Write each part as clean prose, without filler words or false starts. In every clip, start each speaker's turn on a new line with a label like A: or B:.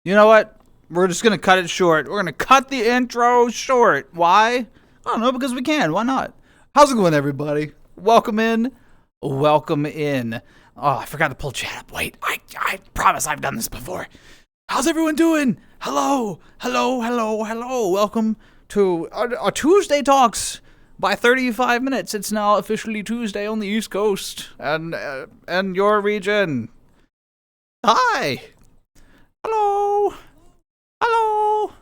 A: You know what? We're just going to cut it short. We're going to cut the intro short. Why? I don't know, because we can. Why not? How's it going, everybody? Welcome in. Welcome in. Oh, I forgot to pull chat up. Wait, I promise I've done this before. How's everyone doing? Hello. Hello, hello, hello. Welcome to our Tuesday Talks by 35 minutes. It's now officially Tuesday on the East Coast and your region. Hi. Hello. Hello.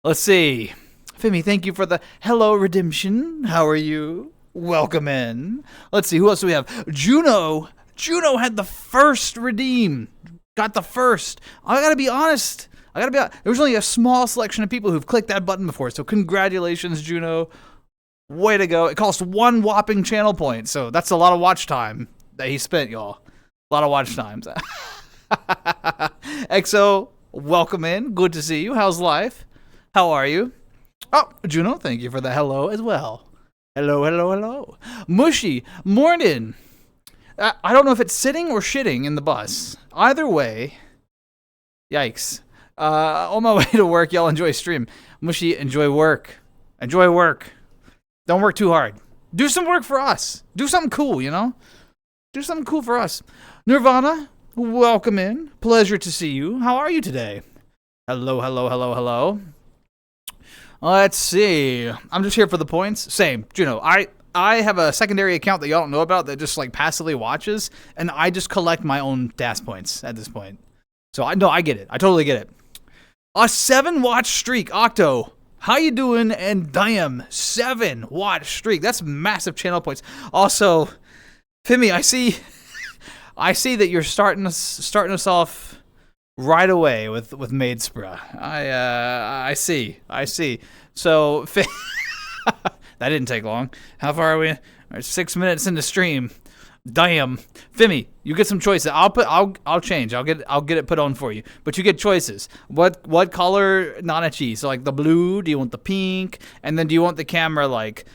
A: Let's see. Fimi, thank you for the hello redemption. How are you? Welcome in. Let's see. Who else do we have? Juno. Juno had the first redeem. Got the first. I gotta be honest. There was only a small selection of people who've clicked that button before. So congratulations, Juno. Way to go. It cost one whopping channel point. So that's a lot of watch time that he spent, y'all. A lot of watch times. XO, welcome in. Good to see you. How's life? How are you? Oh, Juno, thank you for the hello as well. Hello, hello, hello. Mushy, morning. I don't know if it's sitting or shitting in the bus. Either way, yikes. On my way to work, y'all enjoy stream. Mushy, enjoy work. Enjoy work. Don't work too hard. Do some work for us. Do something cool, you know? Do something cool for us. Nirvana, welcome in. Pleasure to see you. How are you today? Hello, hello, hello, hello. Let's see. I'm just here for the points. Same. Juno, I have a secondary account that y'all don't know about that just like passively watches, and I just collect my own DAS points at this point. So I get it. I totally get it. A 7-watch streak, Octo. How you doing? And damn, 7-watch streak. That's massive channel points. Also, Fimi, I see that you're starting us off right away with daspra. I see. So that didn't take long. How far are we? All right, 6 minutes into stream. Damn, Fimi, you get some choices. I'll change. I'll get it put on for you. But you get choices. What color Nanachi? So like the blue. Do you want the pink? And then do you want the camera like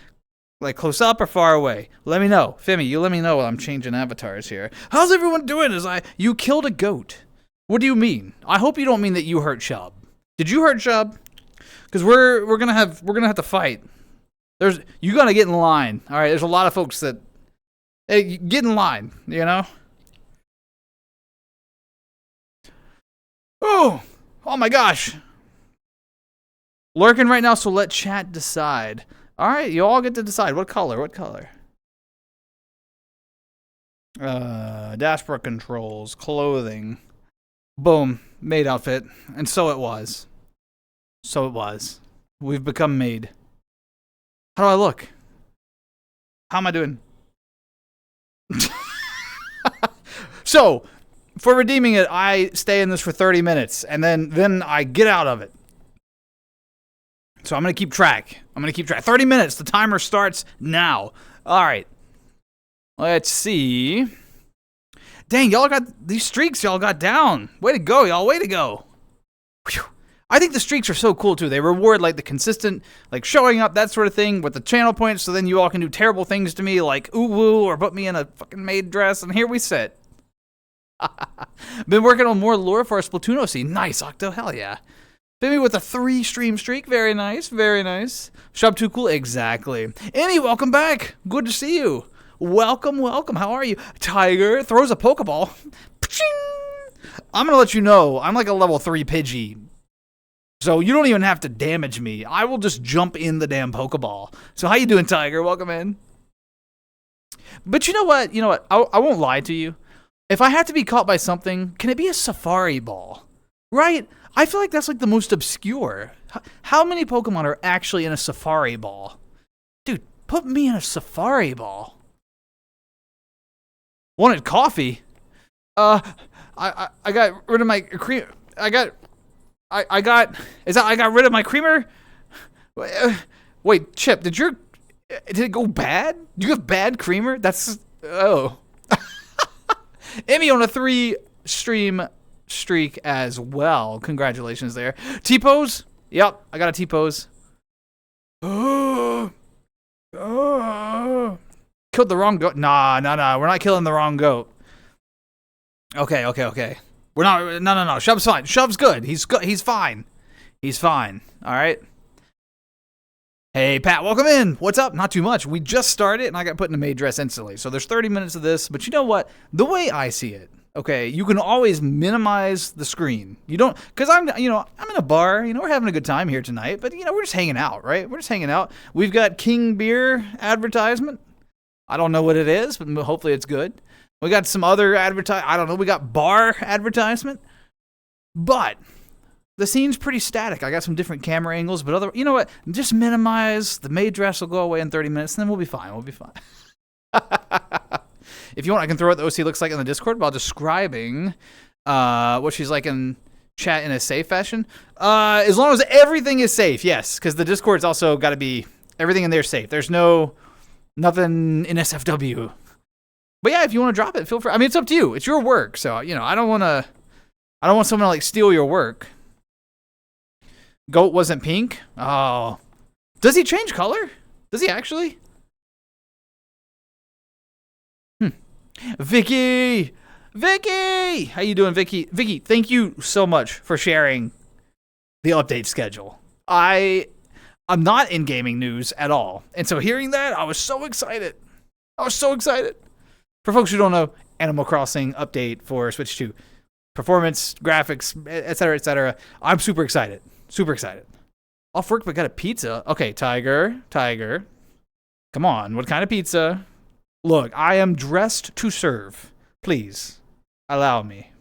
A: close up or far away? Let me know, Fimi. You let me know while I'm changing avatars here. How's everyone doing? You killed a goat. What do you mean? I hope you don't mean that you hurt Shub. Did you hurt Shub? Because we're gonna have to fight. You gotta get in line. All right. There's a lot of folks that. Hey, get in line, you know? Oh my gosh. Lurking right now, so let chat decide. All right, you all get to decide. What color? Daspra controls, clothing. Boom, maid outfit. And so it was. We've become maid. How do I look? How am I doing? So, for redeeming it, I stay in this for 30 minutes, and then I get out of it. So I'm going to keep track. 30 minutes. The timer starts now. All right. Let's see. Dang, y'all got these streaks. Y'all got down. Way to go, y'all. Way to go. Whew. I think the streaks are so cool, too. They reward, like, the consistent, like, showing up, that sort of thing, with the channel points, so then you all can do terrible things to me, like, ooh-woo, or put me in a fucking maid dress, and here we sit. Been working on more lore for our Splatoon OC. Nice, Octo. Hell yeah. Bimmy with a 3-stream streak. Very nice. Very nice. Shop too cool. Exactly. Amy, welcome back. Good to see you. Welcome. How are you? Tiger throws a Pokeball. I'm going to let you know, I'm like a level 3 Pidgey. So you don't even have to damage me. I will just jump in the damn Pokeball. So how you doing, Tiger? Welcome in. But you know what? I won't lie to you. If I have to be caught by something, can it be a Safari Ball? Right? I feel like that's like the most obscure. How many Pokemon are actually in a Safari Ball? Dude, put me in a Safari Ball. Wanted coffee? I got rid of my cream. I got rid of my creamer? Wait, Chip, did it go bad? Do you have bad creamer? Oh. Emmy on a 3-stream streak as well. Congratulations there. T-pose? Yep, I got a T-pose. Killed the wrong goat. Nah. We're not killing the wrong goat. Okay. We're not. No. Shuv's fine. Shuv's good. He's good. He's fine. He's fine. All right. Hey, Pat, welcome in. What's up? Not too much. We just started, and I got put in a maid dress instantly. So there's 30 minutes of this. But you know what? The way I see it, okay, you can always minimize the screen. You don't, because I'm in a bar. We're having a good time here tonight. But, we're just hanging out, right? We're just hanging out. We've got King Beer advertisement. I don't know what it is, but hopefully it's good. We got some other I don't know. We got bar advertisement. But the scene's pretty static. I got some different camera angles, but you know what? Just minimize. The maid dress will go away in 30 minutes, and then we'll be fine. We'll be fine. If you want, I can throw what the OC looks like in the Discord while describing what she's like in chat in a safe fashion. As long as everything is safe, yes, because the Discord's also got to be, everything in there is safe. There's nothing in SFW. But yeah, if you want to drop it, feel free. I mean, it's up to you. It's your work, so I don't want someone to like steal your work. Goat wasn't pink? Oh. Does he change color? Does he actually? Vicky! Vicky! How you doing, Vicky? Vicky, thank you so much for sharing the update schedule. I'm not in gaming news at all. And so hearing that, I was so excited. For folks who don't know, Animal Crossing update for Switch 2. Performance, graphics, etc. I'm super excited. Super excited. Off work, but got a pizza. Okay, Tiger. Come on, what kind of pizza? Look, I am dressed to serve. Please, allow me.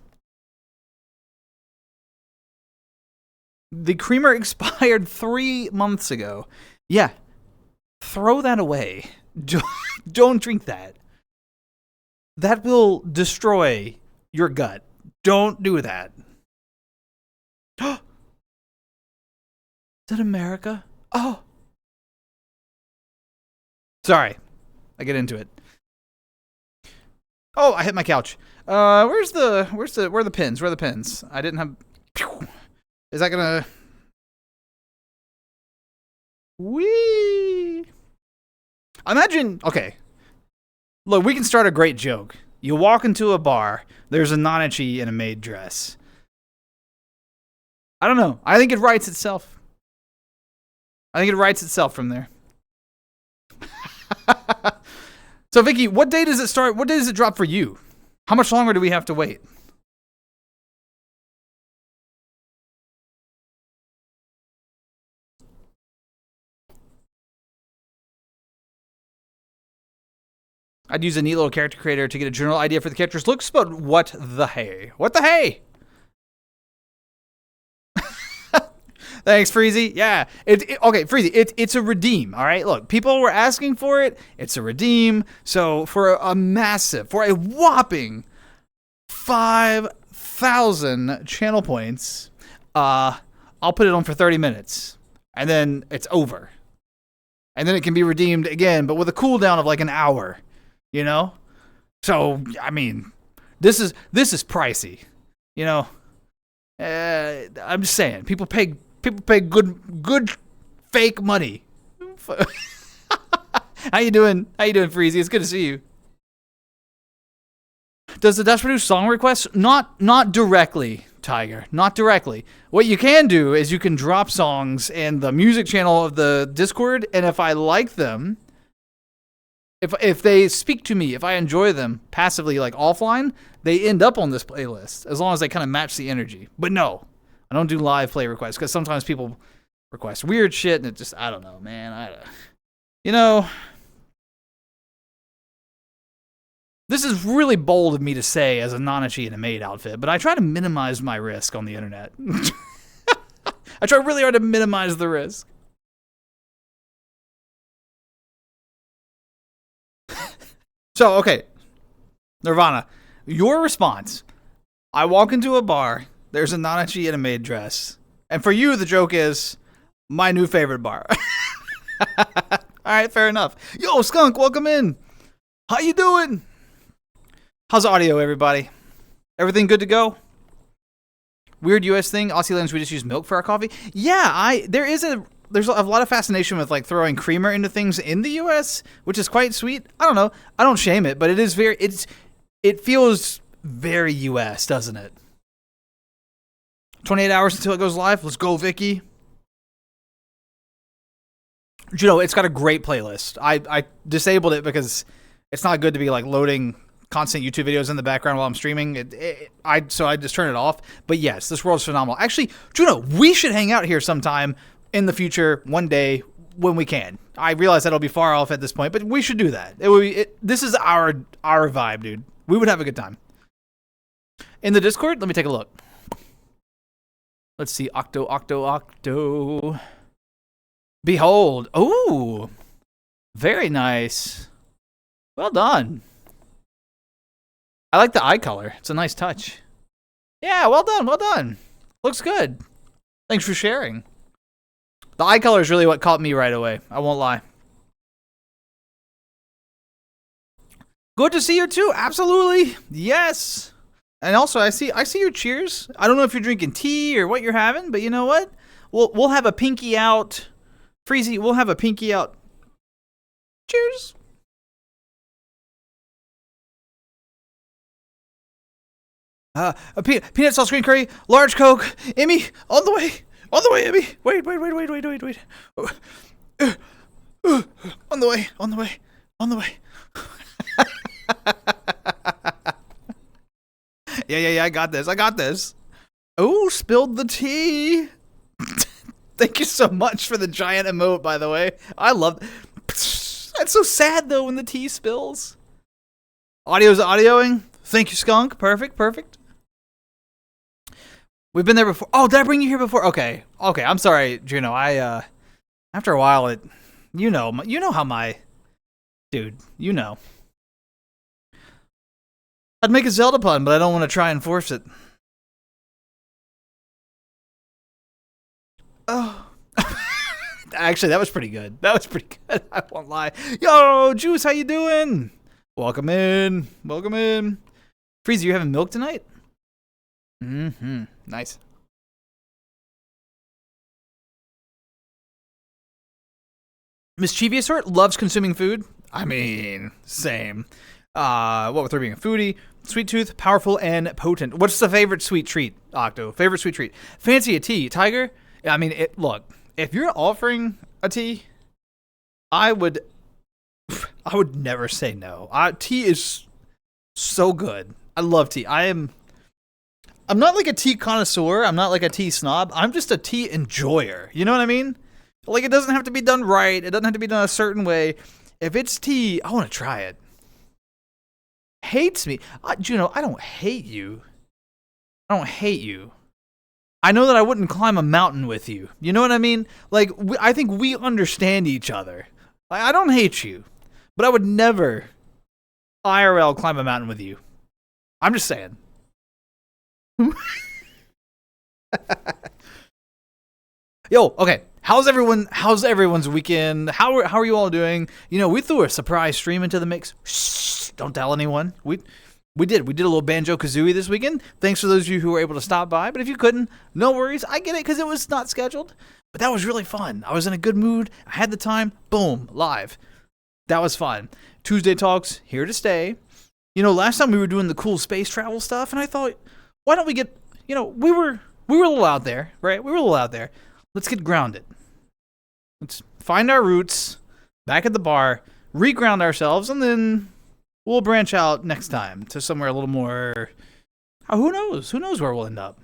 A: The creamer expired 3 months ago. Yeah, throw that away. Don't drink that. That will destroy your gut. Don't do that. Is that America? Oh. Sorry. I get into it. Oh, I hit my couch. Where are the pins? Where are the pins? I didn't have. Is that gonna? Whee! Imagine. Okay. Look, we can start a great joke. You walk into a bar. There's a Nanachi in a maid dress. I don't know. I think it writes itself. From there. So, Vicky, what day does it start? What day does it drop for you? How much longer do we have to wait? I'd use a neat little character creator to get a general idea for the character's looks, but what the hey? What the hey? Thanks, Freezy. Yeah. Okay, Freezy, it's a redeem, all right? Look, people were asking for it. It's a redeem. So for a whopping 5,000 channel points, I'll put it on for 30 minutes. And then it's over. And then it can be redeemed again, but with a cooldown of like an hour, So, I mean, this is pricey, I'm just saying, people pay good fake money. How you doing, Freezy? It's good to see you. Does the daspra do song requests? Not directly, Tiger. Not directly. What you can do is you can drop songs in the music channel of the Discord, and if I like them, if they speak to me, if I enjoy them passively, like offline, they end up on this playlist, as long as they kind of match the energy. But no, I don't do live play requests, because sometimes people request weird shit, and it just, I don't know, man. This is really bold of me to say as a Nanachi in a maid outfit, but I try to minimize my risk on the internet. I try really hard to minimize the risk. So, okay, Nirvana, your response. I walk into a bar, there's a Nanachi in a maid dress. And for you, the joke is, my new favorite bar. All right, fair enough. Yo, Skunk, welcome in. How you doing? How's audio, everybody? Everything good to go? Weird US thing, Aussie lands, we just use milk for our coffee. Yeah, there's a lot of fascination with like throwing creamer into things in the US, which is quite sweet. I don't know. I don't shame it, but it feels very US, doesn't it? 28 hours until it goes live. Let's go, Vicky. Juno, it's got a great playlist. I disabled it because it's not good to be like loading constant YouTube videos in the background while I'm streaming. So I just turn it off. But yes, this world's phenomenal. Actually, Juno, we should hang out here sometime in the future, one day when we can. I realize that'll be far off at this point, but we should do that. This is our vibe, dude. We would have a good time. In the Discord, let me take a look. Let's see, Octo. Behold. Ooh. Very nice. Well done. I like the eye color. It's a nice touch. Yeah, well done. Looks good. Thanks for sharing. The eye color is really what caught me right away. I won't lie. Good to see you too. Absolutely. Yes. And also, I see your cheers. I don't know if you're drinking tea or what you're having, but you know what? We'll have a pinky out. Freezy, we'll have a pinky out. Cheers. Peanut sauce green curry, large Coke. Emmy, on the way, Emmy. Wait. On the way. Yeah, I got this. Oh, spilled the tea. Thank you so much for the giant emote, by the way. I love that's so sad though when the tea spills. Audio's audioing. Thank you, Skunk. Perfect. We've been there before. Oh, did I bring you here before? Okay. I'm sorry, Juno. I after a while you know how my dude, you know. I'd make a Zelda pun, but I don't want to try and force it. Oh. Actually, that was pretty good. I won't lie. Yo, Juice, how you doing? Welcome in. Freezy, you having milk tonight? Mm-hmm. Nice. Mischievous sort loves consuming food. I mean, same. What with her being a foodie, sweet tooth, powerful, and potent. What's the favorite sweet treat, Octo? Favorite sweet treat? Fancy a tea, Tiger? I mean, look, if you're offering a tea, I would never say no. Tea is so good. I love tea. I'm not like a tea connoisseur. I'm not like a tea snob. I'm just a tea enjoyer. You know what I mean? Like, it doesn't have to be done right. It doesn't have to be done a certain way. If it's tea, I want to try it. Hates me. Juno, I don't hate you. I know that I wouldn't climb a mountain with you. You know what I mean? Like, I think we understand each other. I don't hate you. But I would never IRL climb a mountain with you. I'm just saying. Yo, okay. How's everyone's weekend? How are you all doing? You know, we threw a surprise stream into the mix. Shh, don't tell anyone. We did a little Banjo-Kazooie this weekend. Thanks for those of you who were able to stop by. But if you couldn't, no worries. I get it because it was not scheduled. But that was really fun. I was in a good mood. I had the time. Boom, live. That was fun. Tuesday Talks, here to stay. You know, last time we were doing the cool space travel stuff, and I thought, why don't we get, you know, we were a little out there, right? We were a little out there. Let's get grounded. Let's find our roots back at the bar, reground ourselves, and then we'll branch out next time to somewhere a little more. Who knows? Who knows where we'll end up?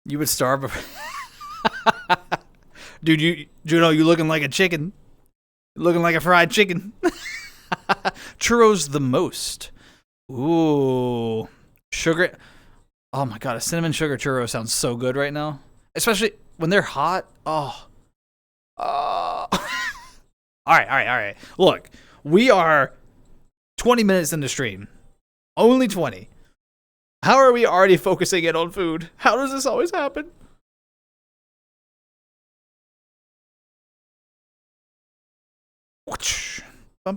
A: You would starve. Dude, Juno, you looking like a chicken. Looking like a fried chicken. Churros the most. Ooh. Sugar. Oh my god, a cinnamon sugar churro sounds so good right now. Especially when they're hot. Oh. All right. Look, we are 20 minutes into stream. Only 20. How are we already focusing in on food? How does this always happen? What a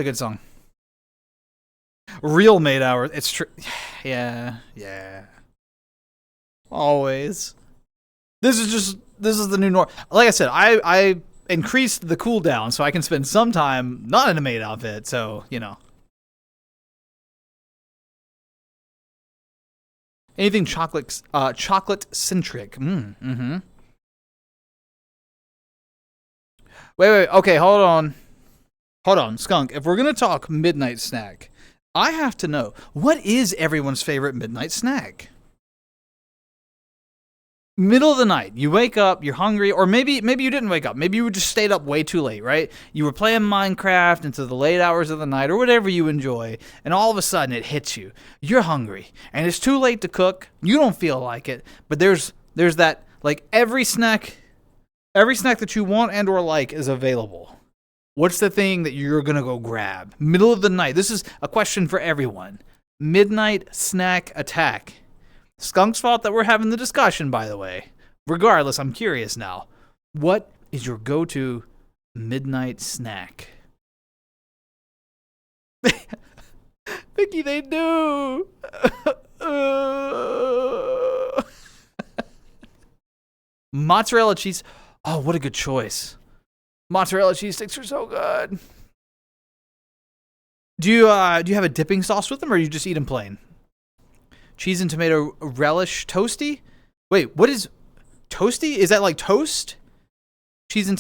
A: good song. Real made hours. It's true. Yeah. Always. This is the new norm. Like I said, I increased the cooldown so I can spend some time not in a maid outfit. So, you know. Anything chocolate centric. Mm-hmm. Wait. Okay, hold on, Skunk. If we're gonna talk midnight snack, I have to know, what is everyone's favorite midnight snack? Middle of the night, you wake up, you're hungry, or maybe you didn't wake up. Maybe you just stayed up way too late, right? You were playing Minecraft into the late hours of the night or whatever you enjoy, and all of a sudden it hits you. You're hungry, and it's too late to cook. You don't feel like it, but there's that, like, every snack that you want and or like is available. What's the thing that you're gonna go grab? Middle of the night. This is a question for everyone. Midnight snack attack. Skunk's fault that we're having the discussion, by the way. Regardless, I'm curious now. What is your go-to midnight snack? Vicky, they do. Mozzarella cheese. Oh, what a good choice. Mozzarella cheese sticks are so good. Do you have a dipping sauce with them, or you just eat them plain? Cheese and tomato relish toasty? Wait, what is toasty? Is that like toast? Cheese and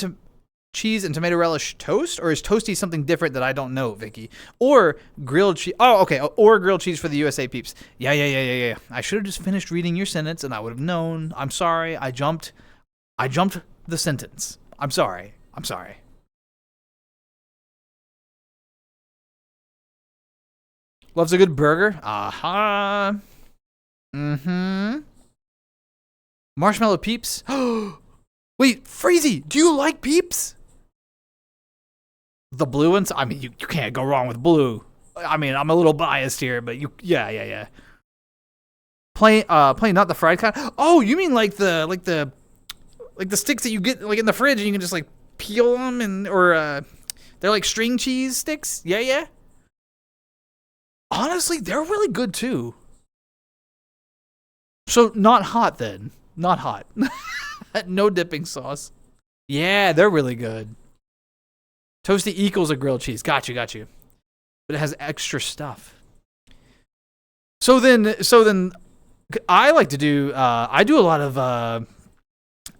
A: tomato relish toast? Or is toasty something different that I don't know, Vicky? Or grilled cheese. Oh, okay. Or grilled cheese for the USA peeps. Yeah. I should have just finished reading your sentence and I would have known. I'm sorry. I jumped the sentence. I'm sorry. Loves a good burger? Aha. Mm-hmm. Marshmallow Peeps? Wait, Freezy, do you like Peeps? The blue ones? I mean, you can't go wrong with blue. I mean, I'm a little biased here, but yeah. Plain, not the fried kind. Oh, you mean like the sticks that you get like in the fridge and you can just like peel them or they're like string cheese sticks? Yeah. Honestly, they're really good too. So, not hot then. Not hot. No dipping sauce. Yeah, they're really good. Toasty equals a grilled cheese. Got you. But it has extra stuff. So then, I like to do, I do a lot of,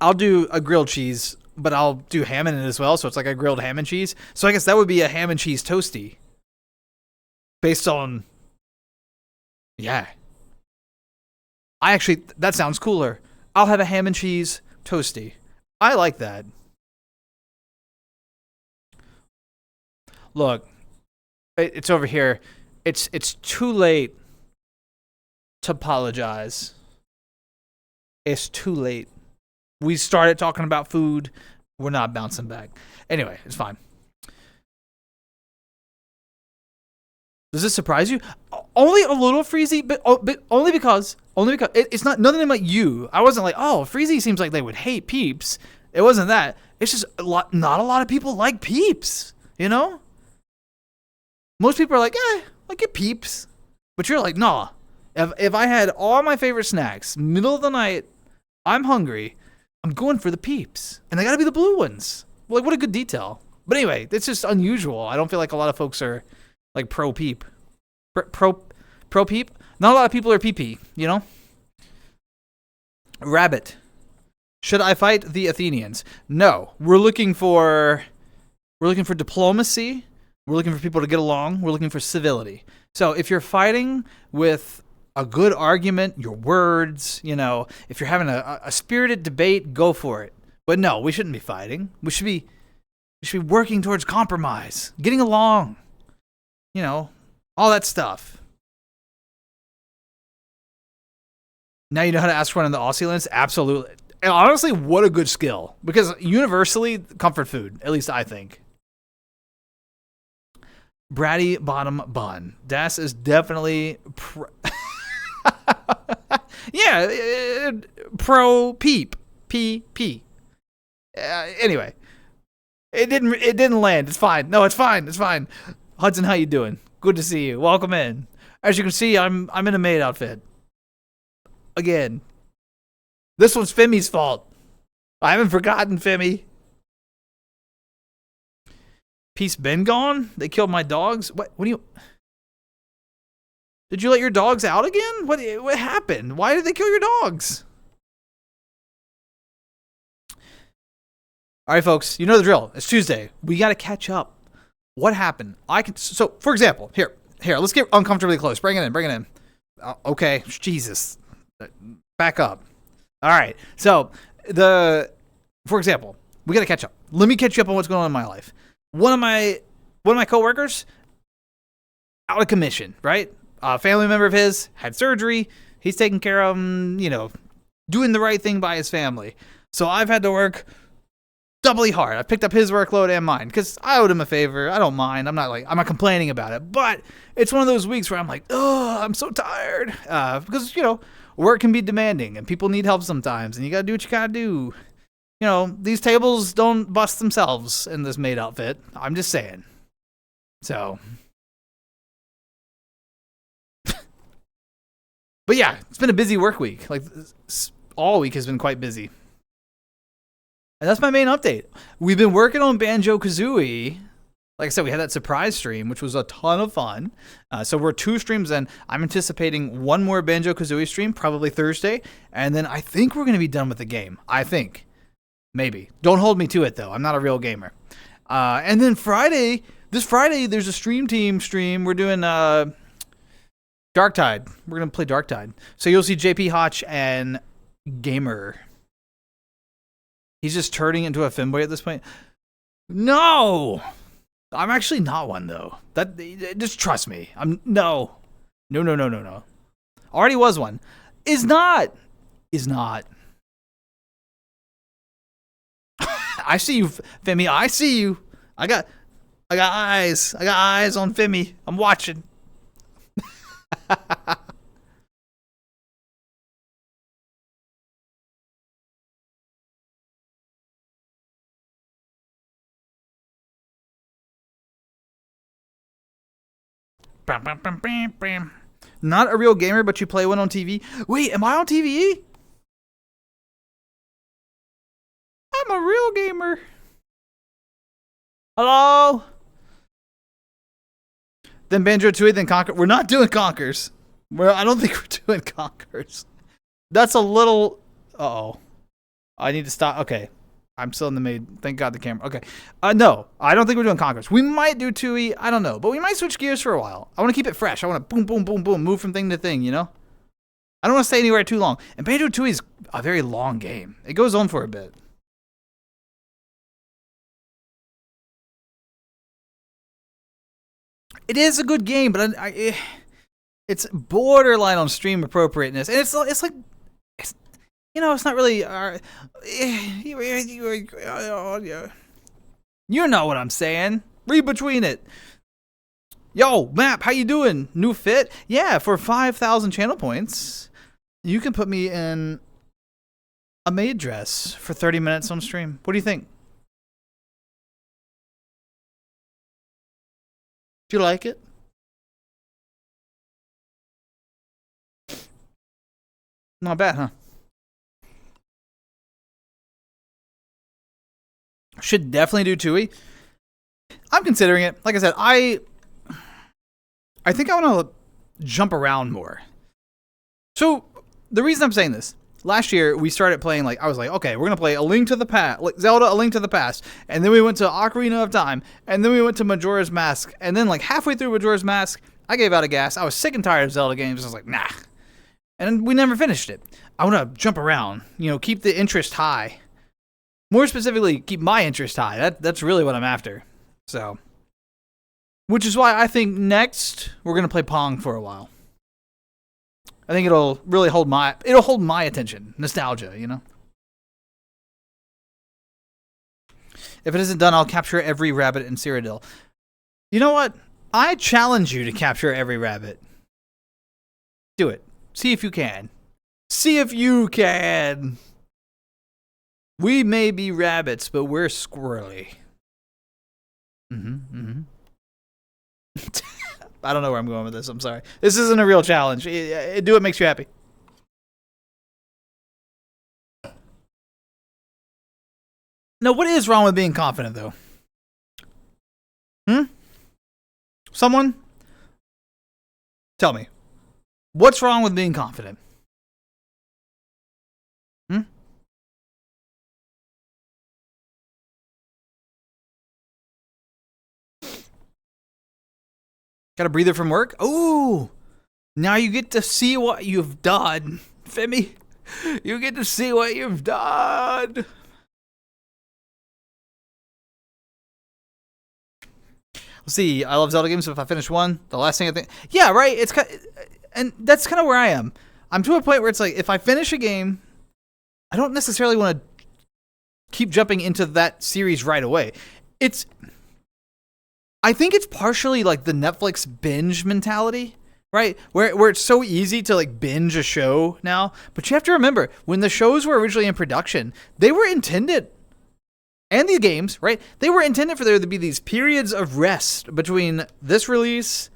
A: I'll do a grilled cheese, but I'll do ham in it as well. So it's like a grilled ham and cheese. So I guess that would be a ham and cheese toasty. Based on, yeah. That sounds cooler. I'll have a ham and cheese toasty. I like that. Look, it's over here. It's too late to apologize. It's too late. We started talking about food. We're not bouncing back. Anyway, it's fine. Does this surprise you? Only a little, Freezy, but only because it's not nothing about you. I wasn't like, oh, Freezy seems like they would hate Peeps. It wasn't that. It's just not a lot of people like Peeps, you know? Most people are like, I get Peeps. But you're like, nah. If I had all my favorite snacks, middle of the night, I'm hungry, I'm going for the Peeps. And they gotta be the blue ones. Like, what a good detail. But anyway, it's just unusual. I don't feel like a lot of folks are like pro Peep. Pro Peep? Not a lot of people are PP, you know? Rabbit. Should I fight the Athenians? No. We're looking for diplomacy. We're looking for people to get along. We're looking for civility. So if you're fighting with a good argument, your words, you know, if you're having a spirited debate, go for it. But no, we shouldn't be fighting. We should be working towards compromise, getting along, you know, all that stuff. Now you know how to ask for one in the Aussie lands? Absolutely. And honestly, what a good skill. Because universally, comfort food, at least I think. Bratty bottom bun. Das is definitely yeah, pro Peep. PP. Anyway. It didn't land. It's fine. No, it's fine. Hudson, how you doing? Good to see you. Welcome in. As you can see, I'm in a maid outfit. Again. This one's Femi's fault. I haven't forgotten, Femi. Peace been gone? They killed my dogs? What do you... Did you let your dogs out again? What happened? Why did they kill your dogs? All right, folks, you know the drill. It's Tuesday. We got to catch up. What happened? So, for example, here, let's get uncomfortably close. Bring it in. Okay, Jesus. Back up. All right. So, for example, we got to catch up. Let me catch you up on what's going on in my life. One of my coworkers out of commission, right? A family member of his had surgery. He's taking care of him, doing the right thing by his family. So I've had to work doubly hard. I picked up his workload and mine because I owed him a favor. I don't mind. I'm not complaining about it. But it's one of those weeks where I'm like, oh, I'm so tired. Because, work can be demanding and people need help sometimes. And you got to do what you got to do. These tables don't bust themselves in this maid outfit. I'm just saying. So. But yeah, it's been a busy work week. Like, all week has been quite busy. And that's my main update. We've been working on Banjo-Kazooie. Like I said, we had that surprise stream, which was a ton of fun. So we're 2 streams in. I'm anticipating one more Banjo-Kazooie stream, probably Thursday. And then I think we're going to be done with the game. I think. Maybe. Don't hold me to it, though. I'm not a real gamer. And then this Friday, there's a stream team stream. We're doing Dark Tide. We're going to play Dark Tide. So you'll see JP Hotch and Gamer. He's just turning into a femboy at this point. No! I'm actually not one, though. Just trust me. No. Already was one. Is not. I see you, Femi. I see you. I got eyes. I got eyes on Femi. I'm watching. Not a real gamer, but you play one on TV. Wait, am I on TV? I'm a real gamer. Hello? Then Banjo-Tooie, then Conker. We're not doing Conkers. I don't think we're doing Conkers. That's a little... Uh-oh. I need to stop. Okay. I'm still in the maid. Thank God the camera. Okay. No, I don't think we're doing Conkers. We might do Tooie. I don't know. But we might switch gears for a while. I want to keep it fresh. I want to boom, boom, boom, boom, move from thing to thing, I don't want to stay anywhere too long. And Banjo-Tooie is a very long game. It goes on for a bit. It is a good game, but it's borderline on stream appropriateness. And it's like... it's not really... You know what I'm saying. Read between it. Yo, Map, how you doing? New fit? Yeah, for 5,000 channel points, you can put me in a maid dress for 30 minutes on stream. What do you think? Do you like it? Not bad, huh? Should definitely do Tooie. I'm considering it. Like I said, I think I want to jump around more. So the reason I'm saying this, last year we started playing, I was like, okay, we're going to play A Link to the Past, Zelda A Link to the Past. And then we went to Ocarina of Time. And then we went to Majora's Mask. And then halfway through Majora's Mask, I gave out a gas. I was sick and tired of Zelda games. I was like, nah. And we never finished it. I want to jump around, keep the interest high. More specifically, keep my interest high. That's really what I'm after. So, which is why I think next we're gonna play Pong for a while. I think it'll really hold my attention. Nostalgia, If it isn't done, I'll capture every rabbit in Cyrodiil. You know what? I challenge you to capture every rabbit. Do it. See if you can. See if you can. We may be rabbits, but we're squirrely. I don't know where I'm going with this. I'm sorry. This isn't a real challenge. Do what makes you happy. Now, what is wrong with being confident, though? Someone, tell me, what's wrong with being confident? Got a breather from work? Oh, now you get to see what you've done, Femi. You get to see what you've done. Let's see. I love Zelda games. So if I finish one, the last thing I think, yeah, right. It's kind of, and that's kind of where I am. I'm to a point where it's like, if I finish a game, I don't necessarily want to keep jumping into that series right away. I think it's partially like the Netflix binge mentality, right? Where it's so easy to like binge a show now. But you have to remember, when the shows were originally in production, they were intended, and the games, right? They were intended for there to be these periods of rest between this release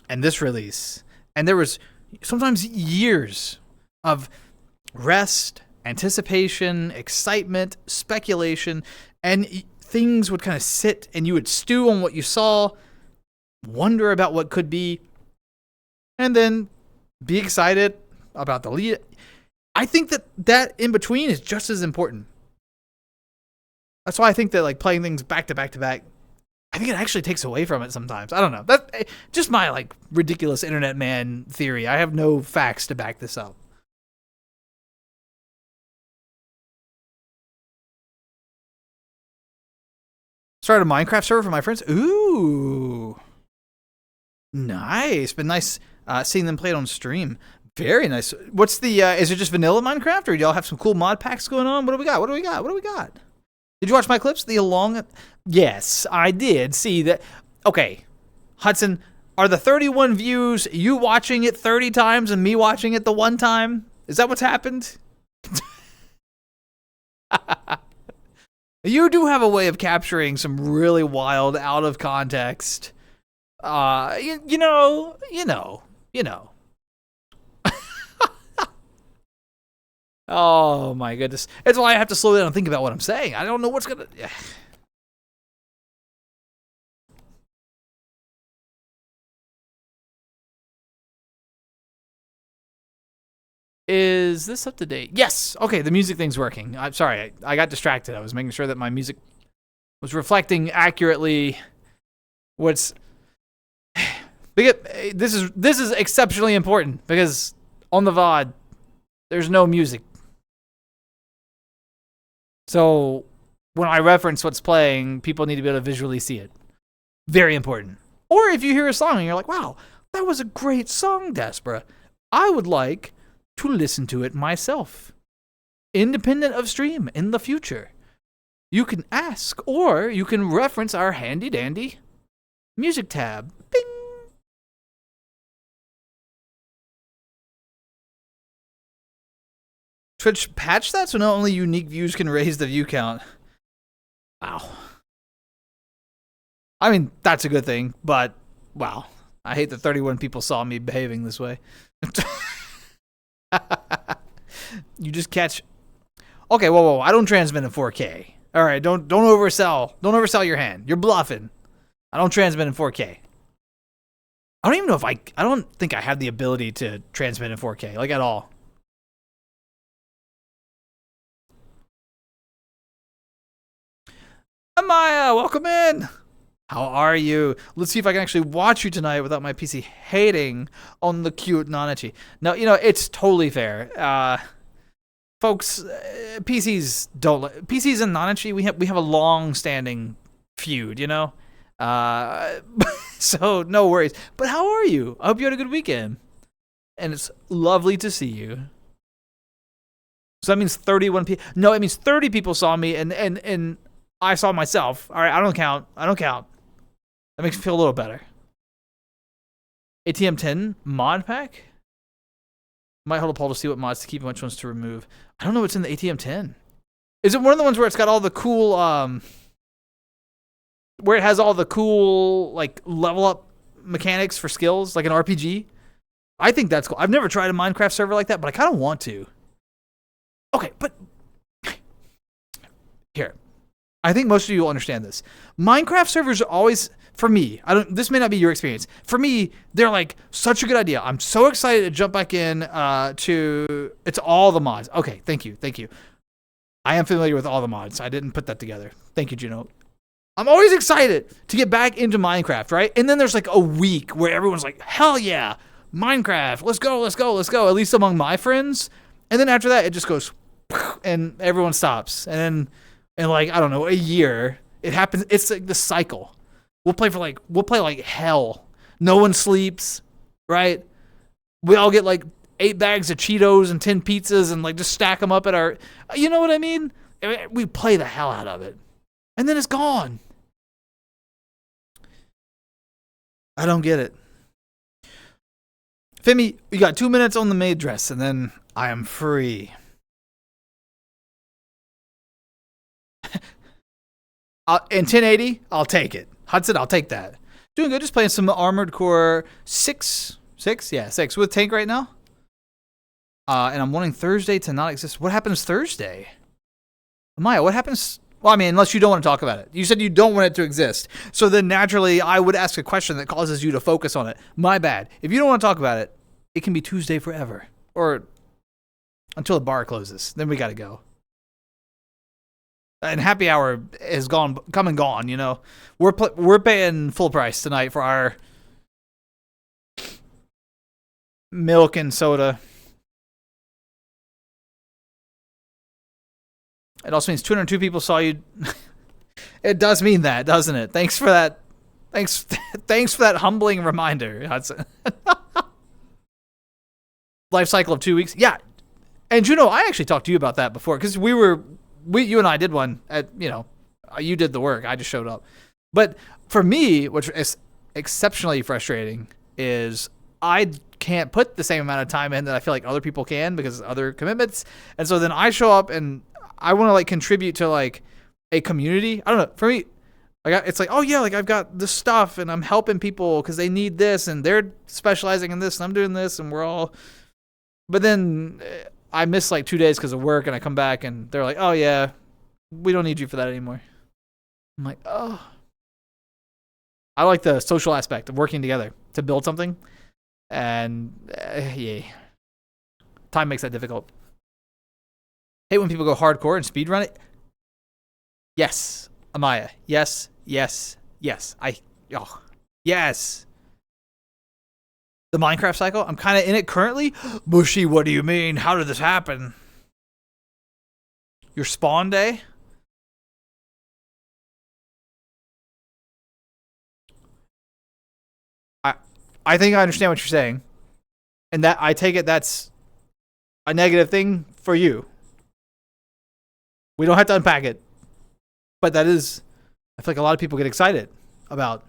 A: and this release. And there was sometimes years of rest, anticipation, excitement, speculation, and things would kind of sit and you would stew on what you saw, wonder about what could be, and then be excited about the lead. I think that in between is just as important. That's why I think that like playing things back to back to back, I think it actually takes away from it sometimes. I don't know. That's just my like ridiculous internet man theory. I have no facts to back this up. Started a Minecraft server for my friends. Ooh. Nice. Been nice seeing them play it on stream. Very nice. What's the, is it just vanilla Minecraft, or do y'all have some cool mod packs going on? What do we got? What do we got? What do we got? Did you watch my clips? Yes, I did see that. Okay, Hudson, are the 31 views you watching it 30 times and me watching it the one time? Is that what's happened? You do have a way of capturing some really wild, out of context. You know. Oh my goodness. That's why I have to slow down and think about what I'm saying. I don't know what's gonna. Is this up to date? Yes. Okay, the music thing's working. I'm sorry, I got distracted. I was making sure that my music was reflecting accurately what's. This is exceptionally important because on the VOD, there's no music. So when I reference what's playing, people need to be able to visually see it. Very important. Or if you hear a song and you're like, wow, that was a great song, daspra, I would like to listen to it myself, independent of stream in the future. You can ask, or you can reference our handy dandy music tab. Bing! Twitch patched that so not only unique views can raise the view count. Wow. I mean, that's a good thing, but wow. I hate that 31 people saw me behaving this way. You just catch. Okay, whoa. I don't transmit in 4K. All right, don't oversell. Don't oversell your hand. You're bluffing. I don't transmit in 4K. I don't even know if I don't think I have the ability to transmit in 4K, like at all. Amaya, welcome in. How are you? Let's see if I can actually watch you tonight without my PC hating on the cute Nanachi. No, it's totally fair. Folks, PCs and Nanachi, we have a long-standing feud, so no worries. But how are you? I hope you had a good weekend. And it's lovely to see you. So that means 31 people. No, it means 30 people saw me and I saw myself. All right, I don't count. That makes me feel a little better. ATM 10 mod pack? Might hold a poll to see what mods to keep and which ones to remove. I don't know what's in the ATM 10. Is it one of the ones where it's got all the cool, where it has all the cool, like, level up mechanics for skills, like an RPG? I think that's cool. I've never tried a Minecraft server like that, but I kind of want to. Okay, but here. I think most of you will understand this. Minecraft servers are always, for me, this may not be your experience. For me, they're like such a good idea. I'm so excited to jump back in it's all the mods. Okay, thank you. I am familiar with all the mods. I didn't put that together. Thank you, Juno. I'm always excited to get back into Minecraft, right? And then there's like a week where everyone's like, hell yeah, Minecraft, let's go, at least among my friends. And then after that, it just goes, and everyone stops. And then in like, I don't know, a year, it happens. It's like the cycle. We'll play like hell. No one sleeps, right? We all get like 8 bags of Cheetos and 10 pizzas and like just stack them up at our, you know what I mean? We play the hell out of it. And then it's gone. I don't get it. Femi, you got 2 minutes on the maid dress and then I am free. In 1080, I'll take it. Hudson, I'll take that. Doing good, just playing some Armored Core 6. 6? Yeah, 6 with Tank right now. And I'm wanting Thursday to not exist. What happens Thursday? Maya, what happens? Well, I mean, unless you don't want to talk about it. You said you don't want it to exist. So then naturally, I would ask a question that causes you to focus on it. My bad. If you don't want to talk about it, it can be Tuesday forever. Or until the bar closes. Then we got to go. And happy hour is come and gone, you know. We're paying full price tonight for our milk and soda. It also means 202 people saw you. It does mean that, doesn't it? Thanks for that. Thanks for that humbling reminder, Hudson. Life cycle of 2 weeks. Yeah. And Juno, I actually talked to you about that before because you and I did one at, you know, you did the work. I just showed up. But for me, which is exceptionally frustrating, is I can't put the same amount of time in that I feel like other people can because of other commitments. And so then I show up and I want to like contribute to like a community. I don't know. For me, it's like, oh yeah, like I've got this stuff and I'm helping people because they need this and they're specializing in this and I'm doing this and we're all. But then I miss like 2 days because of work and I come back and they're like, oh yeah, we don't need you for that anymore. I'm like, oh. I like the social aspect of working together to build something. And yeah, time makes that difficult. Hate when people go hardcore and speedrun it. Yes, Amaya. Yes. Yes. The Minecraft cycle. I'm kind of in it currently. Bushy, what do you mean? How did this happen? Your spawn day? I think I understand what you're saying. And that I take it that's a negative thing for you. We don't have to unpack it. But that is, I feel like a lot of people get excited about.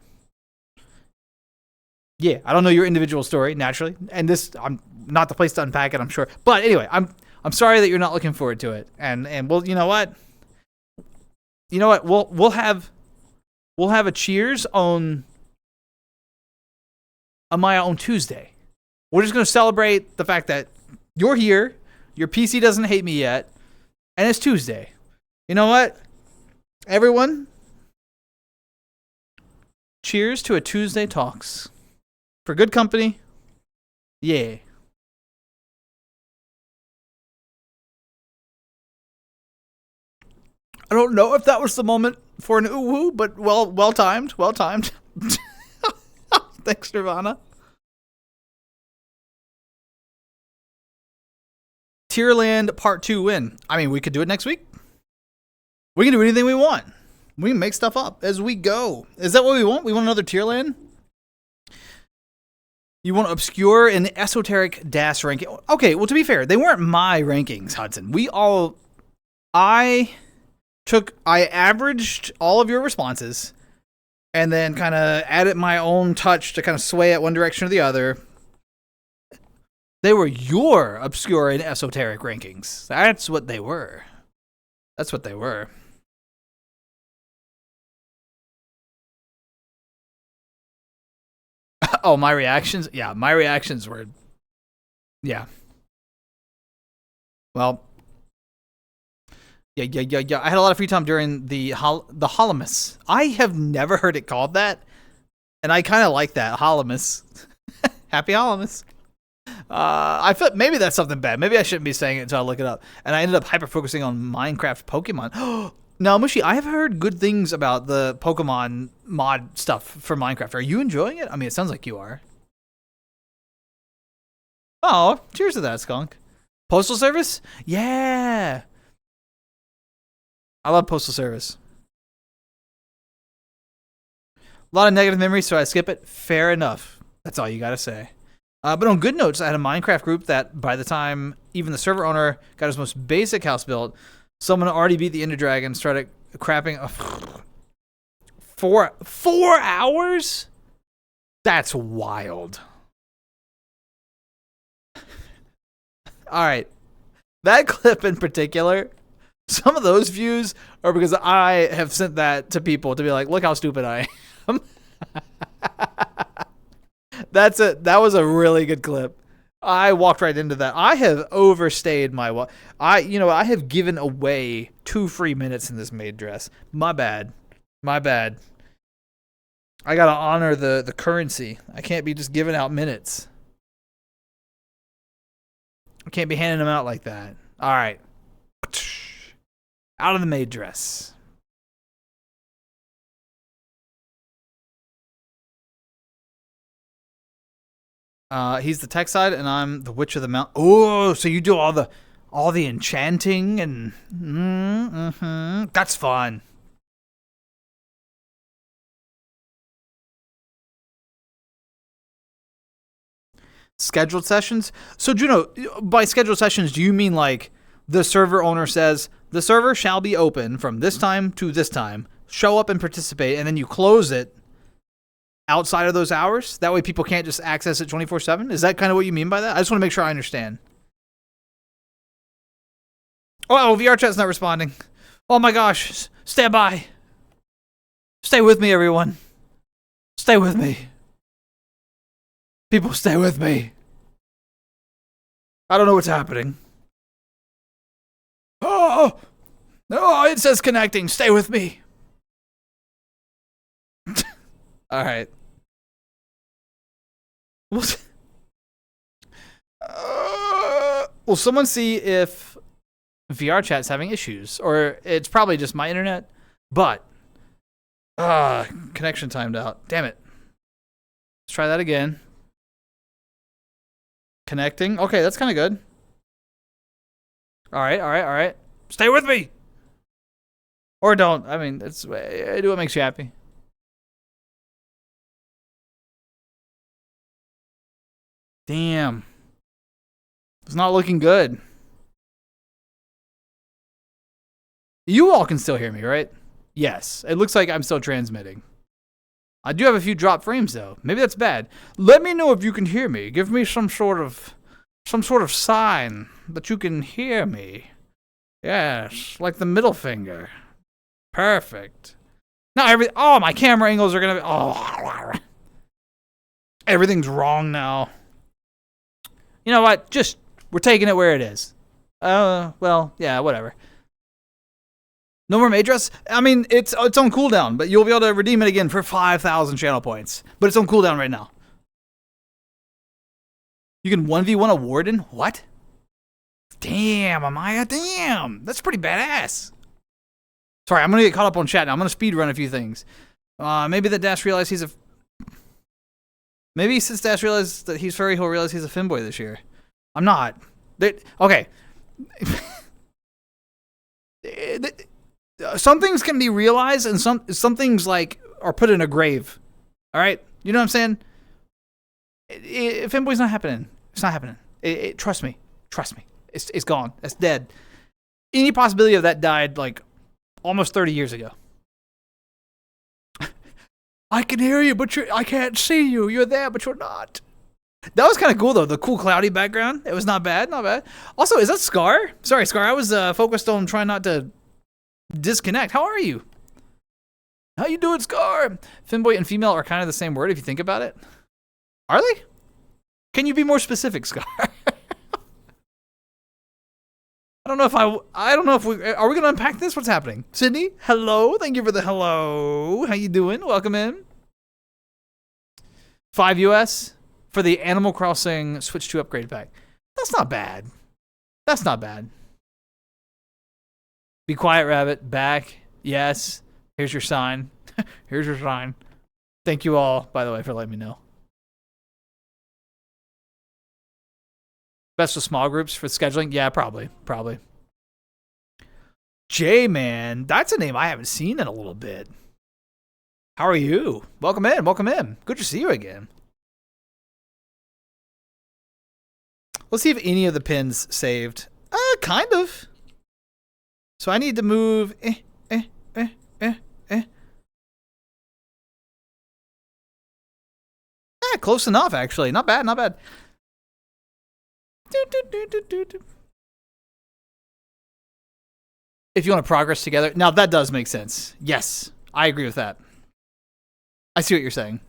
A: Yeah, I don't know your individual story, naturally. And this, I'm not the place to unpack it, I'm sure. But anyway, I'm sorry that you're not looking forward to it. And we'll, you know what? We'll have a cheers on Amaya on Tuesday. We're just going to celebrate the fact that you're here, your PC doesn't hate me yet, and it's Tuesday. You know what? Everyone, cheers to a Tuesday Talks. For good company. Yeah. I don't know if that was the moment for an ooh-woo, but well timed. Well timed. Thanks, Nirvana. Tierland Part 2 win. I mean, we could do it next week. We can do anything we want. We can make stuff up as we go. Is that what we want? We want another Tierland? You want obscure and esoteric DAS ranking? Okay, well, to be fair, they weren't my rankings, Hudson. I averaged all of your responses and then kind of added my own touch to kind of sway it one direction or the other. They were your obscure and esoteric rankings. That's what they were. That's what they were. Oh, my reactions? Yeah, my reactions were... Yeah. Well, Yeah. I had a lot of free time during the Holomus. I have never heard it called that, and I kind of like that, Holomus. Happy Holomus. I feel maybe that's something bad. Maybe I shouldn't be saying it until I look it up. And I ended up hyper focusing on Minecraft Pokemon. Now, Mushi, I have heard good things about the Pokemon mod stuff for Minecraft. Are you enjoying it? I mean, it sounds like you are. Oh, cheers to that, Skunk. Postal Service? Yeah. I love Postal Service. A lot of negative memories, so I skip it. Fair enough. That's all you gotta say. But on good notes, I had a Minecraft group that by the time even the server owner got his most basic house built, someone already beat the Ender Dragon, started crapping. 4 hours? That's wild. All right. That clip in particular, some of those views are because I have sent that to people to be like, look how stupid I am. That's it. That was a really good clip. I walked right into that. I have overstayed my I have given away 2 free minutes in this maid dress. My bad. I gotta honor the currency. I can't be just giving out minutes. I can't be handing them out like that. All right. Out of the maid dress. He's the tech side, and I'm the witch of the mountain. Oh, so you do all the enchanting and that's fun. Scheduled sessions. So Juno, by scheduled sessions, do you mean like the server owner says the server shall be open from this time to this time? Show up and participate, and then you close it outside of those hours? That way people can't just access it 24/7? Is that kind of what you mean by that? I just want to make sure I understand. Oh, VR chat's not responding. Oh my gosh. Stand by. Stay with me, everyone. Stay with me. People, stay with me. I don't know what's happening. Oh, it says connecting. Stay with me. All right. Will someone see if VR chat's having issues? Or it's probably just my internet. But, connection timed out. Damn it. Let's try that again. Connecting. Okay, that's kind of good. All right. Stay with me. Or don't. I mean, do what makes you happy. Damn. It's not looking good. You all can still hear me, right? Yes. It looks like I'm still transmitting. I do have a few drop frames though. Maybe that's bad. Let me know if you can hear me. Give me some sort of sign that you can hear me. Yes, like the middle finger. Perfect. Now my camera angles are gonna be everything's wrong now. You know what? Just we're taking it where it is. Well, yeah, whatever. No more Maydress? I mean, it's on cooldown, but you'll be able to redeem it again for 5,000 channel points. But it's on cooldown right now. You can 1v1 a warden? What? Damn, Amaya, damn. That's pretty badass. Sorry, I'm going to get caught up on chat now. I'm going to speed run a few things. Maybe that Dash realized he's a... Maybe since Dash realized that he's furry, he'll realize he's a femboy this year. I'm not. Okay. Some things can be realized, and some things like are put in a grave. All right, you know what I'm saying? Femboy's not happening. It's not happening. Trust me. It's gone. It's dead. Any possibility of that died like almost 30 years ago. I can hear you, but I can't see you. You're there, but you're not. That was kind of cool though. The cool cloudy background. It was not bad. Also, is that Scar? Sorry, Scar. I was focused on trying not to disconnect. How are you? How you doing, Scar? Femboy and female are kind of the same word if you think about it. Are they? Can you be more specific, Scar? I don't know if are we gonna unpack this? What's happening? Sydney, hello. Thank you for the hello. How you doing? Welcome in. 5 US for the Animal Crossing Switch 2 upgrade pack. That's not bad. That's not bad. Be quiet, rabbit. Back. Yes. Here's your sign. Here's your sign. Thank you all, by the way, for letting me know. Best of small groups for scheduling? Yeah, probably. J-Man. That's a name I haven't seen in a little bit. How are you? Welcome in. Good to see you again. Let's see if any of the pins saved. Kind of. So I need to move. Close enough, actually. Not bad. If you want to progress together. Now, that does make sense. Yes, I agree with that. I see what you're saying.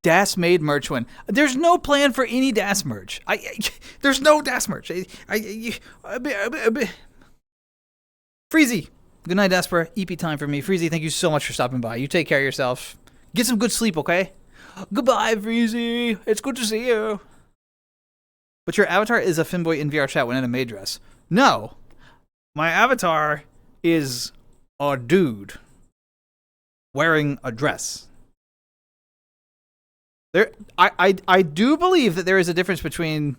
A: DAS made merch win. There's no plan for any DAS merch. There's no DAS merch. Freezy. Good night, daspra. EP time for me. Freezy, thank you so much for stopping by. You take care of yourself. Get some good sleep, okay? Goodbye, Freezy. It's good to see you. But your avatar is a femboy in VR chat when in a maid dress. No. My avatar is a dude wearing a dress. I do believe that there is a difference between,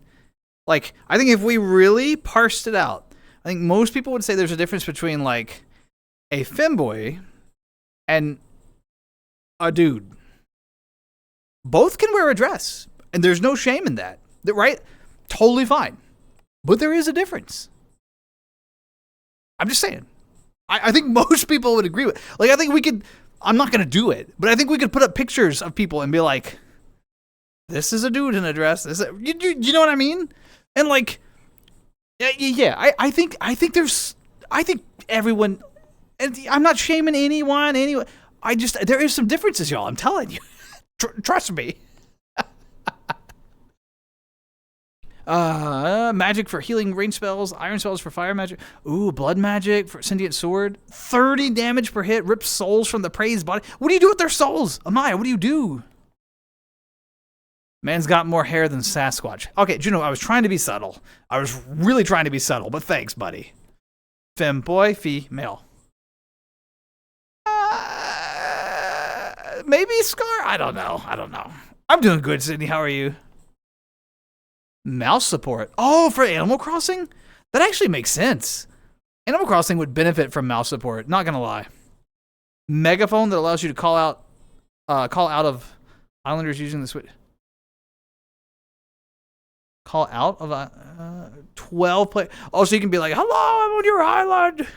A: like, I think if we really parsed it out, I think most people would say there's a difference between, like, a femboy and a dude. Both can wear a dress, and there's no shame in that, right? Totally fine. But there is a difference. I'm just saying. I think most people would agree with, like, I think we could, I'm not going to do it, but I think we could put up pictures of people and be like, this is a dude in a dress. You know what I mean? And like, yeah. I think everyone, and I'm not shaming anyone. There is some differences, y'all. I'm telling you. Trust me. Magic for healing range spells, iron spells for fire magic. Ooh, blood magic for sentient sword. 30 damage per hit, rips souls from the prey's body. What do you do with their souls? Amaya, what do you do? Man's got more hair than Sasquatch. Okay, Juno, I was trying to be subtle. I was really trying to be subtle, but thanks, buddy. Femboy, female. Maybe Scar? I don't know. I'm doing good, Sydney. How are you? Mouse support. Oh, for Animal Crossing? That actually makes sense. Animal Crossing would benefit from mouse support, not gonna lie. Megaphone that allows you to call out of islanders using the Switch. Call out of 12 play. Oh, so you can be like, hello, I'm on your island.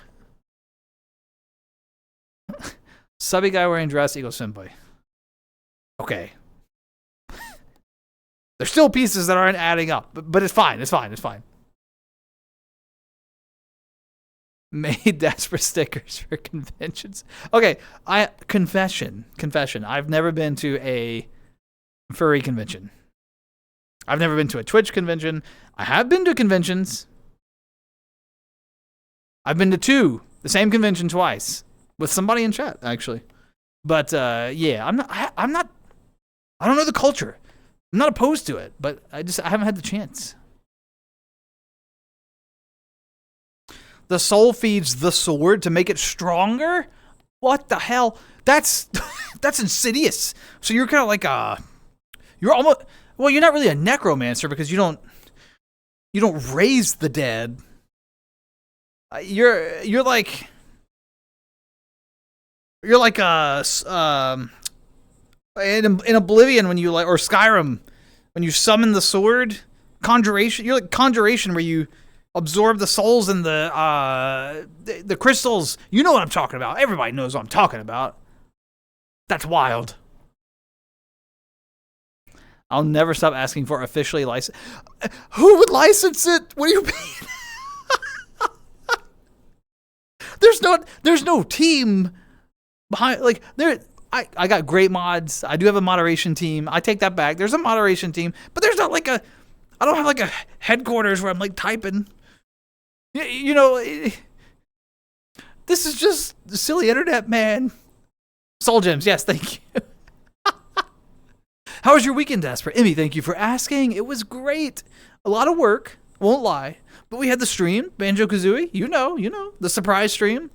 A: Subby guy wearing dress equals senpai. Okay. There's still pieces that aren't adding up, but it's fine. Made daspra stickers for conventions. Okay, confession. I've never been to a furry convention. I've never been to a Twitch convention. I have been to conventions. I've been to two, the same convention twice, with somebody in chat, actually. But yeah, I don't know the culture. I'm not opposed to it, but I haven't had the chance. The soul feeds the sword to make it stronger? What the hell? That's insidious. So you're kind of like you're almost, well, you're not really a necromancer because you don't raise the dead. You're like in Oblivion when you or Skyrim when you summon the sword, conjuration. You're like conjuration where you absorb the souls and the crystals. You know what I'm talking about. Everybody knows what I'm talking about. That's wild. I'll never stop asking for officially licensed. Who would license it? What do you mean? There's no team behind, like, there. I got great mods. I do have a moderation team. I take that back. There's a moderation team, but there's not like I don't have like a headquarters where I'm like typing. You know, this is just silly internet, man. Soul Gems, yes, thank you. How was your weekend, daspra? Emmy, thank you for asking. It was great. A lot of work, won't lie. But we had the stream, Banjo-Kazooie. You know, the surprise stream.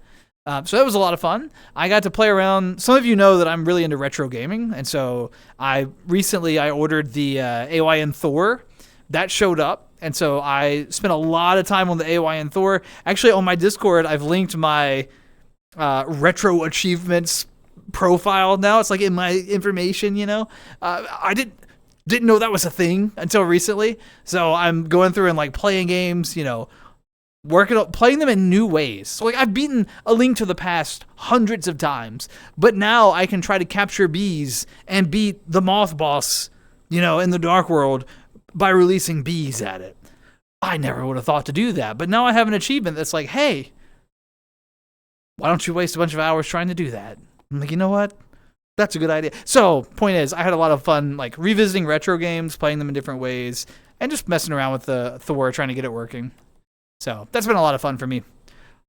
A: So that was a lot of fun. I got to play around. Some of you know that I'm really into retro gaming. And so I ordered the AYN Thor. That showed up. And so I spent a lot of time on the AYN Thor. Actually, on my Discord, I've linked my retro achievements profile now. It's like in my information, you know. I didn't know that was a thing until recently. So I'm going through and like playing games, you know, playing them in new ways. So like I've beaten A Link to the Past hundreds of times, but now I can try to capture bees and beat the moth boss, you know, in the Dark World by releasing bees at it. I never would have thought to do that, but now I have an achievement that's like, hey, why don't you waste a bunch of hours trying to do that? I'm like, you know what? That's a good idea. So, point is, I had a lot of fun, like, revisiting retro games, playing them in different ways, and just messing around with the Thor, trying to get it working. So, that's been a lot of fun for me.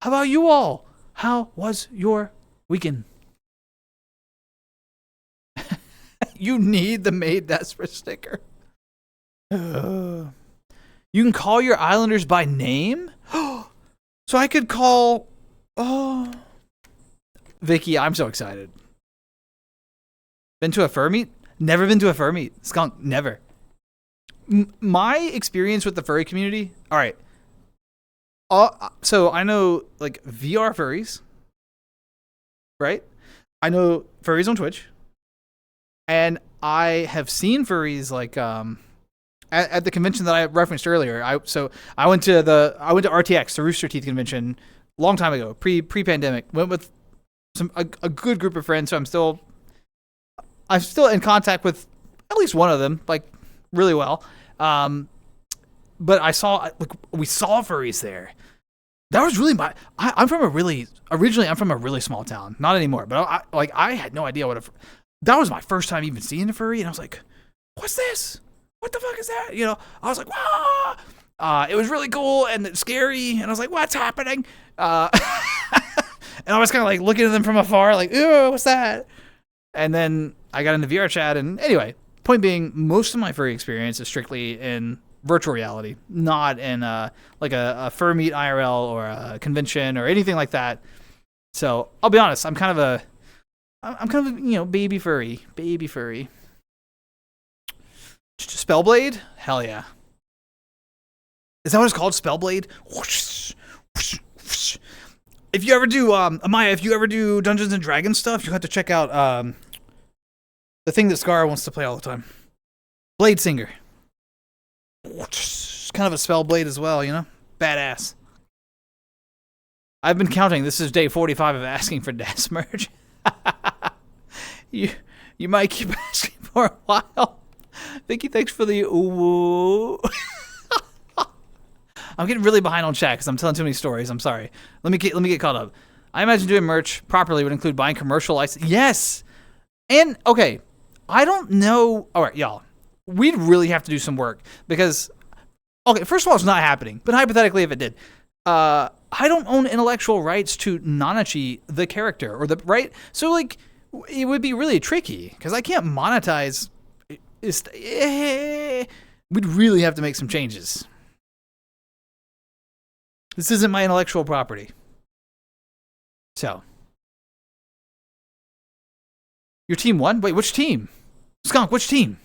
A: How about you all? How was your weekend? You need the Made daspra sticker. You can call your islanders by name? So I could call... Oh... Vicky, I'm so excited. Been to a fur meet? Never been to a fur meet. Skunk, never. My experience with the furry community, all right. So I know like VR furries, right? I know furries on Twitch, and I have seen furries like at the convention that I referenced earlier. I went to RTX, the Rooster Teeth convention, long time ago, pre-pandemic. Went with a good group of friends, so I'm still in contact with at least one of them, like really well. But we saw furries there. That was really I'm from a really small town, not anymore. But I had no idea that was my first time even seeing a furry, and I was like, what's this? What the fuck is that? You know, I was like, wow. It was really cool and scary, and I was like, what's happening? And I was kind of like looking at them from afar, like, ooh, what's that? And then I got into VR chat, and anyway, point being, most of my furry experience is strictly in virtual reality, not in like a fur meet IRL or a convention or anything like that. So I'll be honest, I'm kind of a baby furry. Spellblade? Hell yeah. Is that what it's called? Spellblade? If you ever do, Amaya, if you ever do Dungeons and Dragons stuff, you have to check out the thing that Scar wants to play all the time. Blade Singer. It's kind of a spell blade as well, you know? Badass. I've been counting. This is day 45 of asking for DAS merch. You might keep asking for a while. Vicky, thanks for the ooh. I'm getting really behind on chat because I'm telling too many stories. I'm sorry. Let me get caught up. I imagine doing merch properly would include buying commercial license. Yes. And okay, I don't know. All right, y'all. We'd really have to do some work because, okay, first of all, it's not happening. But hypothetically, if it did, I don't own intellectual rights to Nanachi, the character, or the right. So like, it would be really tricky because I can't monetize. We'd really have to make some changes. This isn't my intellectual property. So. Your team won? Wait, which team? Skunk, which team?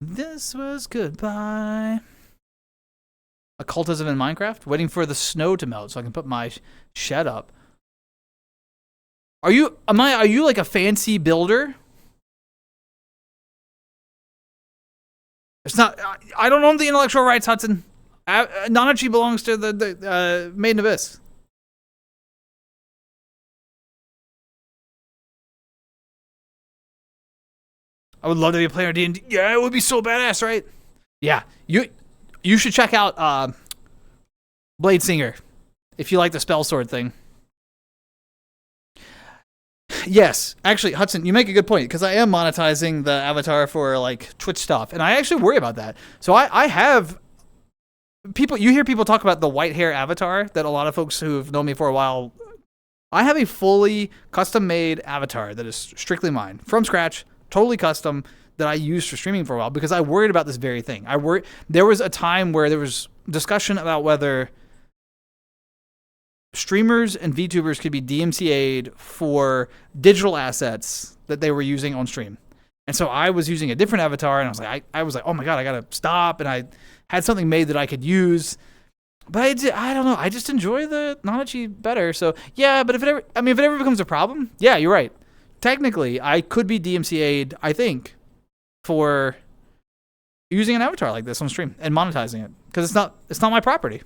A: This was goodbye. Occultism in Minecraft? Waiting for the snow to melt so I can put my shed up. Are you like a fancy builder? It's not. I don't own the intellectual rights, Hudson. Nanachi belongs to the Maiden Abyss. I would love to be a player in D&D. Yeah, it would be so badass, right? Yeah, you should check out Blade Singer if you like the spell sword thing. Yes, actually, Hudson, you make a good point because I am monetizing the avatar for like Twitch stuff, and I actually worry about that. So I have you hear people talk about the white hair avatar that a lot of folks who've known me for a while. I have a fully custom-made avatar that is strictly mine, from scratch, totally custom, that I used for streaming for a while because I worried about this very thing. There was a time where there was discussion about whether streamers and VTubers could be DMCA'd for digital assets that they were using on stream. And so I was using a different avatar, and I was like, oh my God, I gotta stop. And I had something made that I could use. But I don't know. I just enjoy the Nanachi better. So yeah, but if it ever becomes a problem, yeah, you're right. Technically, I could be DMCA'd, I think, for using an avatar like this on stream and monetizing it because it's not my property.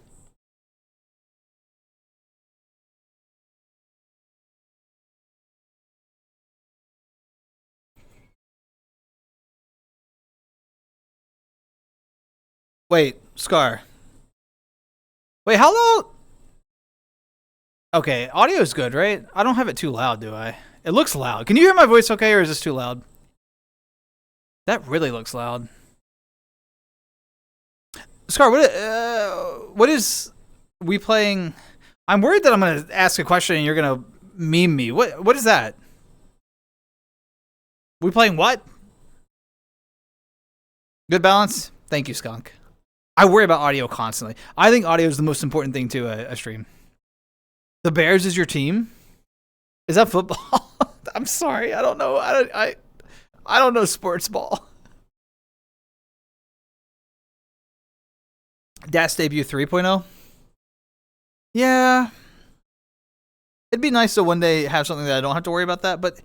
A: Wait, Scar. Wait, how loud? Okay, audio's good, right? I don't have it too loud, do I? It looks loud. Can you hear my voice okay, or is this too loud? That really looks loud. Scar, what is we playing? I'm worried that I'm going to ask a question and you're going to meme me. What is that? We playing what? Good balance? Thank you, Skunk. I worry about audio constantly. I think audio is the most important thing to a stream. The Bears is your team? Is that football? I'm sorry. I don't know. I don't know sports ball. DAS debut 3.0? Yeah. It'd be nice to one day have something that I don't have to worry about that, but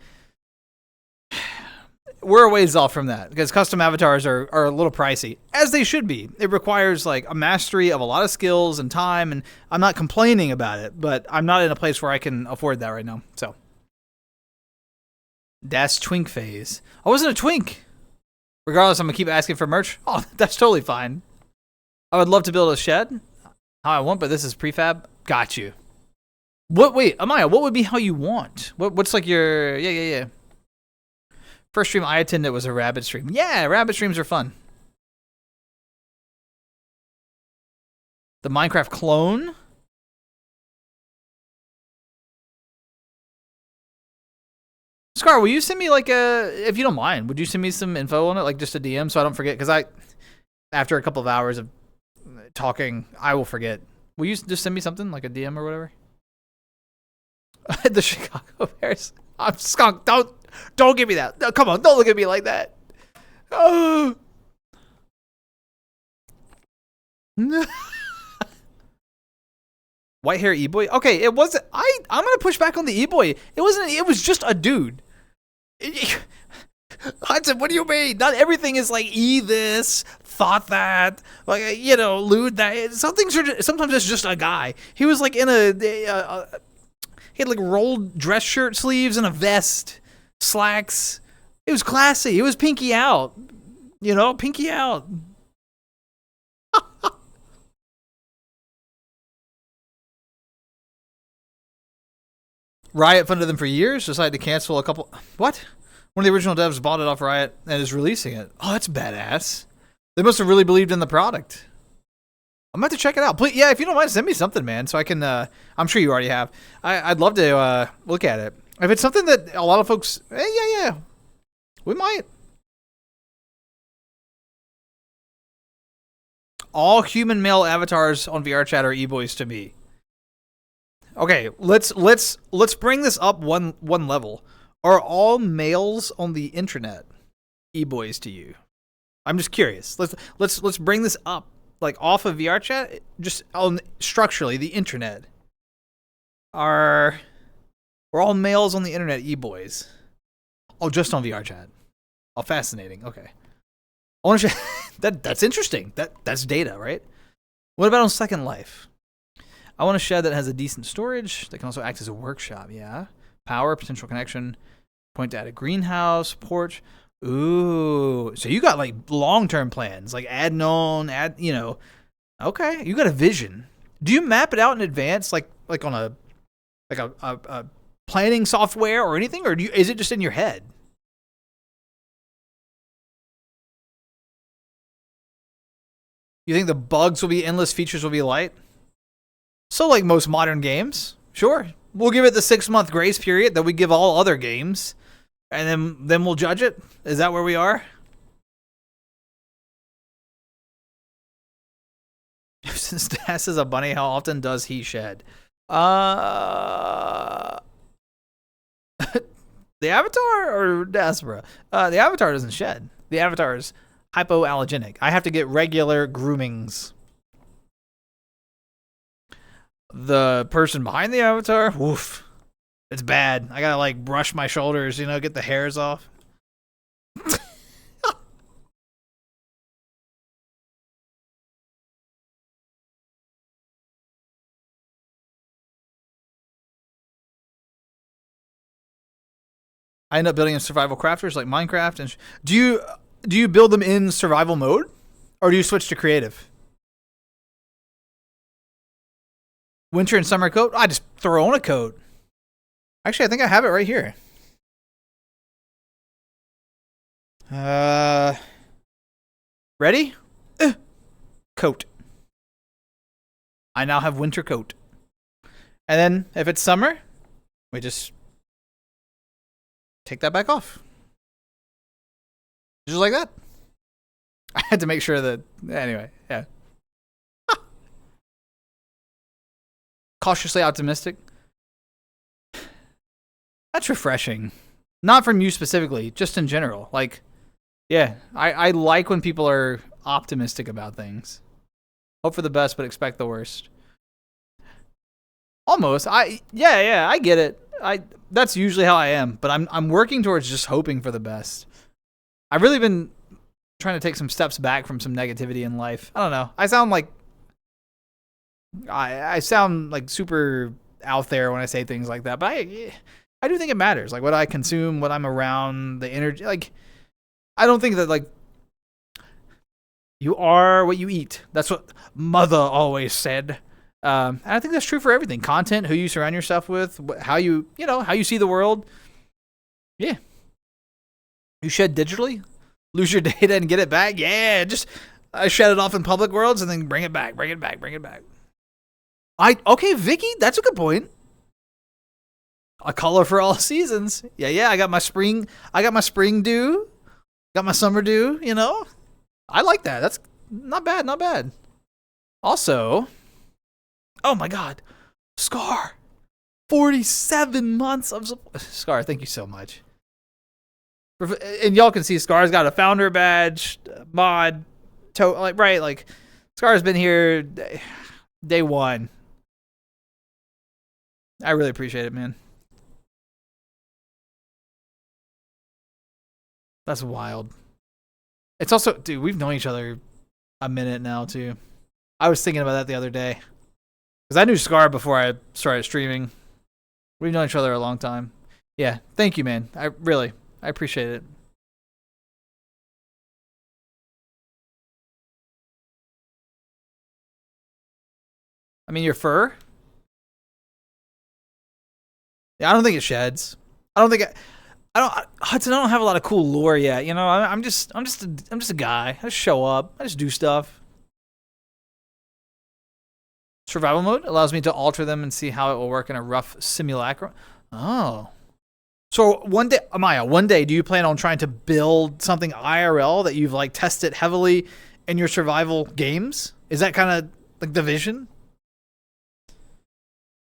A: we're a ways off from that because custom avatars are a little pricey, as they should be. It requires like a mastery of a lot of skills and time, and I'm not complaining about it, but I'm not in a place where I can afford that right now. So, DAS twink phase. I wasn't a twink. Regardless, I'm gonna keep asking for merch. Oh, that's totally fine. I would love to build a shed how I want, but this is prefab. Got you. What? Wait, Amaya, what would be how you want? What's like your yeah. First stream I attended was a rabbit stream. Yeah, rabbit streams are fun. The Minecraft clone? Scar, will you send me like if you don't mind, would you send me some info on it, like just a DM so I don't forget? Because after a couple of hours of talking, I will forget. Will you just send me something, like a DM or whatever? The Chicago Bears. I'm Skunk. Don't give me that. No, come on, don't look at me like that. Oh. White hair e-boy. Okay, it wasn't. I'm gonna push back on the e-boy. It wasn't. It was just a dude. Hudson, what do you mean? Not everything is like this, thought that, like lewd that. Some things are. Sometimes it's just a guy. He was like in he had like rolled dress shirt sleeves and a vest, slacks. It was classy. It was pinky out. Pinky out. Riot funded them for years, decided to cancel a couple. What? One of the original devs bought it off Riot and is releasing it. Oh, that's badass. They must have really believed in the product. I'm about to check it out. Please, yeah, if you don't mind, send me something, man, so I can. I'm sure you already have. I'd love to look at it. If it's something that a lot of folks, yeah, we might. All human male avatars on VR chat are e-boys to me. Okay, let's bring this up one level. Are all males on the internet e-boys to you? I'm just curious. Let's bring this up, like off of VR chat, just on structurally the internet. Are all males on the internet e-boys? Oh, just on VR chat. Oh, fascinating. Okay. I want to that's interesting. That's data, right? What about on Second Life? I want a shed that has a decent storage that can also act as a workshop. Yeah. Power, potential connection, point to add a greenhouse, porch. Ooh. So you got like long-term plans, like okay. You got a vision. Do you map it out in advance, like on a planning software or anything, or is it just in your head? You think the bugs will be endless, features will be light? So like most modern games, sure. We'll give it the 6-month grace period that we give all other games, and then we'll judge it. Is that where we are? Since Das is a bunny, how often does he shed? The Avatar or daspra? The Avatar doesn't shed. The Avatar is hypoallergenic. I have to get regular groomings. The person behind the Avatar, woof. It's bad. I gotta like brush my shoulders, get the hairs off. I end up building in survival crafters like Minecraft. And do you build them in survival mode, or do you switch to creative? Winter and summer coat? I just throw on a coat. Actually, I think I have it right here. Ready? Coat. I now have winter coat. And then if it's summer, we just take that back off. Just like that. I had to make sure that, anyway, yeah. Cautiously optimistic. That's refreshing. Not from you specifically, just in general. Like, yeah, I like when people are optimistic about things. Hope for the best, but expect the worst. Almost. Yeah, I get it. That's usually how I am, but I'm working towards just hoping for the best. I've really been trying to take some steps back from some negativity in life. I don't know. I sound like super out there when I say things like that, but I do think it matters. Like what I consume, what I'm around, the energy. Like I don't think that like you are what you eat. That's what Mother always said. And I think that's true for everything. Content, who you surround yourself with, how you see the world. Yeah. You shed digitally, lose your data and get it back. Yeah, just I shed it off in public worlds and then bring it back. Okay, Vicky, that's a good point. A color for all seasons. Yeah, I got my spring dew, got my summer dew, I like that. That's not bad. Also, oh my God, Scar, 47 months of support. Scar, thank you so much. And y'all can see Scar's got a founder badge, mod, like Scar's been here day one. I really appreciate it, man. That's wild. It's also, dude, we've known each other a minute now too. I was thinking about that the other day. Because I knew Scar before I started streaming. We've known each other a long time. Yeah, thank you, man. I appreciate it. I mean, your fur? Yeah, I don't think it sheds. Hudson, I don't have a lot of cool lore yet. I'm just a guy. I just show up. I just do stuff. Survival mode allows me to alter them and see how it will work in a rough simulacrum. Oh. So one day, do you plan on trying to build something IRL that you've like tested heavily in your survival games? Is that kind of like the vision?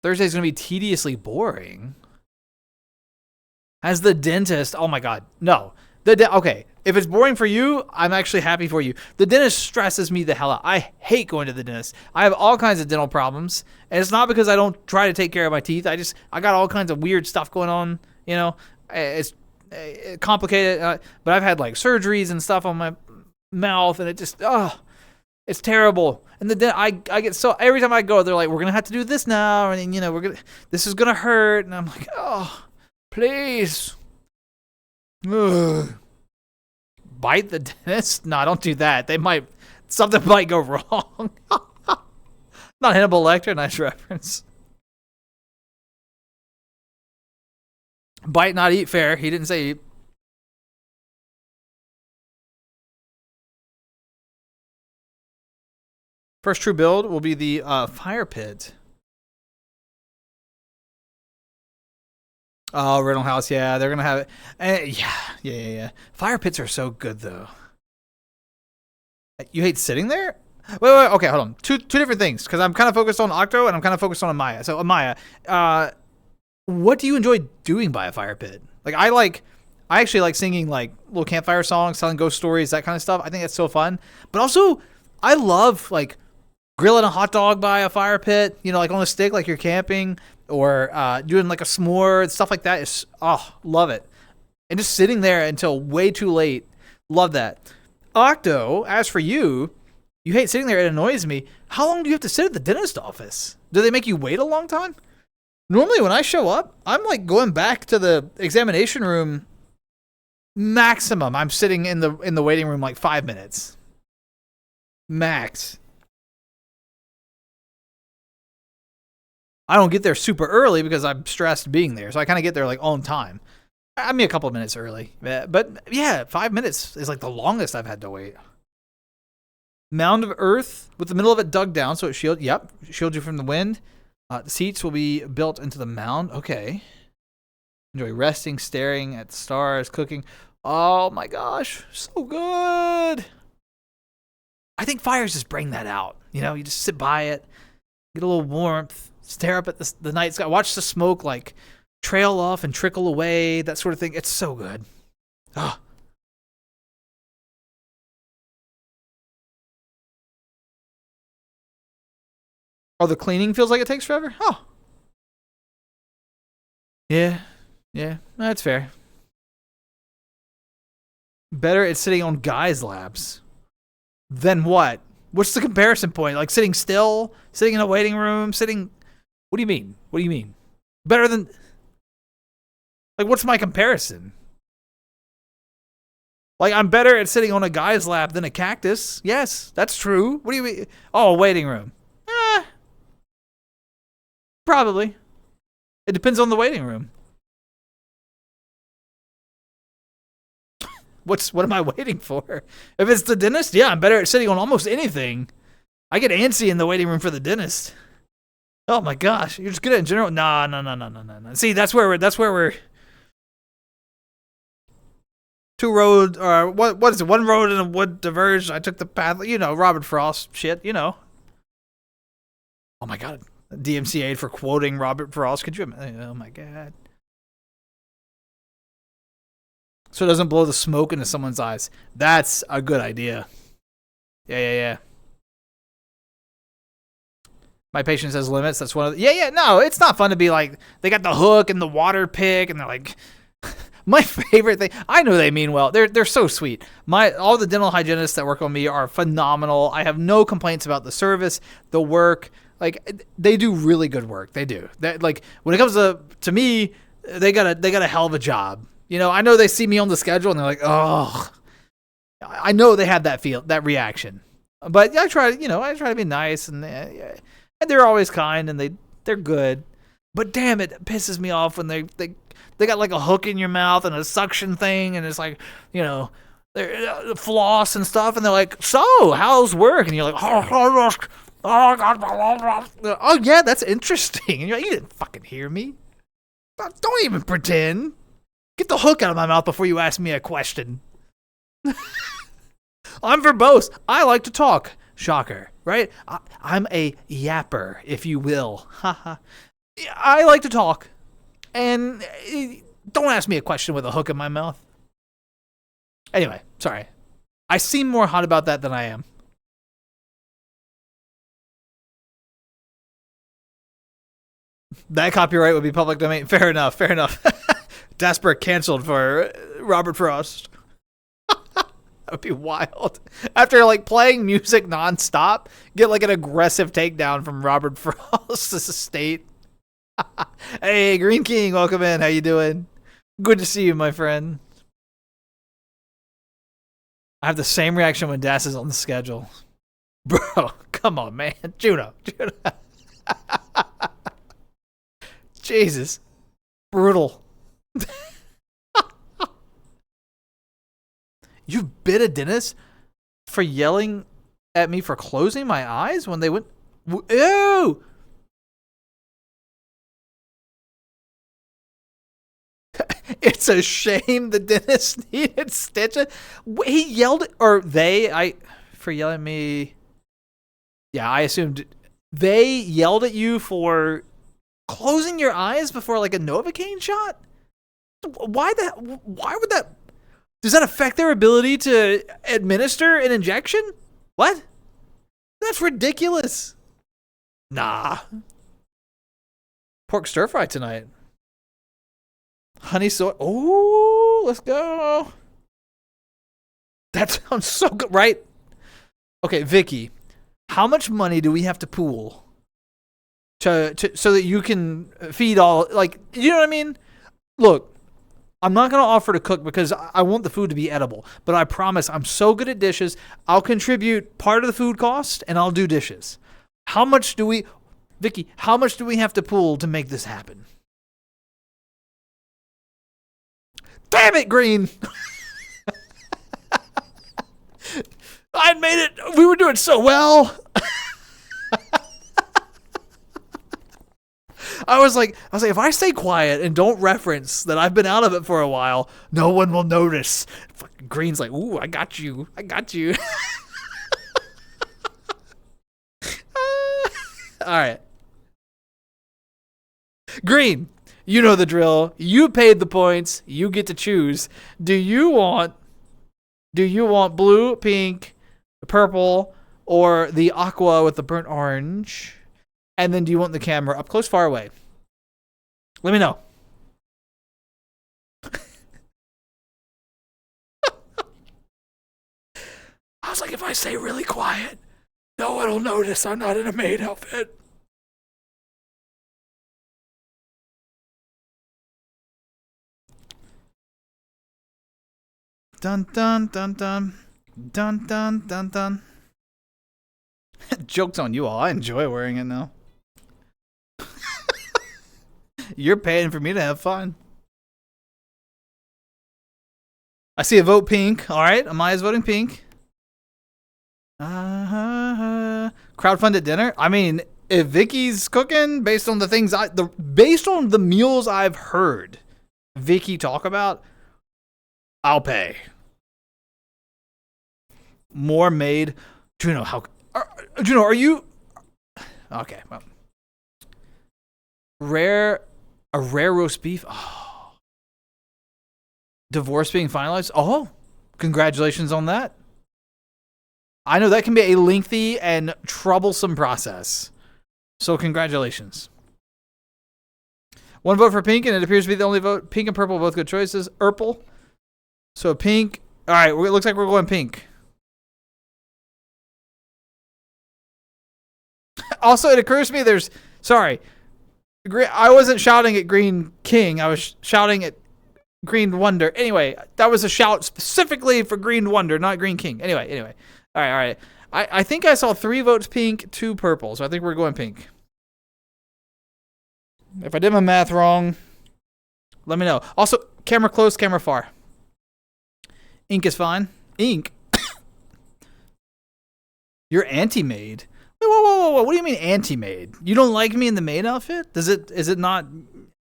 A: Thursday's going to be tediously boring. As the dentist, oh my God, no. Okay, if it's boring for you, I'm actually happy for you. The dentist stresses me the hell out. I hate going to the dentist. I have all kinds of dental problems, and it's not because I don't try to take care of my teeth. I got all kinds of weird stuff going on. It's complicated, but I've had like surgeries and stuff on my mouth, and it's terrible. And I get so every time I go, they're like, we're gonna have to do this now, and this is gonna hurt, and I'm like, oh, please. Ugh. Bite the dentist? No, don't do that. Something might go wrong. Not Hannibal Lecter, nice reference. Bite, not eat, fair. He didn't say eat. First true build will be the fire pit. Oh, rental house. Yeah, they're gonna have it. Yeah. Fire pits are so good though. You hate sitting there? Wait. Okay, hold on. Two different things because I'm kind of focused on Octo and I'm kind of focused on Amaya. So Amaya, what do you enjoy doing by a fire pit? Like I actually like singing like little campfire songs, telling ghost stories, that kind of stuff. I think that's so fun. But also, I love like grilling a hot dog by a fire pit. You know, like on a stick, like you're camping, or doing like a s'more, stuff like that. Is love it. And just sitting there until way too late, love that. Octo, as for you, you hate sitting there. It annoys me. How long do you have to sit at the dentist office? Do they make you wait a long time? Normally, when I show up, I'm like going back to the examination room. Maximum, I'm sitting in the waiting room like 5 minutes. Max. I don't get there super early because I'm stressed being there, so I kind of get there like on time. I mean, a couple of minutes early, but yeah, 5 minutes is like the longest I've had to wait. Mound of earth with the middle of it dug down, so it shields you from the wind. The seats will be built into the mound. Okay. Enjoy resting, staring at the stars, cooking. Oh my gosh, so good. I think fires just bring that out. You know, you just sit by it, get a little warmth, stare up at the night sky, watch the smoke like trail off and trickle away, that sort of thing. It's so good. Oh. Oh, the cleaning feels like it takes forever? Oh. Yeah, that's fair. Better at sitting on guys' laps. Then what? What's the comparison point? Like sitting still, sitting in a waiting room, sitting... What do you mean? What do you mean? Better than... Like, what's my comparison? Like, I'm better at sitting on a guy's lap than a cactus. Yes, that's true. What do you mean? Oh, waiting room. Probably. It depends on the waiting room. What am I waiting for? If it's the dentist, yeah, I'm better at sitting on almost anything. I get antsy in the waiting room for the dentist. Oh my gosh, you're just good at it in general. No. See, that's where we're two road or what is it? One road and a wood diverged. I took the path. You know, Robert Frost shit. You know. Oh my god, DMCA'd for quoting Robert Frost. Could you? Oh my god. So it doesn't blow the smoke into someone's eyes. That's a good idea. Yeah. My patience has limits. That's one of the... Yeah. No, it's not fun to be like, they got the hook and the water pick, and they're like... My favorite thing... I know they mean well. They're so sweet. All the dental hygienists that work on me are phenomenal. I have no complaints about the service, the work. Like, they do really good work. They do. Like, when it comes to me, they got a hell of a job. You know, I know they see me on the schedule and they're like, oh, I know they have that reaction, but I try to be nice, and they're always kind, and they're good. But damn, it pisses me off when they got like a hook in your mouth and a suction thing, and it's like, you know, they're floss and stuff, and they're like, so how's work? And you're like, oh yeah, that's interesting. And you're like, you didn't fucking hear me. Don't even pretend. Get the hook out of my mouth before you ask me a question. I'm verbose. I like to talk. Shocker, right? I'm a yapper, if you will. I like to talk. And don't ask me a question with a hook in my mouth. Anyway, sorry. I seem more hot about that than I am. That copyright would be public domain. Fair enough. daspra canceled for Robert Frost. That would be wild. After like playing music nonstop, get like an aggressive takedown from Robert Frost's estate. Hey, Green King, welcome in. How you doing? Good to see you, my friend. I have the same reaction when Das is on the schedule. Bro, come on, man. Juno. Jesus. Brutal. You bit a dentist for yelling at me for closing my eyes when they went. Ew! It's a shame the dentist needed stitches. He yelled, or they, for yelling at me. Yeah, I assumed they yelled at you for closing your eyes before like a Novocaine shot. Why would that? Does that affect their ability to administer an injection? What? That's ridiculous. Nah. Pork stir fry tonight. Honey soy. Oh, let's go. That sounds so good, right? Okay, Vicky, how much money do we have to pool to so that you can feed all, like, you know what I mean? Look, I'm not going to offer to cook because I want the food to be edible, but I promise I'm so good at dishes, I'll contribute part of the food cost and I'll do dishes. How much do we, Vicky, how much do we have to pool to make this happen? Damn it, Green. I made it. We were doing so well. I was like, if I stay quiet and don't reference that I've been out of it for a while, no one will notice. Fucking Green's like, ooh, I got you. All right. Green, you know the drill. You paid the points. You get to choose. Do you want blue, pink, purple, or the aqua with the burnt orange? And then do you want the camera up close, far away? Let me know. I was like, if I stay really quiet, no one will notice I'm not in a maid outfit. Dun dun dun dun. Dun dun dun dun. Joke's on you all. I enjoy wearing it now. You're paying for me to have fun. I see a vote pink. All right, Amaya's voting pink. Crowdfunded dinner. I mean, if Vicky's cooking based on the things based on the meals I've heard Vicky talk about, I'll pay. More made. Juno, Juno, are you okay? Well, a rare roast beef. Oh. Divorce being finalized. Oh, congratulations on that. I know that can be a lengthy and troublesome process. So congratulations. One vote for pink, and it appears to be the only vote. Pink and purple, both good choices. Purple. So pink. All right, it looks like we're going pink. Also, it occurs to me sorry. I wasn't shouting at Green King. I was shouting at Green Wonder. Anyway, that was a shout specifically for Green Wonder, not Green King. Anyway. All right. I think I saw 3 votes pink, 2 purple. So I think we're going pink. If I did my math wrong, let me know. Also, camera close, camera far. Ink is fine. Ink? You're anti-maid. Whoa. What do you mean anti-maid? You don't like me in the maid outfit? Is it not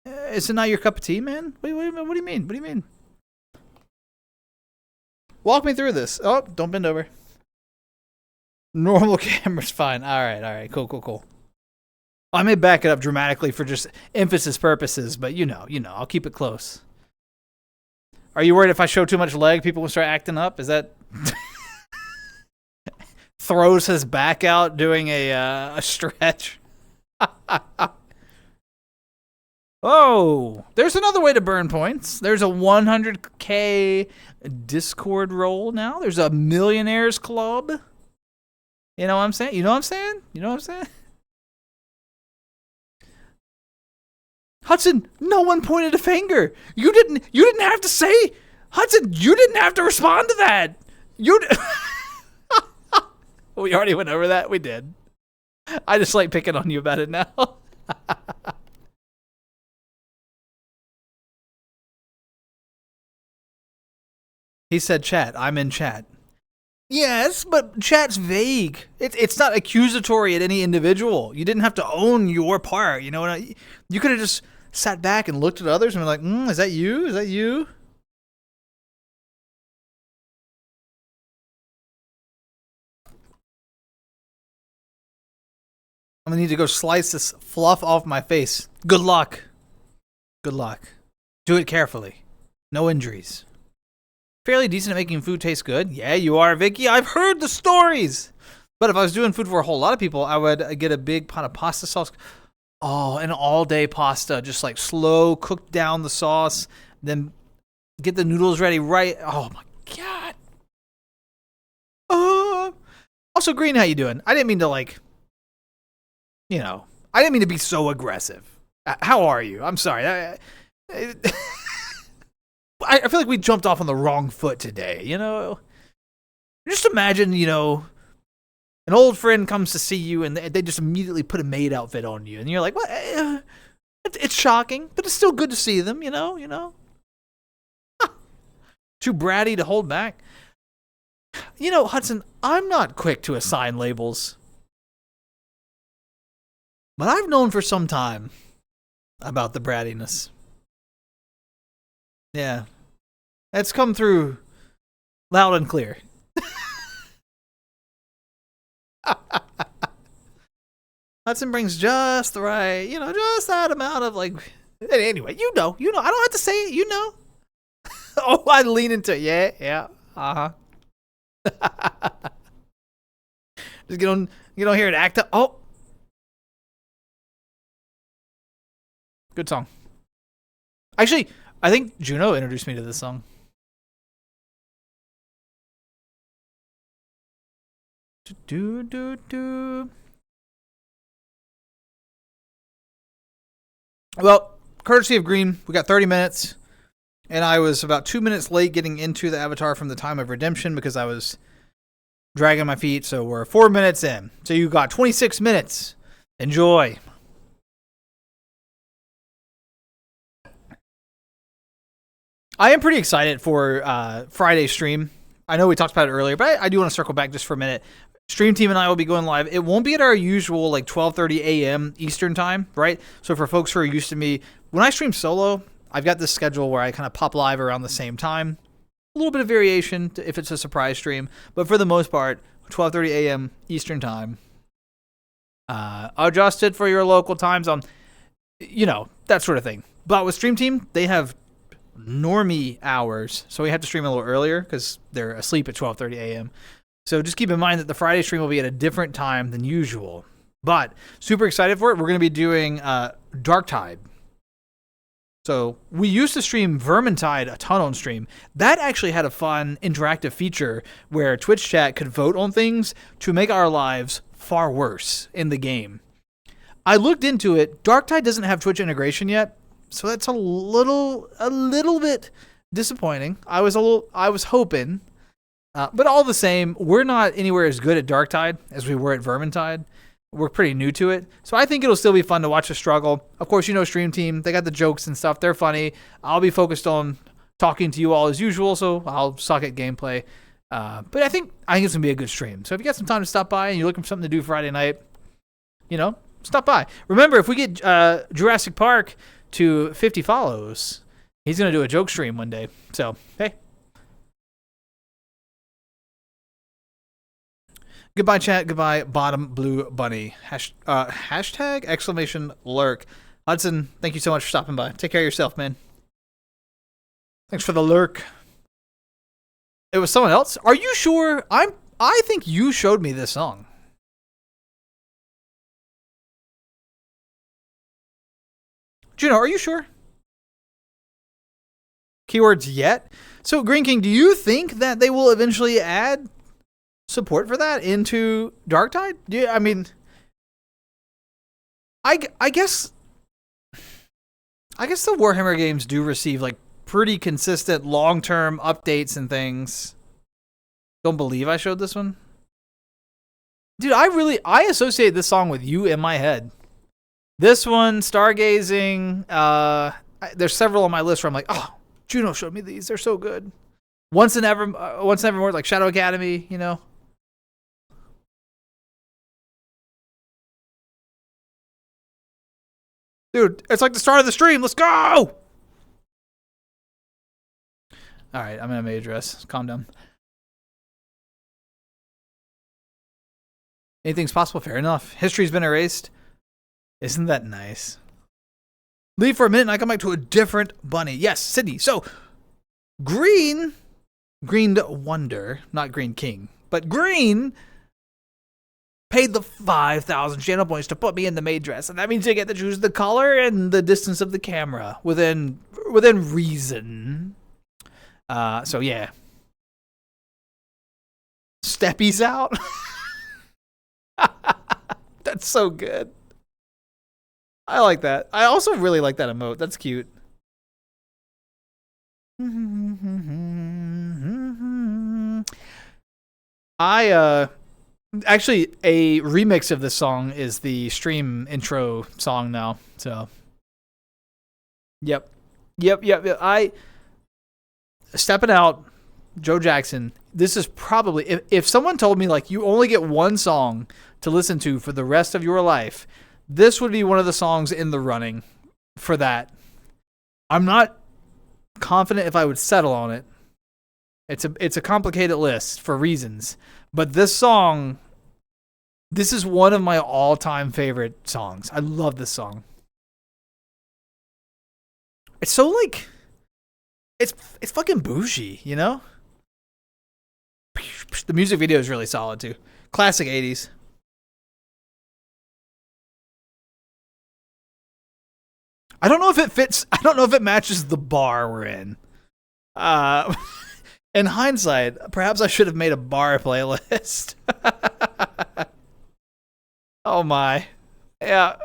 A: your cup of tea, man? What do you mean? Walk me through this. Oh, don't bend over. Normal camera's fine. All right. Cool. I may back it up dramatically for just emphasis purposes, but you know, I'll keep it close. Are you worried if I show too much leg, people will start acting up? Is that throws his back out doing a stretch? Oh, there's another way to burn points. There's a 100K Discord role now. There's a Millionaires Club. You know what I'm saying? Hudson, no one pointed a finger. You didn't have to say. Hudson, you didn't have to respond to that. We already went over that. We did. I just like picking on you about it now. He said chat. I'm in chat. Yes, but chat's vague. It's not accusatory at any individual. You didn't have to own your part. You know what? You could have just sat back and looked at others and been like, is that you? Is that you? I'm gonna need to go slice this fluff off my face. Good luck. Good luck. Do it carefully. No injuries. Fairly decent at making food taste good. Yeah, you are, Vicky. I've heard the stories. But if I was doing food for a whole lot of people, I would get a big pot of pasta sauce. Oh, an all-day pasta. Just like slow cook down the sauce. Then get the noodles ready right. Oh, my God. Also, Green, how you doing? I didn't mean to I didn't mean to be so aggressive. How are you? I'm sorry. I feel like we jumped off on the wrong foot today, Just imagine, an old friend comes to see you and they just immediately put a maid outfit on you. And you're like, what? It's shocking, but it's still good to see them, Too bratty to hold back. Hudson, I'm not quick to assign labels. But I've known for some time about the brattiness. Yeah. It's come through loud and clear. Hudson brings just the right, just that amount of anyway, I don't have to say it, Oh, I lean into it. Yeah. Uh-huh. Just get on here and act up. Oh. Good song. Actually, I think Juno introduced me to this song. Well, courtesy of Green, we got 30 minutes. And I was about 2 minutes late getting into the avatar from the time of redemption because I was dragging my feet. So we're 4 minutes in. So you got 26 minutes. Enjoy. I am pretty excited for Friday's stream. I know we talked about it earlier, but I do want to circle back just for a minute. Stream team and I will be going live. It won't be at our usual 12:30 a.m. Eastern time, right? So for folks who are used to me, when I stream solo, I've got this schedule where I kind of pop live around the same time. A little bit of variation if it's a surprise stream, but for the most part, 12:30 a.m. Eastern time. Adjusted for your local time zone, that sort of thing. But with Stream Team, they have normie hours, so we have to stream a little earlier because they're asleep at 12:30 a.m. So just keep in mind that the Friday stream will be at a different time than usual. But super excited for it. We're going to be doing Darktide. So we used to stream Vermintide a ton on stream. That actually had a fun interactive feature where Twitch chat could vote on things to make our lives far worse in the game. I looked into it. Darktide doesn't have Twitch integration yet, so that's a little bit disappointing. I was hoping, but all the same, we're not anywhere as good at Darktide as we were at Vermintide. We're pretty new to it, so I think it'll still be fun to watch the struggle. Of course, Stream Team, they got the jokes and stuff. They're funny. I'll be focused on talking to you all as usual, so I'll suck at gameplay. But I think it's gonna be a good stream. So if you got some time to stop by and you're looking for something to do Friday night, stop by. Remember, if we get Jurassic Park to 50 follows, he's gonna do a joke stream one day. So hey. Goodbye, chat. Goodbye, bottom blue bunny. Hashtag ! Lurk. Hudson, thank you so much for stopping by. Take care of yourself, man. Thanks for the lurk. It was someone else? Are you sure? I think you showed me this song. Juno, are you sure? Keywords yet? So, Green King, do you think that they will eventually add support for that into Darktide? Yeah, I mean, I guess the Warhammer games do receive pretty consistent long-term updates and things. Don't believe I showed this one. Dude, I associate this song with you in my head. This one, Stargazing, there's several on my list where I'm like, oh, Juno showed me these. They're so good. once and evermore, like Shadow Academy, you know. Dude, it's like the start of the stream. Let's go! All right, I'm in a maid dress. Calm down. Anything's possible. Fair enough. History's been erased. Isn't that nice? Leave for a minute and I come back to a different bunny. Yes, Sydney. So, Green Wonder, not Green King, but Green paid the 5,000 channel points to put me in the maid dress, and that means you get to choose the color and the distance of the camera within reason. So yeah. Steppies out. That's so good. I like that. I also really like that emote. That's cute. Actually, a remix of this song is the stream intro song now. So, yep. Stepping out, Joe Jackson. This is probably, if someone told me like you only get one song to listen to for the rest of your life, this would be one of the songs in the running for that. I'm not confident if I would settle on it. It's a complicated list for reasons, but this song, this is one of my all-time favorite songs. I love this song. It's so like, it's fucking bougie, you know? The music video is really solid too. Classic 80s. I don't know if it fits. I don't know if it matches the bar we're in. In hindsight, perhaps I should have made a bar playlist. Oh my. Yeah.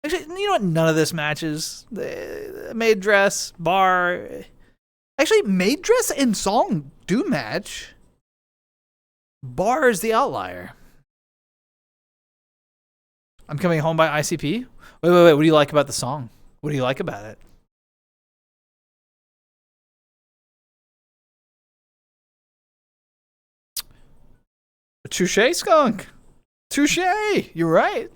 A: Actually, you know what? None of this matches. The maid dress, bar. Actually, maid dress and song do match. Bar is the outlier. I'm Coming Home by ICP. Wait. What do you like about the song? What do you like about it? Touche, Skunk. Touche. You're right.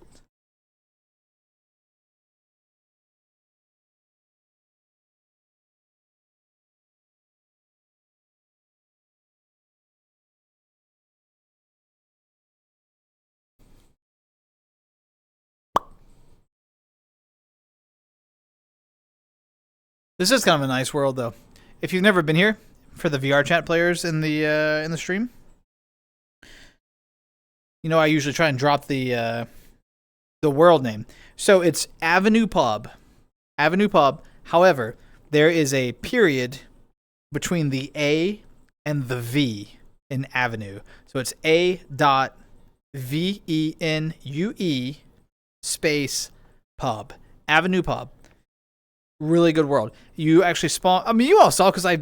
A: This is kind of a nice world, though. If you've never been here, for the VR chat players in the stream, you know I usually try and drop the world name. So it's Avenue Pub. Avenue Pub. However, there is a period between the A and the V in Avenue. So it's A.VENUE space pub. Avenue Pub. Really good world. You actually spawn. I mean, you all saw because I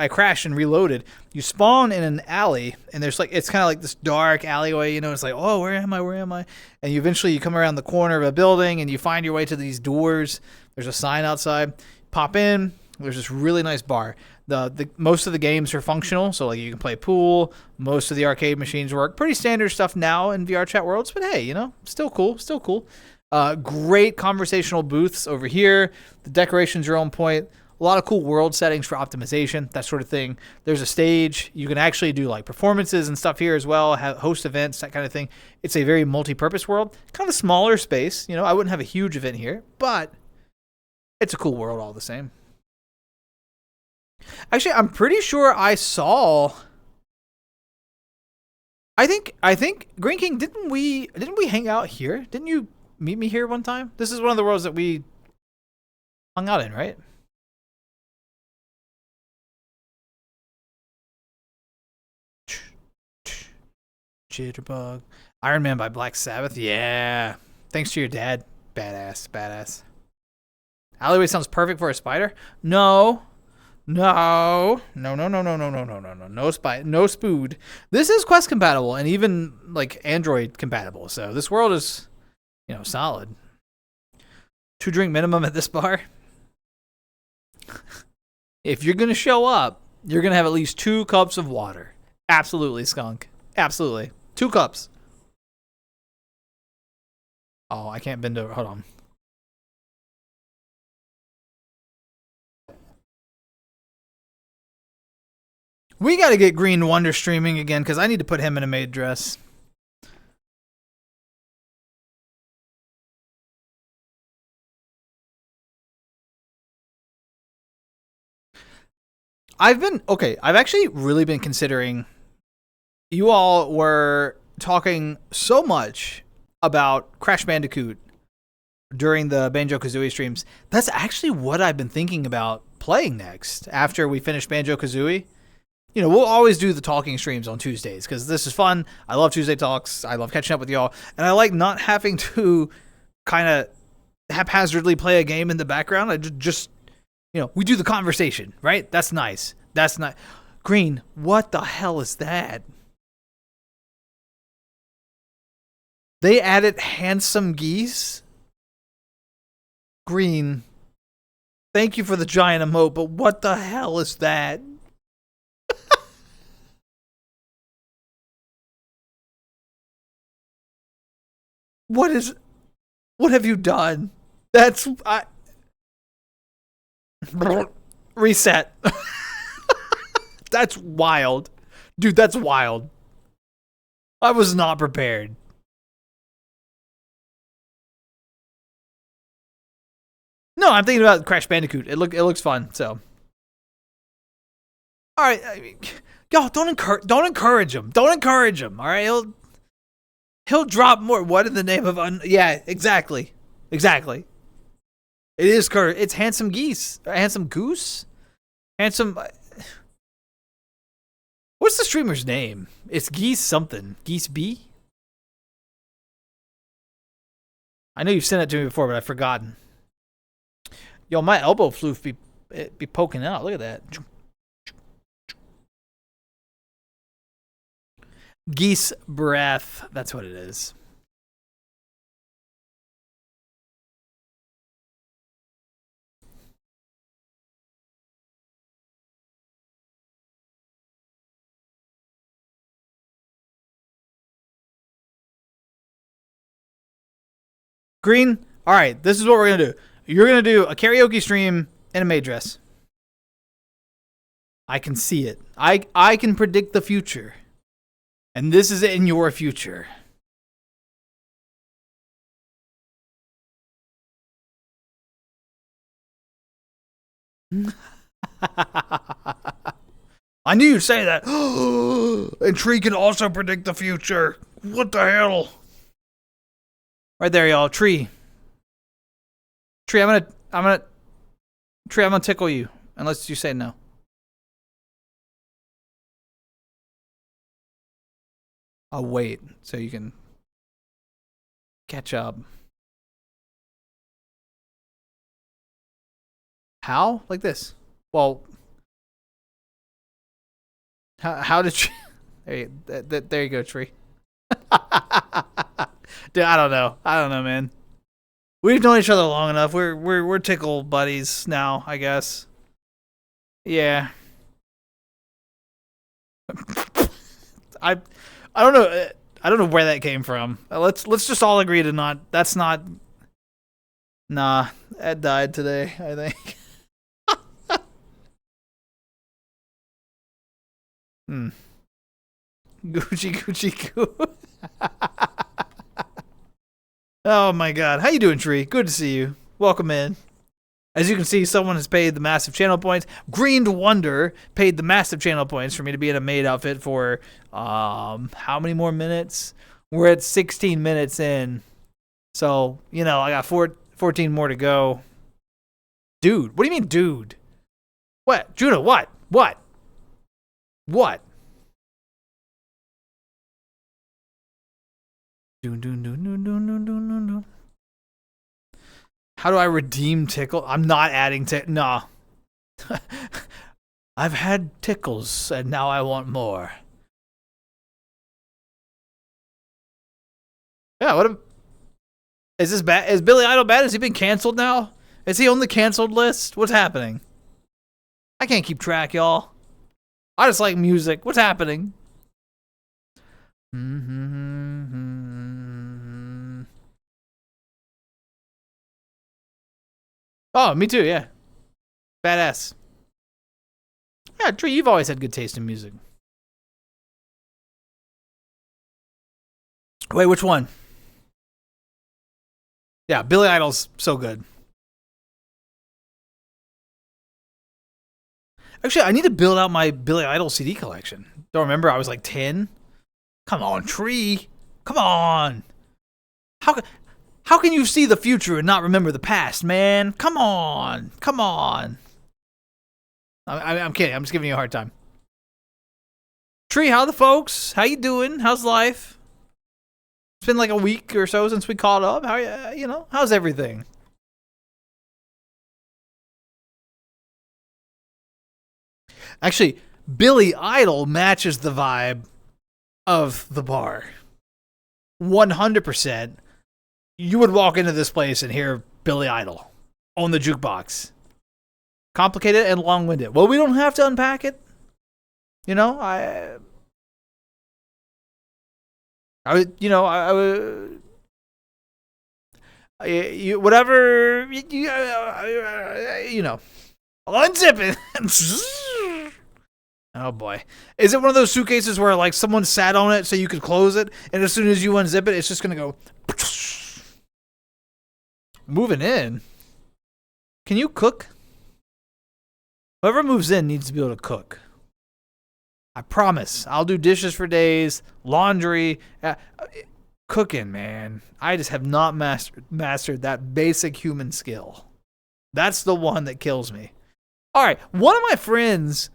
A: crashed and reloaded. You spawn in an alley, and there's like it's kind of like this dark alleyway. You know, it's like, oh, where am I? And you eventually come around the corner of a building, and you find your way to these doors. There's a sign outside. Pop in. There's this really nice bar. The most of the games are functional, so like you can play pool. Most of the arcade machines work. Pretty standard stuff now in VR chat worlds, but hey, you know, still cool. Great conversational booths over here. The decorations are on point. A lot of cool world settings for optimization, that sort of thing. There's a stage. You can actually do like performances and stuff here as well, host events, that kind of thing. It's a very multi-purpose world. Kind of a smaller space. You know, I wouldn't have a huge event here, but it's a cool world all the same. Actually, I'm pretty sure I saw. I think Green King, didn't we hang out here? Didn't you meet me here one time? This is one of the worlds that we hung out in, right? Jitterbug. Iron Man by Black Sabbath. Yeah. Thanks to your dad. Badass. Alleyway sounds perfect for a spider. No. No spood. This is Quest compatible and even like Android compatible. So this world is, you know, solid. 2 drink minimum at this bar. If you're gonna show up, You're going to have at least 2 cups of water. Absolutely, Skunk. Absolutely. 2 cups. Oh, I can't bend over. Hold on. We got to get Green Wonder streaming again because I need to put him in a maid dress. I've actually really been considering. You all were talking so much about Crash Bandicoot during the Banjo-Kazooie streams. That's actually what I've been thinking about playing next after we finish Banjo-Kazooie. You know, we'll always do the talking streams on Tuesdays because this is fun. I love Tuesday Talks. I love catching up with y'all. And I like not having to kind of haphazardly play a game in the background. I just, you know, we do the conversation, right? That's nice. That's nice. Green, what the hell is that? They added handsome geese? Green, thank you for the giant emote, but what the hell is that? What have you done? Reset. That's wild. Dude, that's wild. I was not prepared. No, I'm thinking about Crash Bandicoot. It looks fun, so. All right, y'all don't encourage him. Don't encourage him. All right, he'll drop more. What in the name of yeah, exactly. It is it's handsome geese, handsome goose, handsome. What's the streamer's name? It's Geese something. Geese B. I know you've sent it to me before, but I've forgotten. Yo, my elbow floof be poking out. Look at that. Geese breath. That's what it is. Green, all right, this is what we're going to do. You're going to do a karaoke stream in a maid dress. I can see it. I can predict the future. And this is in your future. I knew you'd say that. And Tree can also predict the future. What the hell? Right there, y'all. Tree, I'm gonna tickle you unless you say no. I'll wait so you can catch up. How? Like this? Well, how did you? There you go, Tree. Dude, I don't know, man. We've known each other long enough. We're tickle buddies now, I guess. Yeah. I don't know. I don't know where that came from. Let's just all agree to not. That's not. Nah, Ed died today, I think. Gucci goo. Oh my god. How you doing, Tree? Good to see you. Welcome in. As you can see, someone has paid the massive channel points. Green Wonder paid the massive channel points for me to be in a maid outfit for how many more minutes? We're at 16 minutes in. So, you know, I got 14 more to go. Dude, what do you mean, dude? What? Judah, what? What? How do I redeem tickle? I'm not adding nah. I've had tickles and now I want more. Yeah, is this bad? Is Billy Idol bad? Has he been canceled now? Is he on the canceled list? What's happening? I can't keep track, y'all. I just like music. What's happening? Oh, me too, yeah. Badass. Yeah, Tree, you've always had good taste in music. Wait, which one? Yeah, Billy Idol's so good. Actually, I need to build out my Billy Idol CD collection. Don't remember, I was like 10. Come on, Tree. Come on. How can you see the future and not remember the past, man? Come on. Come on. I'm kidding. I'm just giving you a hard time. Tree, how the folks? How you doing? How's life? It's been like a week or so since we caught up. How you know? How's everything? Actually, Billy Idol matches the vibe of the bar. 100%. You would walk into this place and hear Billy Idol on the jukebox. Complicated and long-winded. Well, we don't have to unpack it. You know, I would, you know, I would, you whatever, you know, I'll unzip it. Oh boy, is it one of those suitcases where like someone sat on it so you could close it, and as soon as you unzip it, it's just gonna go. Moving in. Can you cook? Whoever moves in needs to be able to cook. I promise. I'll do dishes for days, laundry, cooking, man. I just have not mastered that basic human skill. That's the one that kills me. All right, one of my friends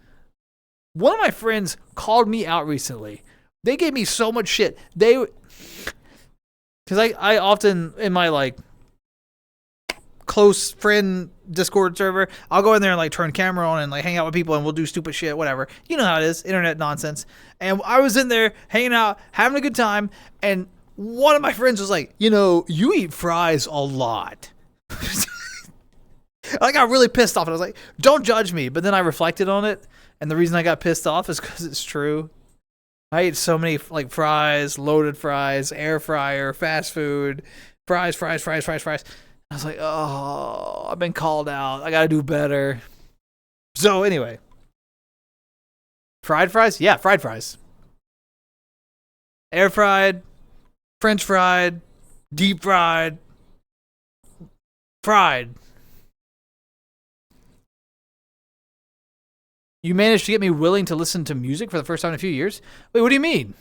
A: called me out recently. They gave me so much shit. Because I often in my like close friend Discord server, I'll go in there and like turn camera on and like hang out with people and we'll do stupid shit, whatever. You know how it is, internet nonsense. And I was in there hanging out, having a good time, and one of my friends was like, you know, you eat fries a lot. I got really pissed off and I was like, don't judge me. But then I reflected on it, and the reason I got pissed off is because it's true. I ate so many like fries, loaded fries, air fryer, fast food, fries. I was like, oh, I've been called out. I got to do better. So anyway, fried fries? Yeah, fried fries. Air fried, French fried, deep fried, fried. You managed to get me willing to listen to music for the first time in a few years? Wait, what do you mean?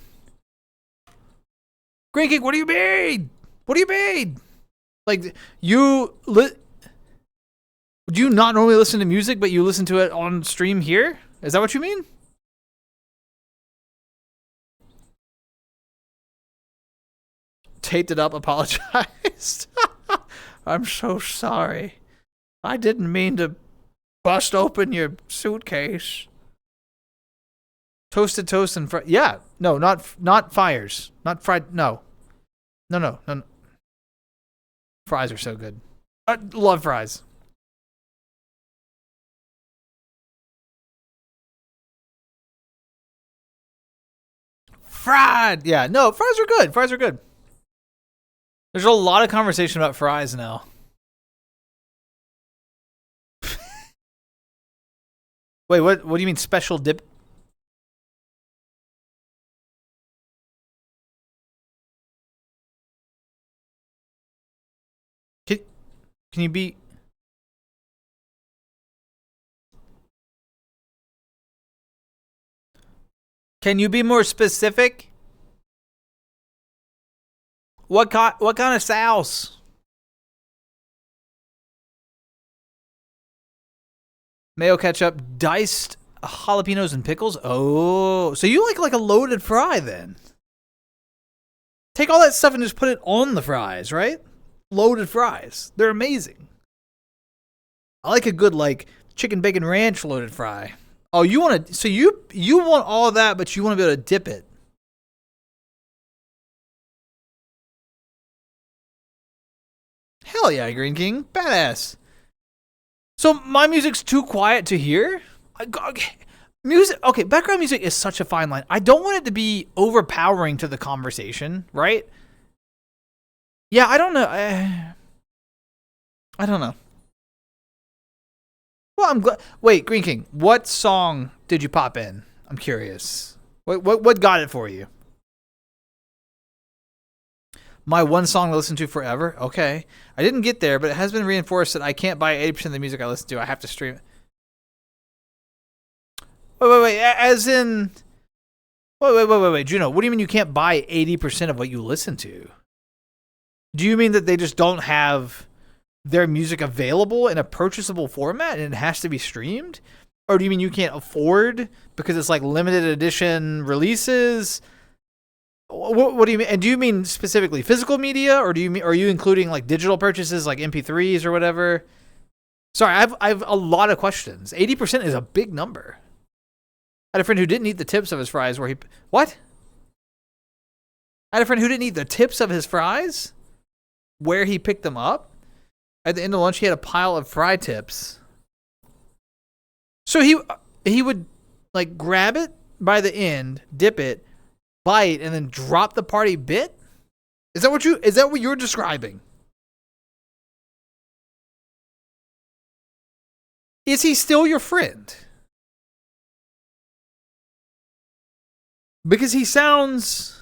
A: Green King, what do you mean? What do you mean? Like, do you not normally listen to music, but you listen to it on stream here? Is that what you mean? Taped it up, apologized. I'm so sorry. I didn't mean to bust open your suitcase. Toasted toast and yeah, no, not fires, not fried. No. Fries are so good. I love fries. Fried. Yeah, no, fries are good. Fries are good. There's a lot of conversation about fries now. Wait, what do you mean special dip? Can you be... Can you be more specific? What kind of sauce? Mayo ketchup, diced jalapenos and pickles. Oh, so you like a loaded fry then? Take all that stuff and just put it on the fries, right? Loaded fries. They're amazing. I like a good like chicken bacon ranch loaded fry. Oh, you want to? So you want all of that, but you want to be able to dip it. Hell yeah, Green King, badass. So my music's too quiet to hear. Music, okay, background music is such a fine line. I don't want it to be overpowering to the conversation, right? Yeah, I don't know. I don't know. Well, I'm glad. Wait, Green King, what song did you pop in? I'm curious. What got it for you? My one song to listen to forever? Okay. I didn't get there, but it has been reinforced that I can't buy 80% of the music I listen to. I have to stream it. Wait. As in. Wait. Juno, what do you mean you can't buy 80% of what you listen to? Do you mean that they just don't have their music available in a purchasable format and it has to be streamed? Or do you mean you can't afford because it's like limited edition releases? What do you mean? And do you mean specifically physical media, or are you including like digital purchases like MP3s or whatever? Sorry, I've a lot of questions. 80% is a big number. I had a friend who didn't eat the tips of his fries what? I had a friend who didn't eat the tips of his fries where he picked them up. At the end of lunch, he had a pile of fry tips. So he would like grab it by the end, dip it, bite, and then drop the party bit? Is that what you're describing? Is he still your friend? Because he sounds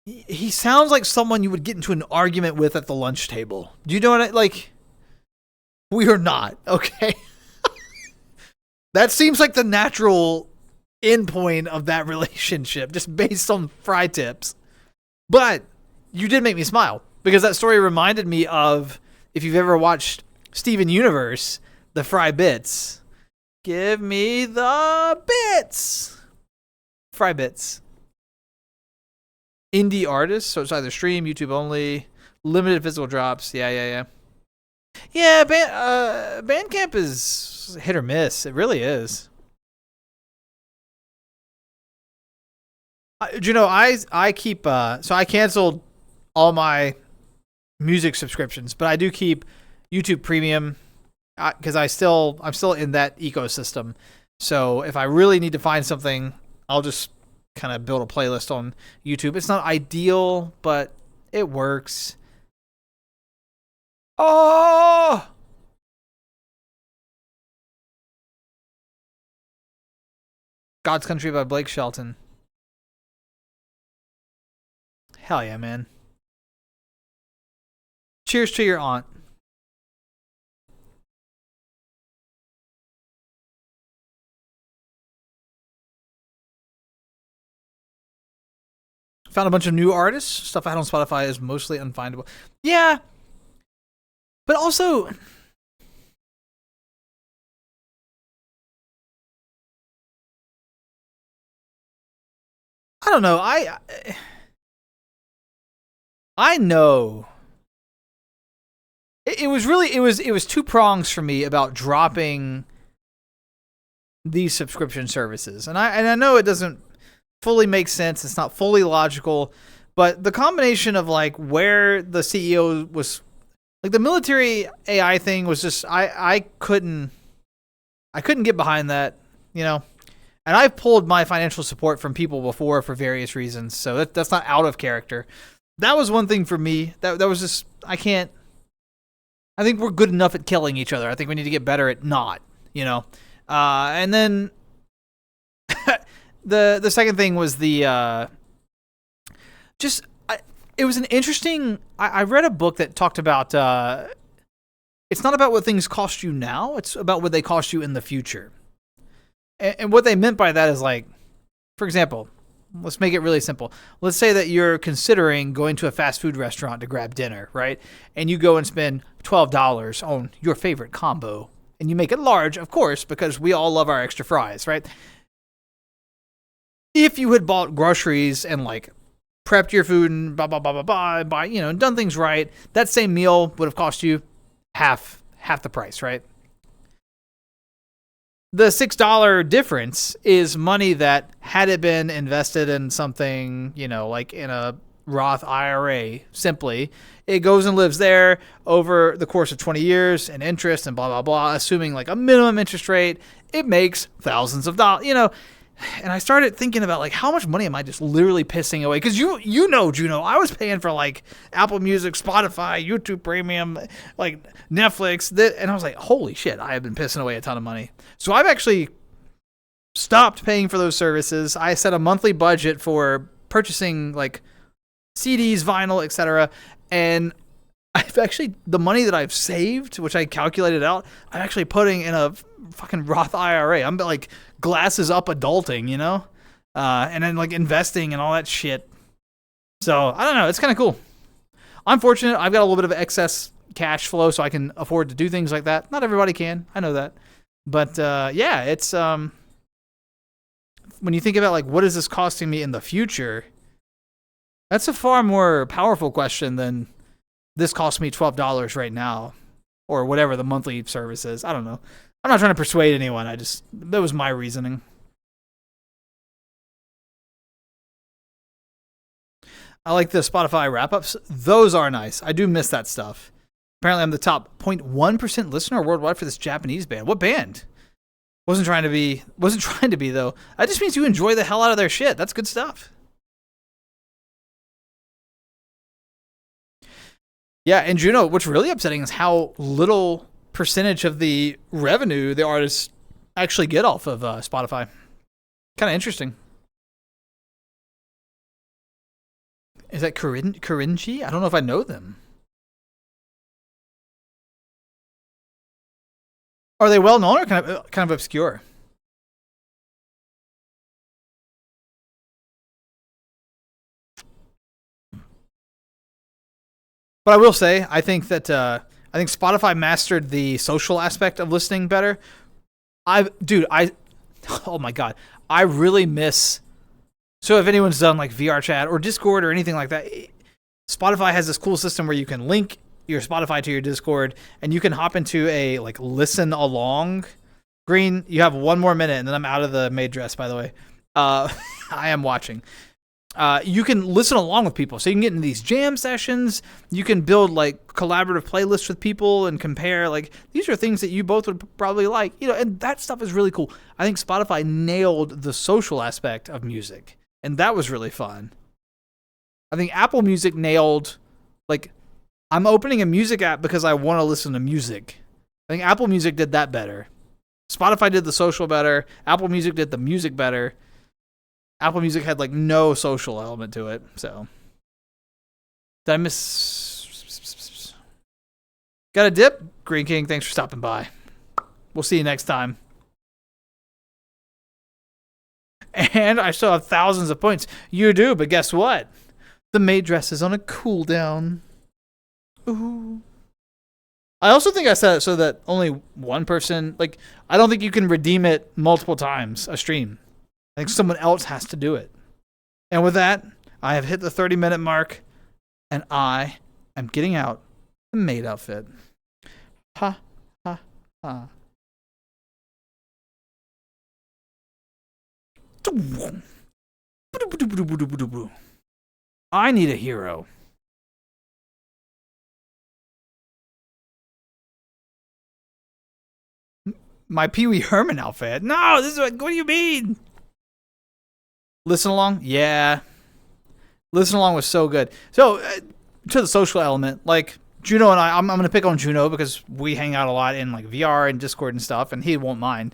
A: like someone you would get into an argument with at the lunch table. Do you know what like? We are not, okay? That seems like the natural endpoint of that relationship, just based on fry tips. But you did make me smile, because that story reminded me of, if you've ever watched Steven Universe, the fry bits. Give me the bits. Fry bits. Indie artists, so it's either stream, YouTube only, limited physical drops. Yeah. Yeah, Bandcamp is hit or miss. It really is. I keep so I canceled all my music subscriptions, but I do keep YouTube Premium because I'm still in that ecosystem. So if I really need to find something, I'll just kind of build a playlist on YouTube. It's not ideal, but it works. Oh! God's Country by Blake Shelton. Hell yeah, man. Cheers to your aunt. Found a bunch of new artists. Stuff I had on Spotify is mostly unfindable. Yeah. But also, I don't know. I know. It was two prongs for me about dropping these subscription services. And I know it doesn't fully make sense. It's not fully logical, but the combination of like where the CEO was, like the military AI thing was just, I couldn't get behind that, you know. And I've pulled my financial support from people before for various reasons, so that's not out of character. That was one thing for me. That was just, I can't. I think we're good enough at killing each other. I think we need to get better at not, you know. And then the second thing was it was an interesting. I read a book that talked about. It's not about what things cost you now. It's about what they cost you in the future. And what they meant by that is like, for example, let's make it really simple. Let's say that you're considering going to a fast food restaurant to grab dinner, right? And you go and spend $12 on your favorite combo. And you make it large, of course, because we all love our extra fries, right? If you had bought groceries and like prepped your food and and done things right, that same meal would have cost you half the price, right? The $6 difference is money that, had it been invested in something, like in a Roth IRA. Simply, it goes and lives there over the course of 20 years and interest and blah blah blah. Assuming like a minimum interest rate, it makes thousands of dollars. And I started thinking about like how much money am I just literally pissing away? Because Juno, I was paying for like Apple Music, Spotify, YouTube Premium, like Netflix, and I was like, holy shit, I have been pissing away a ton of money. So I've actually stopped paying for those services. I set a monthly budget for purchasing like CDs, vinyl, etc. And I've actually, the money that I've saved, which I calculated out, I'm actually putting in a fucking Roth IRA. I'm like glasses up adulting, and then like investing and all that shit. So I don't know. It's kind of cool. I'm fortunate. I've got a little bit of excess cash flow, so I can afford to do things like that. Not everybody can. I know that. But yeah, it's when you think about like what is this costing me in the future, that's a far more powerful question than this costs me $12 right now, or whatever the monthly service is. I don't know. I'm not trying to persuade anyone. That was my reasoning. I like the Spotify wrap-ups. Those are nice. I do miss that stuff. Apparently, I'm the top 0.1% listener worldwide for this Japanese band. What band? Wasn't trying to be though. That just means you enjoy the hell out of their shit. That's good stuff. Yeah, and Juno, what's really upsetting is how little percentage of the revenue the artists actually get off of Spotify. Kind of interesting. Is that Korinchi? I don't know if I know them. Are they well known or kind of obscure? But I will say, I think Spotify mastered the social aspect of listening better. Oh my god, I really miss. So if anyone's done like VR chat or Discord or anything like that, Spotify has this cool system where you can link your Spotify to your Discord and you can hop into a like listen along. Green, you have 1 more minute and then I'm out of the maid dress, by the way. I am watching. You can listen along with people. So you can get in these jam sessions. You can build like collaborative playlists with people and compare. Like these are things that you both would probably like, and that stuff is really cool. I think Spotify nailed the social aspect of music, and that was really fun. I think Apple Music nailed, like, I'm opening a music app because I want to listen to music. I think Apple Music did that better. Spotify did the social better. Apple Music did the music better. Apple Music had like no social element to it, so. Did I miss? Got a dip? Green King, thanks for stopping by. We'll see you next time. And I still have thousands of points. You do, but guess what? The maid dress is on a cooldown. Ooh. I also think I said it so that only one person, like, I don't think you can redeem it multiple times a stream. I think someone else has to do it. And with that, I have hit the 30-minute mark, and I am getting out the maid outfit. Ha, ha, ha. I need a hero. My Pee Wee Herman outfit. No, this is what do you mean? Listen along? Yeah. Listen along was so good. So, to the social element, like, Juno and I'm going to pick on Juno because we hang out a lot in, like, VR and Discord and stuff, and he won't mind.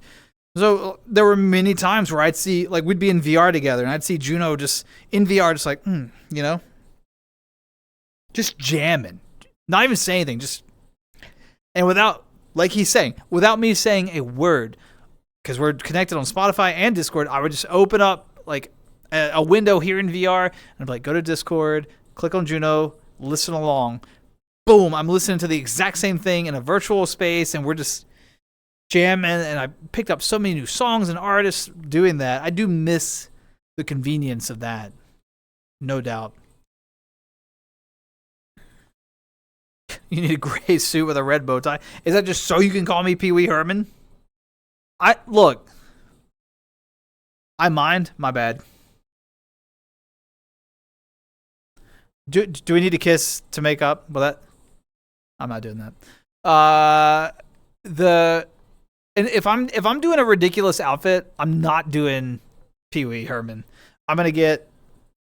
A: So, there were many times where I'd see, like, we'd be in VR together, and I'd see Juno just, in VR, just like, just jamming. Not even saying anything, just, and without, like he's saying, without me saying a word, because we're connected on Spotify and Discord, I would just open up, like, a window here in VR, and I'd be like, go to Discord, click on Juno, listen along. Boom, I'm listening to the exact same thing in a virtual space, and we're just jamming, and I picked up so many new songs and artists doing that. I do miss the convenience of that, no doubt. You need a gray suit with a red bow tie. Is that just so you can call me Pee Wee Herman? Look, I mind, my bad. Do we need to kiss to make up? Well, that I'm not doing that. And if I'm doing a ridiculous outfit, I'm not doing Pee Wee Herman. I'm gonna get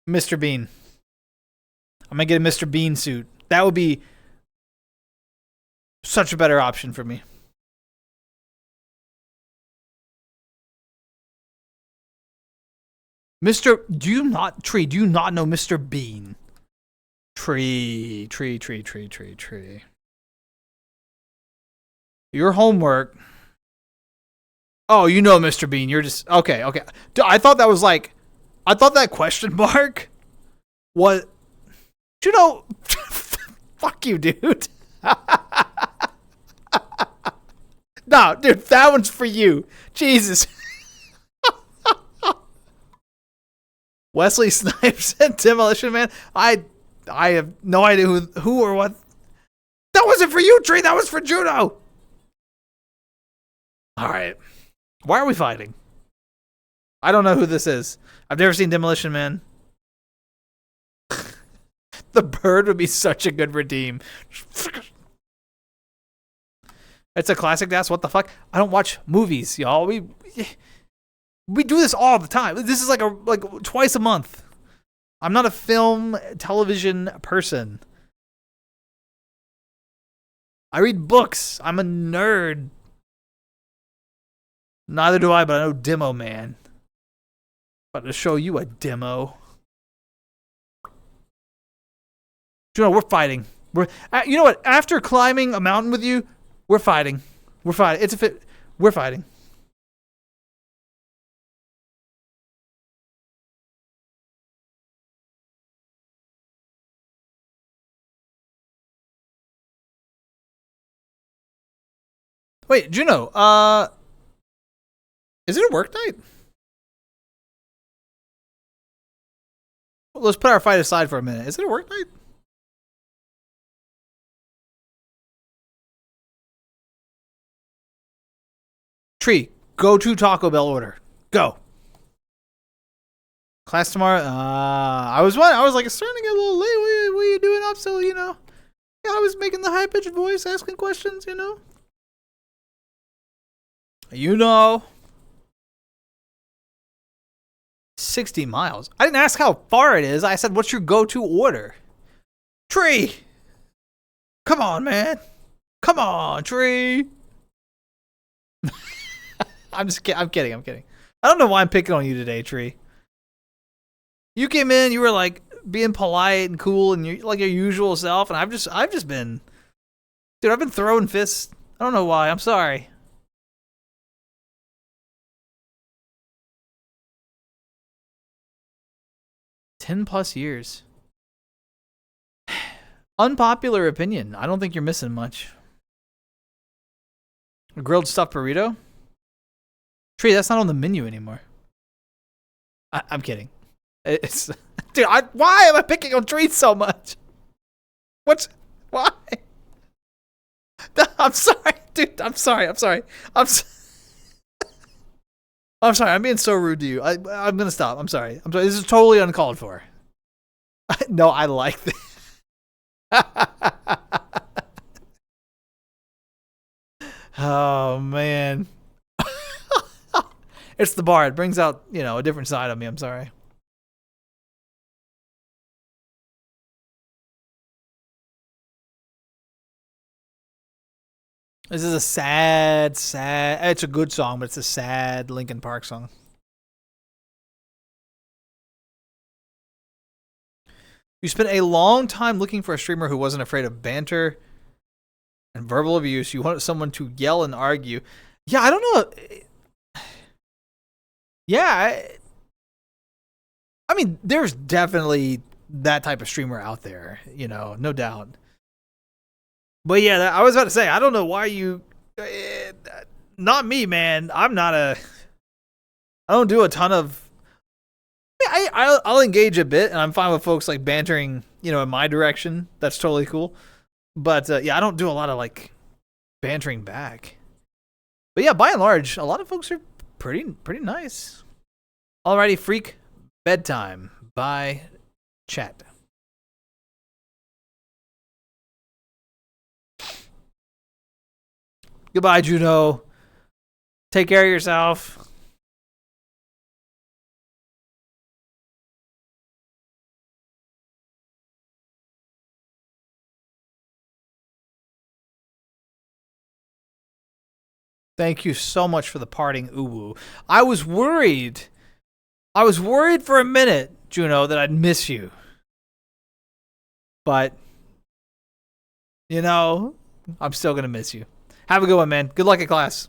A: Mr. Bean. I'm gonna get a Mr. Bean suit. That would be such a better option for me. Do you not know Mr. Bean? Tree. Your homework. Oh, you know Mr. Bean. You're just okay. I thought that was like, I thought that question mark was, you know, fuck you, dude. No, dude, that one's for you. Jesus. Wesley Snipes and Demolition Man. I have no idea who or what. That wasn't for you, Tree. That was for Juno. All right. Why are we fighting? I don't know who this is. I've never seen Demolition Man. The bird would be such a good redeem. It's a classic. That's what the fuck. I don't watch movies, y'all. We do this all the time. This is like twice a month. I'm not a film, television person. I read books. I'm a nerd. Neither do I, but I know Demo Man. About to show you a demo. You know, we're fighting. You know what? After climbing a mountain with you, we're fighting. We're fighting. We're fighting. Wait, Juno, is it a work night? Let's put our fight aside for a minute. Is it a work night? Tree, go to Taco Bell order. Go. Class tomorrow. I was like, it's starting to get a little late. What are you doing up still, you know? Yeah, I was making the high-pitched voice, asking questions, you know? You know. 60 miles. I didn't ask how far it is. I said, what's your go-to order? Tree. Come on, man. Come on, Tree. I'm kidding. I don't know why I'm picking on you today, Tree. You came in, you were like being polite and cool and you're like your usual self, and I've just been, dude, I've been throwing fists. I don't know why. I'm sorry. +10 years. Unpopular opinion. I don't think you're missing much. A grilled stuffed burrito? Tree, that's not on the menu anymore. I'm kidding. It's dude. Why am I picking on Tree so much? Why? I'm sorry, dude. I'm sorry. I'm sorry. I'm sorry. I'm being so rude to you. I'm gonna stop. I'm sorry. This is totally uncalled for. No, I like this. Oh man. It's the bar. It brings out, you know, a different side of me. I'm sorry. This is a sad. It's a good song, but it's a sad Linkin Park song. You spent a long time looking for a streamer who wasn't afraid of banter and verbal abuse. You wanted someone to yell and argue. Yeah, I don't know. Yeah, I mean, there's definitely that type of streamer out there, you know, no doubt. But yeah, I was about to say, I don't know why you, not me, man. I don't do a ton of. I'll engage a bit, and I'm fine with folks like bantering, you know, in my direction. That's totally cool. But yeah, I don't do a lot of like bantering back. But yeah, by and large, a lot of folks are pretty nice. Alrighty, freak bedtime. Bye, chat. Goodbye, Juno. Take care of yourself. Thank you so much for the parting uwu. I was worried. I was worried for a minute, Juno, that I'd miss you. But, you know, I'm still going to miss you. Have a good one, man. Good luck at class.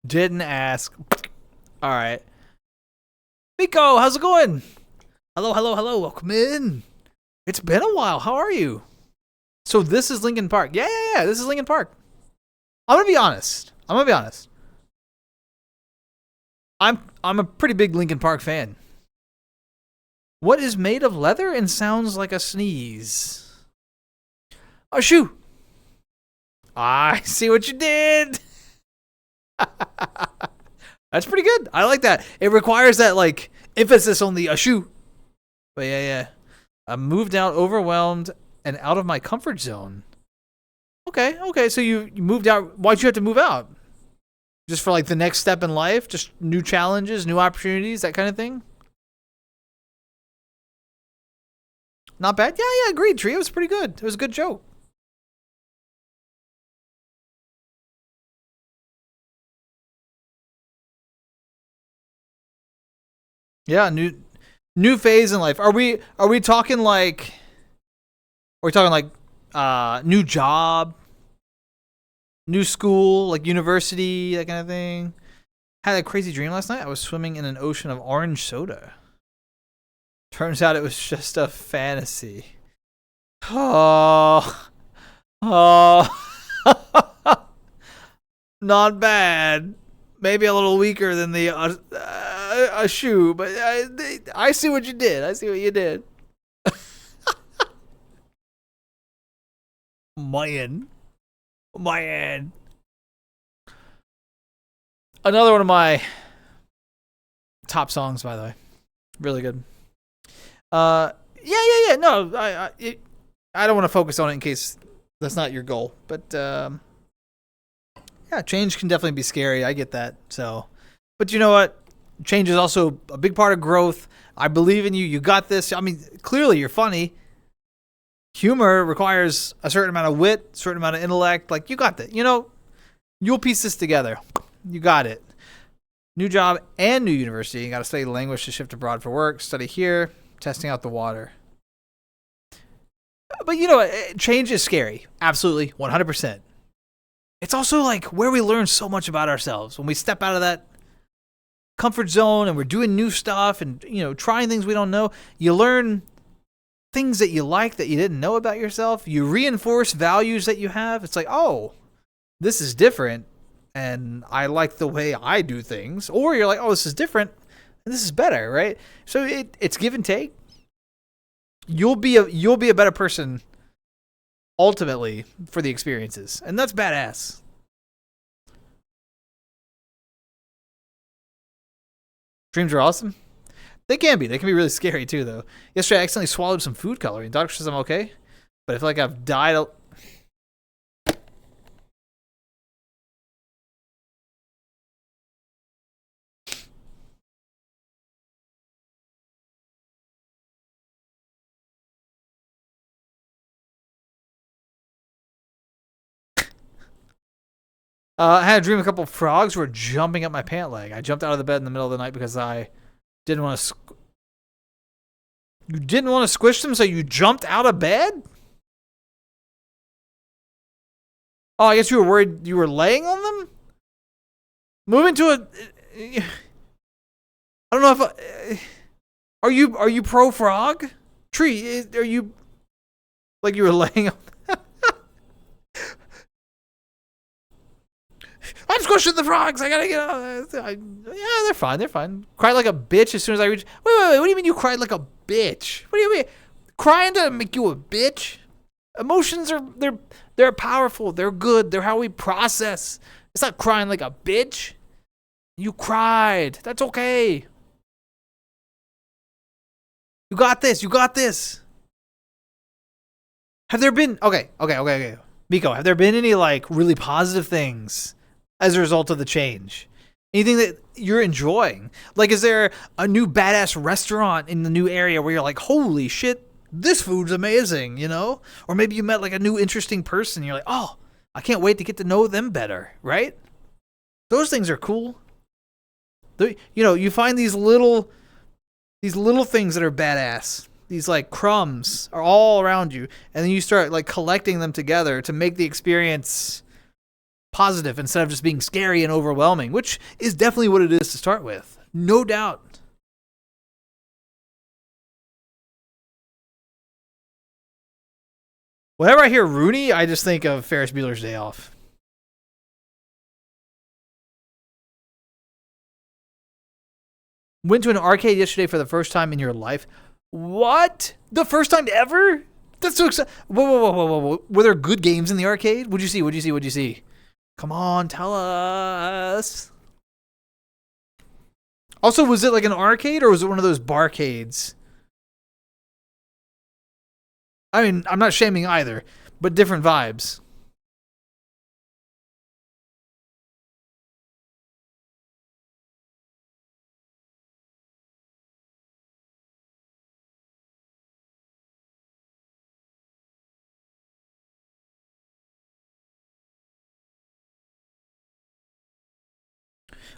A: Didn't ask. All right. Miko, how's it going? Hello, hello, hello. Welcome in. It's been a while. How are you? So this is Lincoln Park. Yeah. This is Lincoln Park. I'm going to be honest. I'm a pretty big Lincoln Park fan. What is made of leather and sounds like a sneeze? A shoe. I see what you did. That's pretty good. I like that. It requires that like emphasis on the a shoe. But yeah. I moved out overwhelmed and out of my comfort zone. Okay. So you moved out. Why'd you have to move out? Just for like the next step in life? Just new challenges, new opportunities, that kind of thing? Not bad? Yeah, agreed, Tree. It was pretty good. It was a good joke. Yeah, new phase in life. Are we talking like new job, new school, like university, that kind of thing? Had a crazy dream last night. I was swimming in an ocean of orange soda. Turns out it was just a fantasy. Oh. Not bad. Maybe a little weaker than the a shoe, but I see what you did. Man. Another one of my top songs, by the way. Really good. Yeah. No, I don't want to focus on it in case that's not your goal, but yeah, change can definitely be scary. I get that. So, but you know what? Change is also a big part of growth. I believe in you. You got this. I mean, clearly you're funny. Humor requires a certain amount of wit, a certain amount of intellect. Like, you got that. You know, you'll piece this together. You got it. New job and new university. You got to study language to shift abroad for work. Study here. Testing out the water. But you know what? Change is scary. Absolutely. 100%. It's also like where we learn so much about ourselves. When we step out of that comfort zone and we're doing new stuff and, you know, trying things we don't know, you learn things that you like that you didn't know about yourself. You reinforce values that you have. It's like, oh, this is different and I like the way I do things. Or you're like, oh, this is different and this is better, right? So it's give and take. You'll be a better person ultimately for the experiences, and that's badass. Dreams are awesome. They can be really scary too, though. Yesterday I accidentally swallowed some food coloring. Doctor says I'm okay, but I feel like I've died. I had a dream a couple of frogs were jumping up my pant leg. I jumped out of the bed in the middle of the night because I didn't want to. You didn't want to squish them, so you jumped out of bed? Oh, I guess you were worried you were laying on them? Moving to a. I don't know if. Are you pro frog? Tree, are you like you were laying on? I'm squishing the frogs. I gotta get out. Yeah, they're fine. They're fine. Cried like a bitch as soon as I reached. Wait. What do you mean you cried like a bitch? What do you mean? Crying doesn't make you a bitch. Emotions are they're powerful. They're good. They're how we process. It's not crying like a bitch. You cried. That's okay. You got this. Have there been okay. Miko, have there been any like really positive things as a result of the change? Anything that you're enjoying? Like, is there a new badass restaurant in the new area where you're like, holy shit, this food's amazing, you know? Or maybe you met like a new interesting person. And you're like, oh, I can't wait to get to know them better, right? Those things are cool. You know, you find these little things that are badass. These like crumbs are all around you, and then you start like collecting them together to make the experience positive instead of just being scary and overwhelming, which is definitely what it is to start with. No doubt. Whenever I hear Rooney, I just think of Ferris Bueller's Day Off. Went to an arcade yesterday for the first time in your life. What? The first time ever? That's so exciting. Whoa. Were there good games in the arcade? What'd you see? Come on, tell us. Also, was it like an arcade or was it one of those barcades? I mean, I'm not shaming either, but different vibes.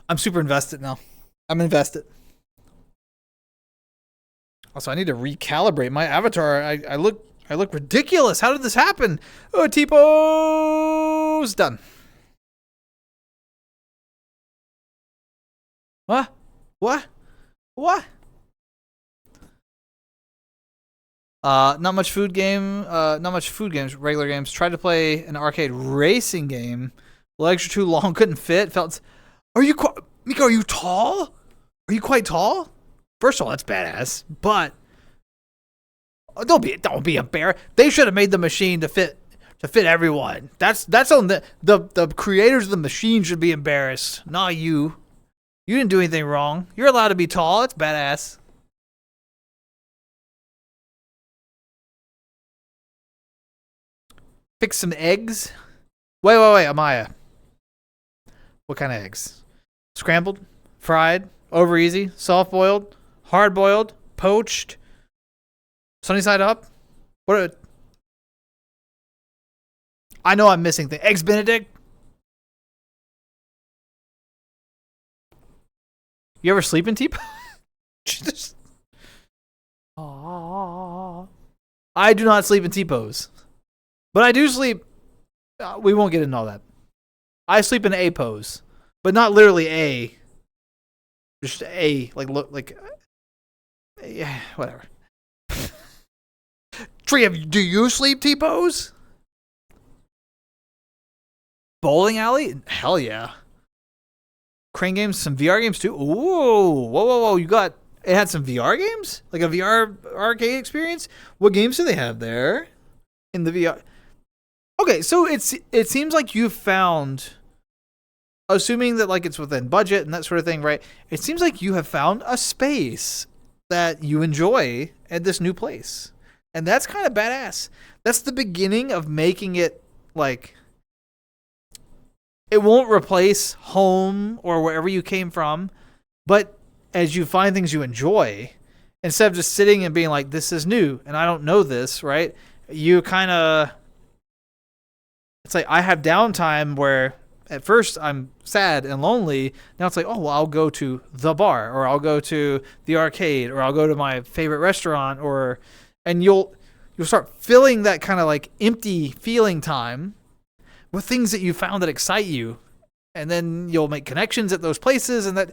A: I'm super invested now. I'm invested. Also, I need to recalibrate my avatar. I look ridiculous. How did this happen? Oh, T-pose done. What? Not much food games. Regular games. Tried to play an arcade racing game. Legs are too long. Couldn't fit. Felt. Miko? Are you tall? Are you quite tall? First of all, that's badass. But don't be embarrassed. They should have made the machine to fit everyone. That's on the creators of the machine should be embarrassed, not you. You didn't do anything wrong. You're allowed to be tall. That's badass. Fix some eggs. Wait, Amaya. What kind of eggs? Scrambled, fried, over easy, soft boiled, hard boiled, poached, sunny side up. I know I'm missing things. Eggs Benedict. You ever sleep in T-pose? I do not sleep in T-pose, but I do sleep. We won't get into all that. I sleep in A pose, but not literally A. Just A, like, yeah, whatever. Tree, do you sleep T-pose? Bowling alley? Hell yeah. Crane games, some VR games too. Ooh, whoa! It had some VR games, like a VR arcade experience. What games do they have there in the VR? Okay, so it seems like you found, assuming that like it's within budget and that sort of thing, right? It seems like you have found a space that you enjoy at this new place, and that's kind of badass. That's the beginning of making it like it won't replace home or wherever you came from, but as you find things you enjoy, instead of just sitting and being like, "This is new and I don't know this," right? You kind of. It's like I have downtime where at first I'm sad and lonely. Now it's like, oh, well, I'll go to the bar or I'll go to the arcade or I'll go to my favorite restaurant and you'll start filling that kind of like empty feeling time with things that you found that excite you. And then you'll make connections at those places and that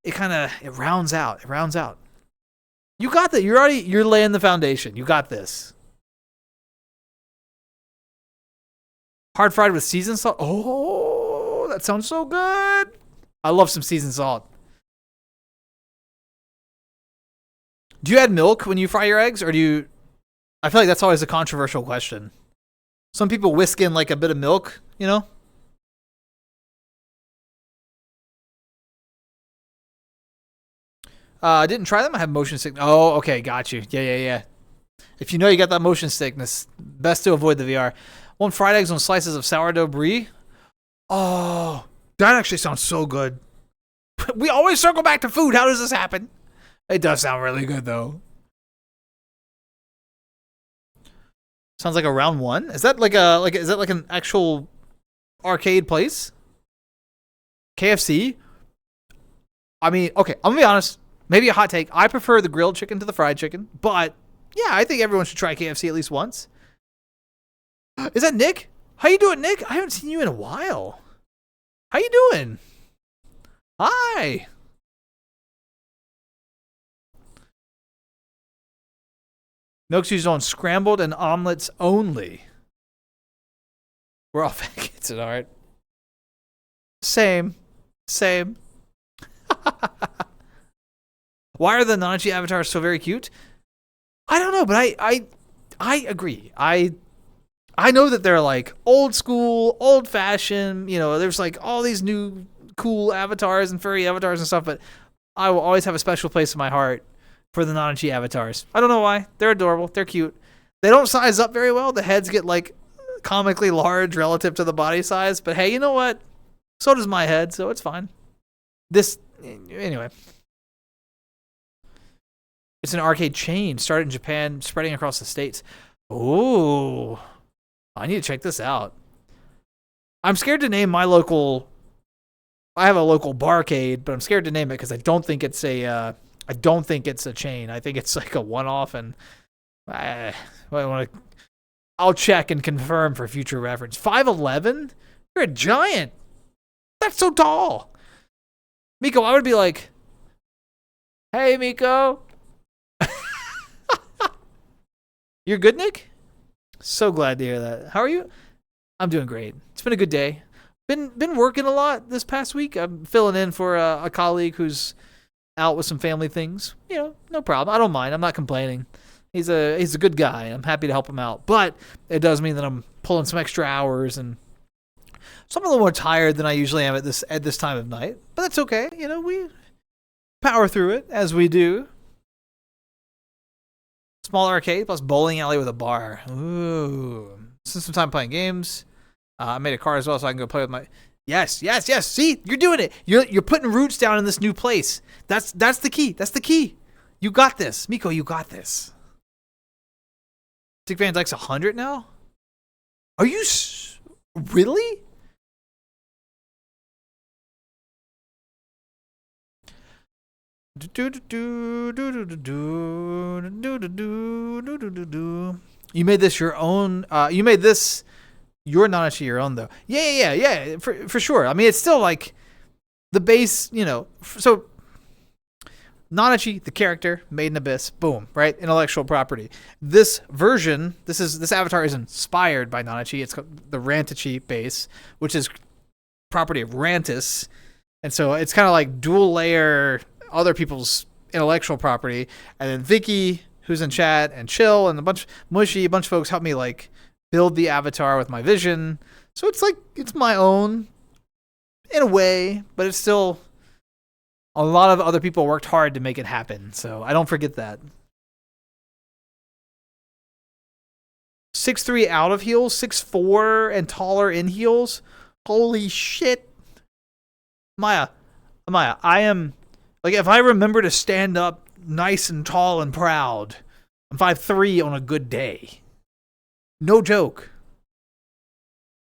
A: it rounds out. It rounds out. You got that. You're laying the foundation. You got this. Hard fried with seasoned salt. Oh, that sounds so good. I love some seasoned salt. Do you add milk when you fry your eggs, or do you? I feel like that's always a controversial question. Some people whisk in like a bit of milk, you know? I didn't try them. I have motion sickness. Oh, okay, got you. Yeah. If you know you got that motion sickness, best to avoid the VR. Want fried eggs on slices of sourdough brie? Oh, that actually sounds so good. We always circle back to food. How does this happen? It does sound really good, though. Sounds like a round one. Is that like is that like an actual arcade place? KFC? I mean, okay, I'm gonna be honest. Maybe a hot take. I prefer the grilled chicken to the fried chicken, but yeah, I think everyone should try KFC at least once. Is that Nick? How you doing, Nick? I haven't seen you in a while. How you doing? Hi. Milk's used on scrambled and omelets only. We're all faggots at heart. Same. Why are the Nanachi avatars so very cute? I don't know, but I agree. I know that they're like old school, old fashioned, you know, there's like all these new cool avatars and furry avatars and stuff, but I will always have a special place in my heart for the Nanachi avatars. I don't know why. They're adorable. They're cute. They don't size up very well. The heads get like comically large relative to the body size, but hey, you know what? So does my head, so it's fine. Anyway. It's an arcade chain started in Japan, spreading across the states. Ooh. I need to check this out. I'm scared to name my local. I have a local barcade, but I'm scared to name it because I don't think it's a. I don't think it's a chain. I think it's like a one-off, and I'll check and confirm for future reference. 5'11"? You're a giant. That's so tall. Miko, I would be like, hey, Miko. You're good, Nick? So glad to hear that. How are you? I'm doing great. It's been a good day. Been working a lot this past week. I'm filling in for a colleague who's out with some family things. You know, no problem. I don't mind. I'm not complaining. He's a good guy. I'm happy to help him out. But it does mean that I'm pulling some extra hours, and so I'm a little more tired than I usually am at this time of night. But that's okay. You know, we power through it as we do. Small arcade plus bowling alley with a bar. Ooh. Spend some time playing games. I made a car as well, so I can go play with my. Yes. See, you're doing it. You're putting roots down in this new place. That's the key. That's the key. You got this, Miko. You got this. Stick Van Dyke's 100 now. Are you really? You made this your own. You made this your Nanachi your own though. Yeah. For sure. I mean, it's still like the base. You know, so Nanachi, the character, made in Abyss. Boom. Right. Intellectual property. This version, this avatar is inspired by Nanachi. It's the Rantachi base, which is property of Rantis, and so it's kind of like dual layer other people's intellectual property, and then Vicky, who's in chat, and Chill, and a bunch of folks helped me like build the avatar with my vision. So it's like it's my own in a way, but it's still a lot of other people worked hard to make it happen. So I don't forget that. 6'3" out of heels, 6'4" and taller in heels. Holy shit, Maya, I am. Like, if I remember to stand up nice and tall and proud, I'm 5'3" on a good day. No joke.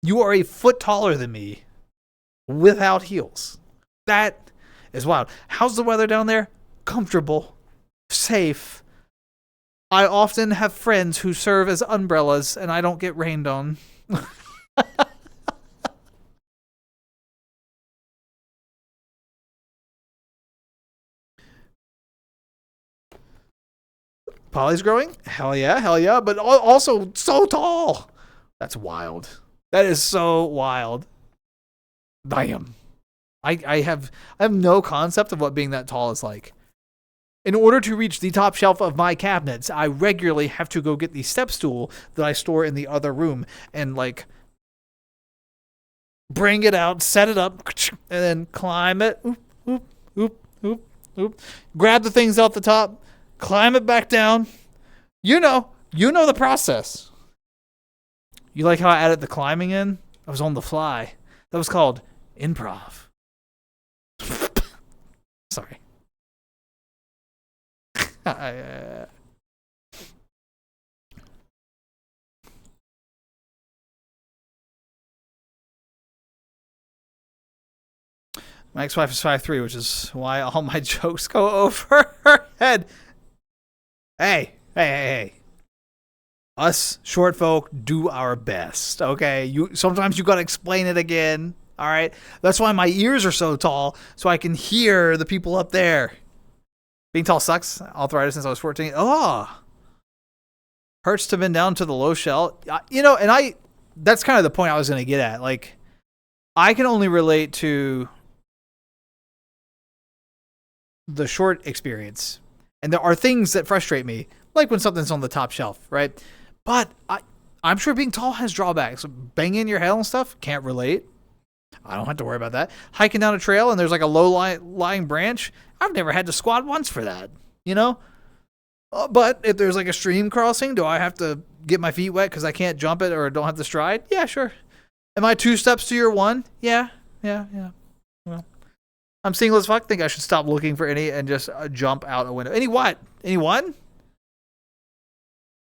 A: You are a foot taller than me without heels. That is wild. How's the weather down there? Comfortable. Safe. I often have friends who serve as umbrellas, and I don't get rained on. Polly's growing? Hell yeah. But also so tall. That's wild. That is so wild. Damn. I have no concept of what being that tall is like. In order to reach the top shelf of my cabinets, I regularly have to go get the step stool that I store in the other room and like bring it out, set it up, and then climb it. Oop. Grab the things out the top. Climb it back down. You know the process. You like how I added the climbing in? I was on the fly. That was called improv. Sorry. My ex-wife is 5'3", which is why all my jokes go over her head. Hey. Us short folk do our best, okay? Sometimes you gotta explain it again, all right? That's why my ears are so tall, so I can hear the people up there. Being tall sucks. Arthritis since I was 14. Oh, hurts to bend down to the low shell. And that's kind of the point I was gonna get at. Like, I can only relate to the short experience, and there are things that frustrate me, like when something's on the top shelf, right? But I'm sure being tall has drawbacks. Banging your head on stuff, can't relate. I don't have to worry about that. Hiking down a trail and there's like a low-lying branch, I've never had to squat once for that, But if there's like a stream crossing, do I have to get my feet wet because I can't jump it or don't have the stride? Yeah, sure. Am I 2 steps to your 1? Yeah. Well, I'm single as fuck. Think I should stop looking for any and just jump out a window. Any what? Anyone?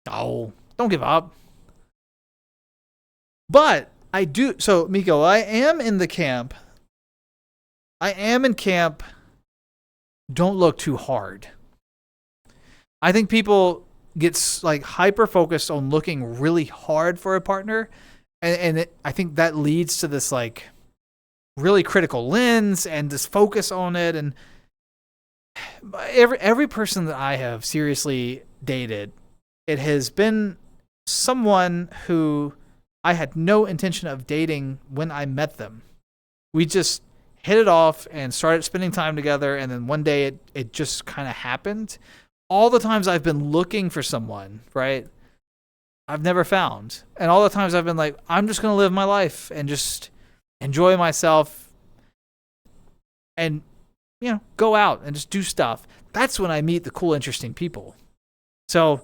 A: Oh, don't give up. But I do. So, Miko, I am in camp. Don't look too hard. I think people get like hyper focused on looking really hard for a partner. And I think that leads to this like really critical lens and this focus on it. And every person that I have seriously dated, it has been someone who I had no intention of dating when I met them. We just hit it off and started spending time together. And then one day it just kind of happened. All the times I've been looking for someone, right? I've never found. And all the times I've been like, I'm just going to live my life and just enjoy myself and, go out and just do stuff. That's when I meet the cool, interesting people. So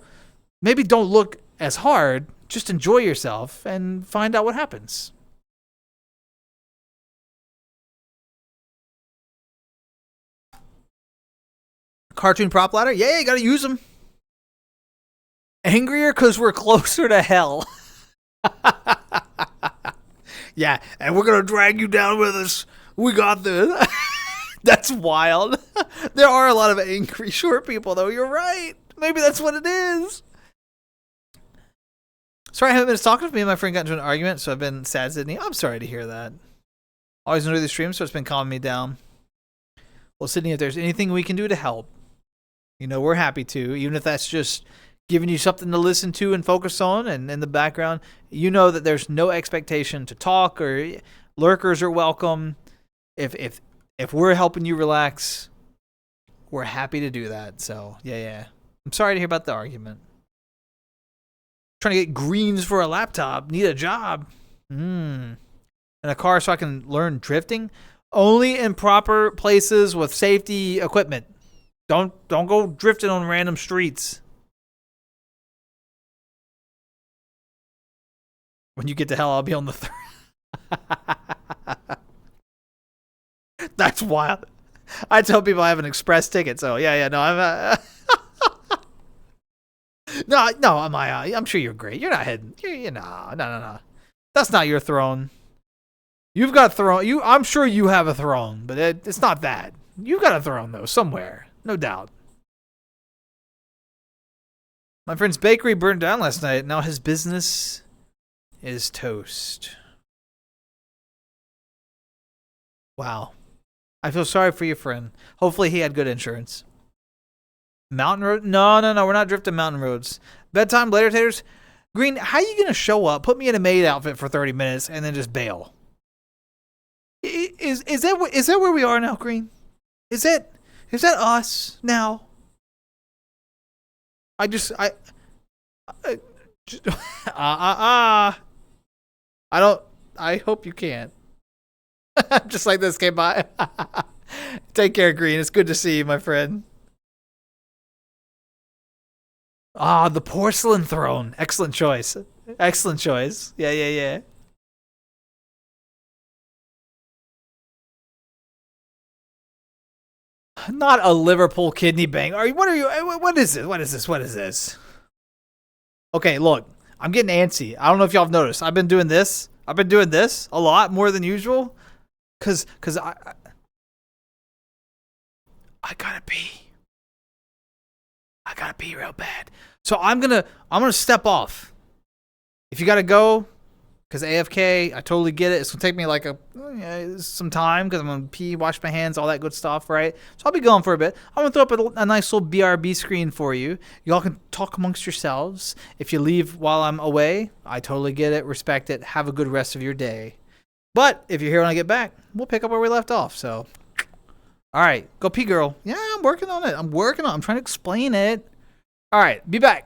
A: maybe don't look as hard. Just enjoy yourself and find out what happens. Cartoon prop ladder? Yeah, you gotta use them. Angrier because we're closer to hell. Yeah, and we're gonna drag you down with us. We got this. That's wild. There are a lot of angry short people, though. You're right. Maybe that's what it is. Sorry, I haven't been talking to me and my friend got into an argument, so I've been sad, Sydney. I'm sorry to hear that. Always enjoy the stream, so it's been calming me down. Well, Sydney, if there's anything we can do to help, we're happy to, even if that's just giving you something to listen to and focus on, and in the background, that there's no expectation to talk or lurkers are welcome. If we're helping you relax, we're happy to do that. So yeah. I'm sorry to hear about the argument. Trying to get greens for a laptop, need a job, and a car so I can learn drifting. Only in proper places with safety equipment. Don't go drifting on random streets. When you get to hell, I'll be on the third. That's wild. I tell people I have an express ticket, so yeah. No, I'm. No. I'm sure you're great. You're not heading. No. That's not your throne. You've got throne. I'm sure you have a throne, but it's not that. You've got a throne though somewhere, no doubt. My friend's bakery burned down last night. Now his business is toast. Wow. I feel sorry for your friend. Hopefully he had good insurance. Mountain road? No. We're not drifting mountain roads. Bedtime, later taters. Green, how you going to show up, put me in a maid outfit for 30 minutes, and then just bail? Is that where we are now, Green? Is that us now? I hope you can't. Just like this came by. Take care, Green. It's good to see you, my friend. The porcelain throne. Excellent choice. Excellent choice. Yeah, yeah, yeah. Not a Liverpool kidney bang. Are you? What are you? What is this? What is this? What is this? Okay, look. I'm getting antsy. I don't know if y'all have noticed. I've been doing this. I've been doing this a lot more than usual. Cause I gotta pee. I gotta pee real bad. So I'm gonna step off. If you gotta go, because AFK, I totally get it. It's gonna take me like some time because I'm gonna pee, wash my hands, all that good stuff, right? So I'll be gone for a bit. I'm gonna throw up a nice little BRB screen for you. Y'all can talk amongst yourselves. If you leave while I'm away, I totally get it, respect it. Have a good rest of your day. But if you're here when I get back, we'll pick up where we left off. So, all right, go pee, girl. Yeah, I'm working on it. I'm trying to explain it. All right, be back.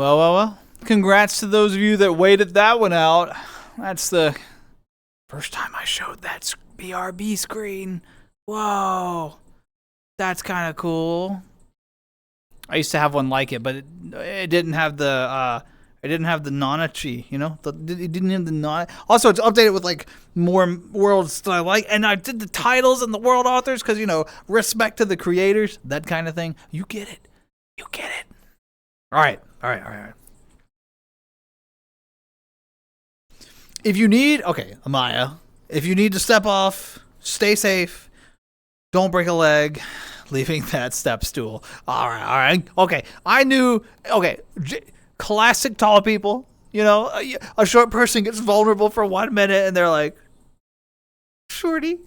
A: Well. Congrats to those of you that waited that one out. That's the first time I showed that BRB screen. Whoa. That's kind of cool. I used to have one like it, but it didn't have the Nanachi, you know? It didn't have the Nana. Also, it's updated with like more worlds that I like, and I did the titles and the world authors because, you know, respect to the creators, that kind of thing. You get it. All right. If you need, Amaya, if you need to step off, stay safe. Don't break a leg. Leaving that step stool. All right. Okay. I knew. Okay. Classic tall people. You know, a short person gets vulnerable for 1 minute and they're like, shorty.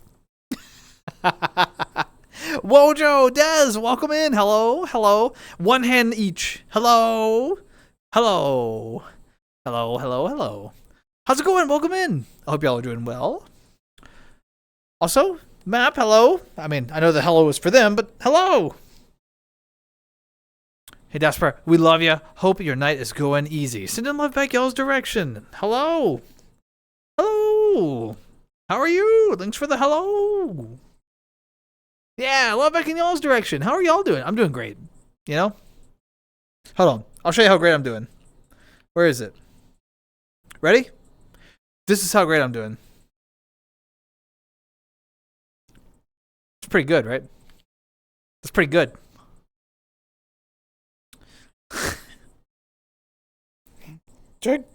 A: Wojo, Des, welcome in. Hello. One hand each. Hello. How's it going? Welcome in. I hope y'all are doing well. Also, Map, hello. I mean, I know the hello is for them, but hello. Hey, daspra, we love you. Hope your night is going easy. Send in love back y'all's direction. Hello. How are you? Thanks for the hello. Yeah, love back in y'all's direction. How are y'all doing? I'm doing great. You know? Hold on. I'll show you how great I'm doing. Where is it? Ready? This is how great I'm doing. It's pretty good, right? That's pretty good. I'm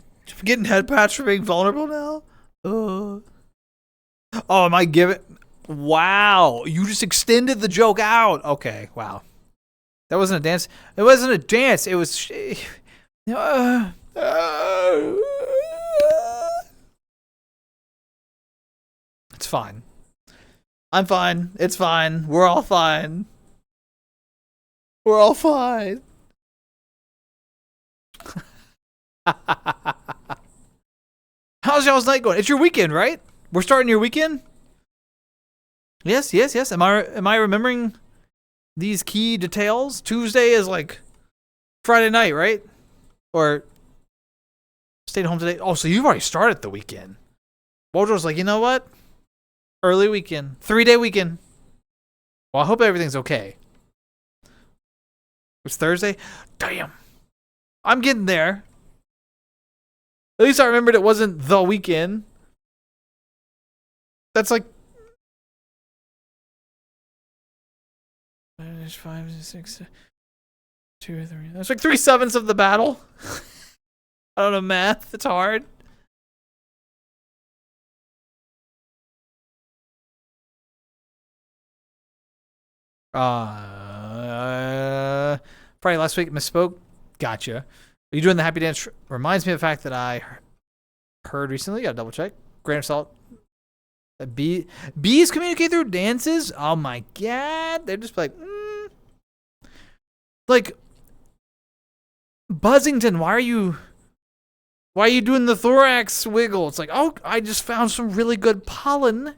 A: getting head patch for being vulnerable now. Oh, am I giving? Wow, you just extended the joke out. Okay, wow. That wasn't a dance. It wasn't a dance. It was. It's fine. I'm fine. It's fine. We're all fine. How's y'all's night going? It's your weekend, right? We're starting your weekend? Yes. Am I remembering these key details? Tuesday is like Friday night, right? Or stayed home today. Oh, so you've already started the weekend. Wojo's like, you know what? Early weekend. 3-day weekend. Well, I hope everything's okay. It's Thursday? Damn. I'm getting there. At least I remembered it wasn't the weekend. That's like 5, 6, 2 or 3. That's like 3/7 of the battle. I don't know math. It's hard. Friday last week misspoke. Gotcha. Are you doing the happy dance? Reminds me of the fact that I heard recently. Gotta double check. Grain of salt. Bees communicate through dances. Oh my god! They're just like, like Buzzington. Why are you doing the thorax wiggle? It's like, oh, I just found some really good pollen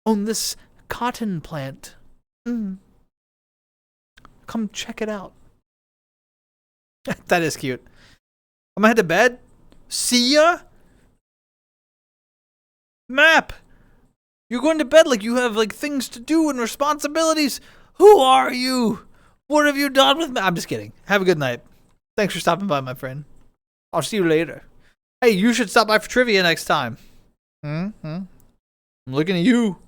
A: on this cotton plant. Come check it out. That is cute. I'm gonna head to bed. See ya. Map. You're going to bed like you have like things to do and responsibilities. Who are you? What have you done with me? I'm just kidding. Have a good night. Thanks for stopping by, my friend. I'll see you later. Hey, you should stop by for trivia next time. I'm looking at you.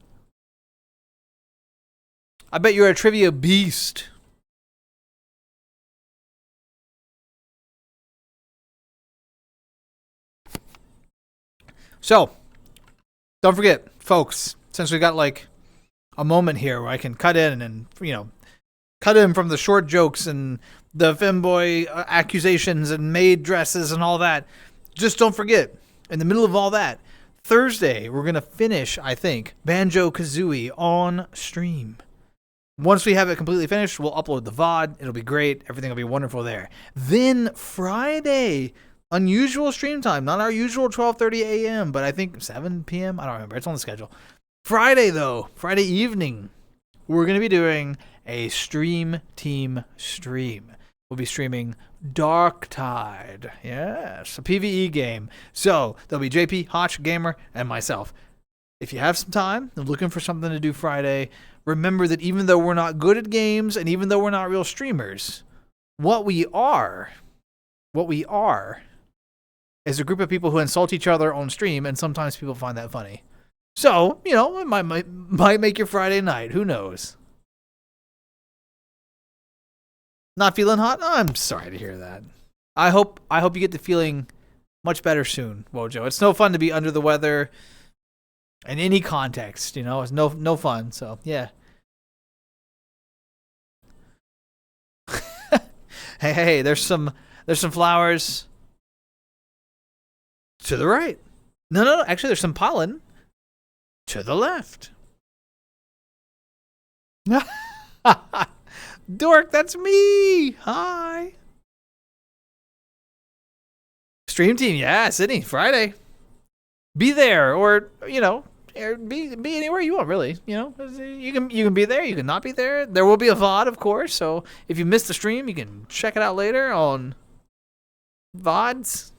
A: I bet you're a trivia beast. So, don't forget, folks, since we got like a moment here where I can cut in and, you know, cut in from the short jokes and the femboy accusations and maid dresses and all that, just don't forget, in the middle of all that, Thursday, we're going to finish, I think, Banjo-Kazooie on stream. Once we have it completely finished, we'll upload the VOD. It'll be great. Everything will be wonderful there. Then Friday, unusual stream time, not our usual 12:30 a.m., but I think 7 p.m. I don't remember. It's on the schedule. Friday, though, Friday evening, we're going to be doing a stream team stream. we'll be streaming Dark Tide. Yes, a PvE game. So there'll be JP, Hotch, Gamer, and myself. If you have some time and looking for something to do Friday, remember that even though we're not good at games and even though we're not real streamers, what we are is a group of people who insult each other on stream, and sometimes people find that funny. So, you know, it might make your Friday night. Who knows? Not feeling hot? I'm sorry to hear that. I hope you get to feeling much better soon, Wojo. It's no fun to be under the weather in any context, you know. It's no fun. So, yeah. Hey, there's some flowers to the right. No. Actually, there's some pollen to the left. Dork, that's me. Hi. Stream team, yeah, Sydney, Friday. Be there, or you know, be anywhere you want, really. You know, you can be there, you can not be there. There will be a VOD, of course. So if you missed the stream, you can check it out later on VODs.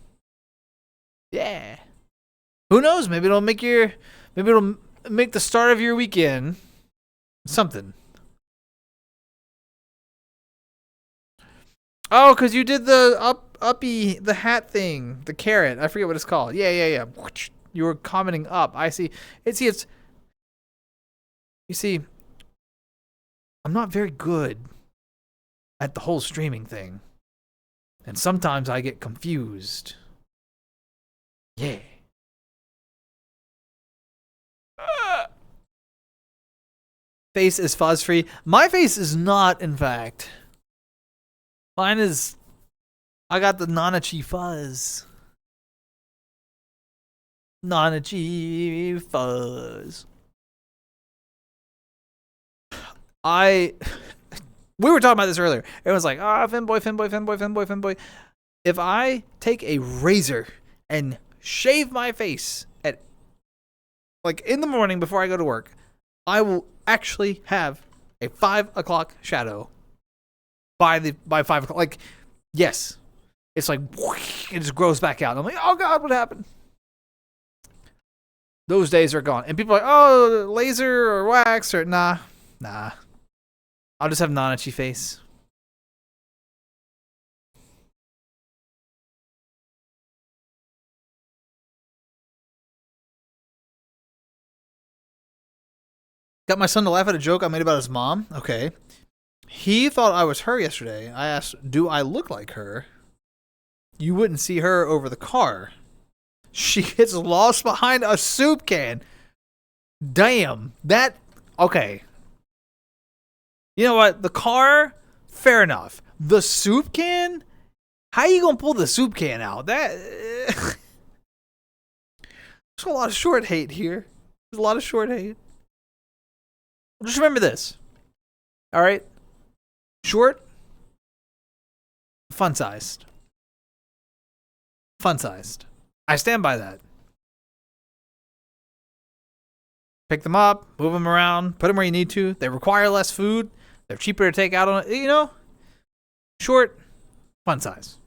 A: Yeah. Who knows? Maybe it'll make the start of your weekend something. Oh, because you did the the hat thing, the carrot. I forget what it's called. Yeah. You were commenting up. I see. You see, I'm not very good at the whole streaming thing. And sometimes I get confused. Yeah. Face is fuzz free. My face is not, in fact. Mine is, I got the Nanachi fuzz. Nanachi fuzz. We were talking about this earlier. Everyone's like, fanboy. If I take a razor and shave my face at, like, in the morning before I go to work, I will actually have a 5 o'clock shadow. By 5 o'clock, like, yes, it's like it just grows back out. And I'm like, oh God, what happened? Those days are gone. And people are like, oh, laser or wax or nah. I'll just have Nanachi face. Got my son to laugh at a joke I made about his mom. Okay. He thought I was her yesterday. I asked, do I look like her? You wouldn't see her over the car. She gets lost behind a soup can. Damn. Okay. You know what? The car, fair enough. The soup can? How you gonna pull the soup can out? There's a lot of short hate here. There's a lot of short hate. Just remember this. All right? Short, fun-sized. Fun-sized. I stand by that. Pick them up, move them around, put them where you need to. They require less food. They're cheaper to take out on it. You know, short, fun-size.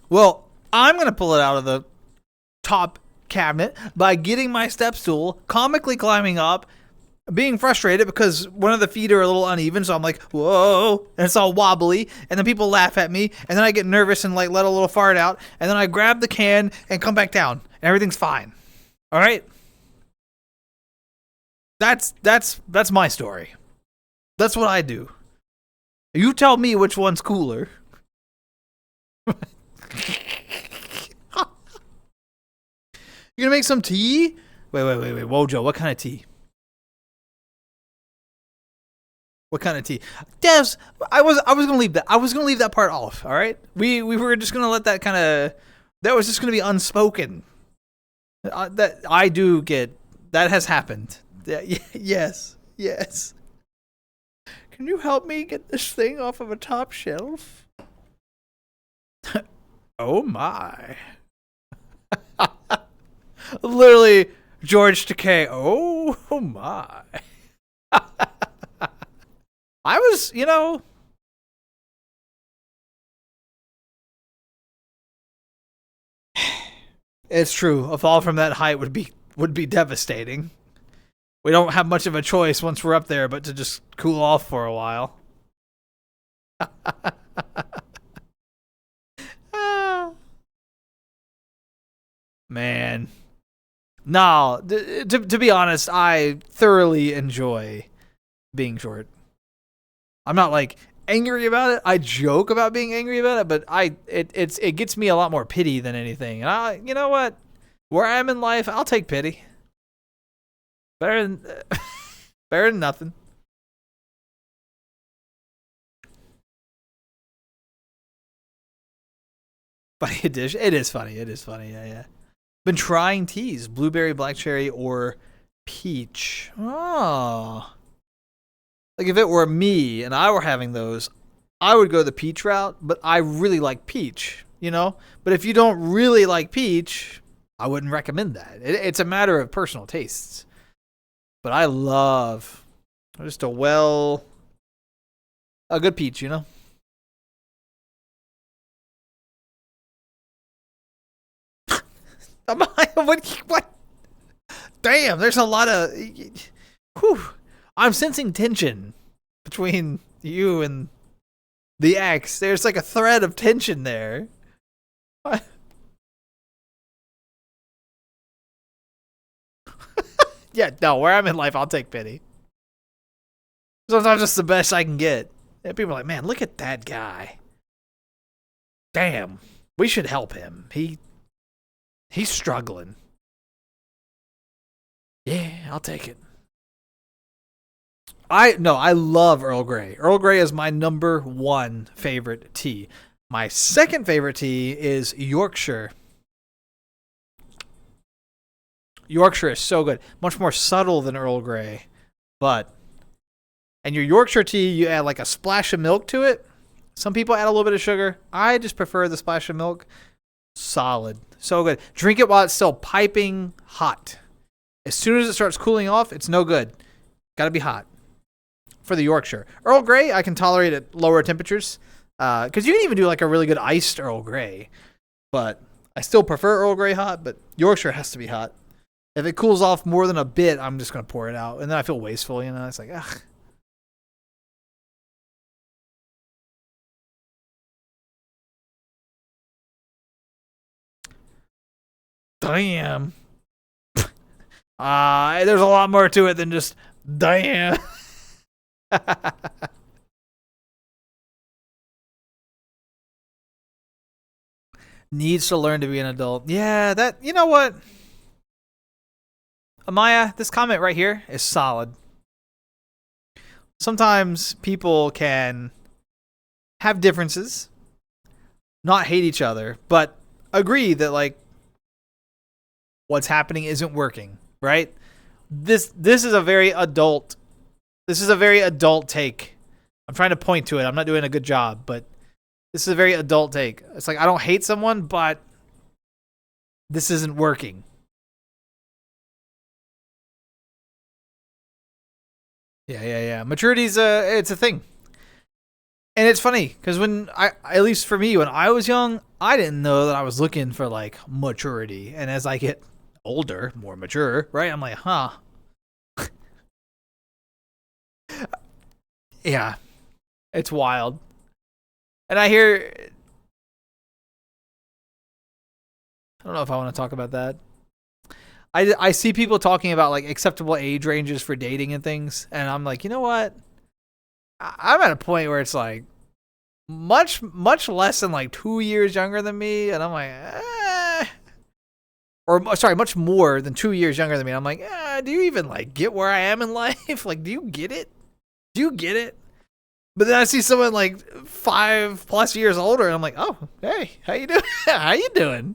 A: Well, I'm going to pull it out of the top cabinet by getting my step stool, comically climbing up, being frustrated because one of the feet are a little uneven, so I'm like, whoa, and it's all wobbly, and then people laugh at me, and then I get nervous and like let a little fart out, and then I grab the can and come back down, and everything's fine. All right? That's my story. That's what I do. You tell me which one's cooler. You gonna make some tea? Wait. Wojo, what kind of tea? What kind of tea? Des, I was gonna leave that. I was gonna leave that part off. All right. We were just gonna let that kind of. That was just gonna be unspoken. That I do get. That has happened. Yes. can you help me get this thing off of a top shelf? Oh my. Literally, George Takei. Oh my. I was, it's true. A fall from that height would be devastating. We don't have much of a choice once we're up there but to just cool off for a while. Man. No, to be honest, I thoroughly enjoy being short. I'm not like angry about it. I joke about being angry about it, but it gets me a lot more pity than anything. And you know what? Where I am in life, I'll take pity. Better than nothing. Funny addition. It is funny. Yeah. Been trying teas: blueberry, black cherry, or peach. Oh. Like if it were me and I were having those, I would go the peach route, but I really like peach, But if you don't really like peach, I wouldn't recommend that. It's a matter of personal tastes. But I love just a good peach, What? Damn, there's a lot of... Whew. I'm sensing tension between you and the ex. There's like a thread of tension there. Yeah, no, where I'm in life, I'll take pity. Sometimes it's the best I can get. And people are like, man, look at that guy. Damn, we should help him. He's struggling. Yeah, I'll take it. I love Earl Grey. Earl Grey is my number one favorite tea. My second favorite tea is Yorkshire. Yorkshire is so good. Much more subtle than Earl Grey. And your Yorkshire tea, you add like a splash of milk to it. Some people add a little bit of sugar. I just prefer the splash of milk. Solid. So good. Drink it while it's still piping hot. As soon as it starts cooling off, it's no good. Gotta be hot. For the Yorkshire. Earl Grey, I can tolerate at lower temperatures. Because you can even do like a really good iced Earl Grey. But I still prefer Earl Grey hot, but Yorkshire has to be hot. If it cools off more than a bit, I'm just going to pour it out. And then I feel wasteful, It's like, ugh. Damn. There's a lot more to it than just damn. Needs to learn to be an adult. Yeah, you know what? Amaya, this comment right here is solid. Sometimes people can have differences, not hate each other, but agree that like what's happening isn't working, right? This is a very adult take. I'm trying to point to it. I'm not doing a good job, but this is a very adult take. It's like I don't hate someone, but this isn't working. Yeah. Maturity's it's a thing. And it's funny because at least for me, when I was young, I didn't know that I was looking for like maturity. And as I get older, more mature, right? I'm like, huh. Yeah, it's wild. And I don't know if I want to talk about that. I see people talking about like acceptable age ranges for dating and things. And I'm like, you know what? I'm at a point where it's like much less than like 2 years younger than me. And I'm like, or sorry, much more than 2 years younger than me. And I'm like, do you even like get where I am in life? Like, do you get it? But then I see someone like 5+ years older, and I'm like, oh, hey, how you doing? How you doing?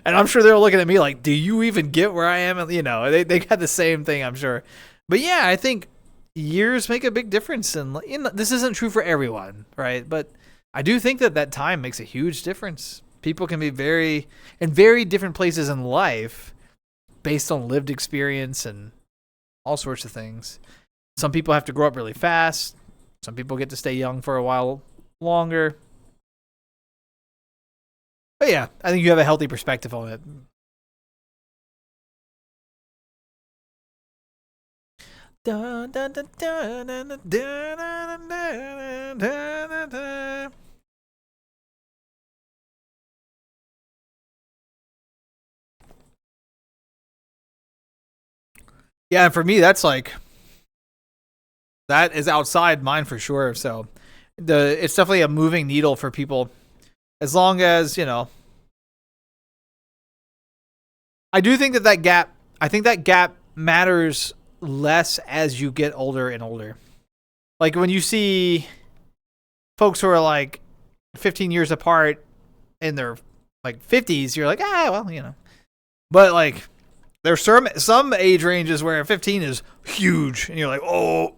A: And I'm sure they're looking at me like, do you even get where I am? They got the same thing, I'm sure. But yeah, I think years make a big difference. And this isn't true for everyone, right? But I do think that time makes a huge difference. People can be in very different places in life based on lived experience and all sorts of things. Some people have to grow up really fast. Some people get to stay young for a while longer. But yeah, I think you have a healthy perspective on it. Yeah, and for me, that is outside mine for sure. So it's definitely a moving needle for people. As long as, I do think that gap, matters less as you get older and older. Like when you see folks who are like 15 years apart in their like 50s, you're like, well. But like there's some age ranges where 15 is huge and you're like, oh.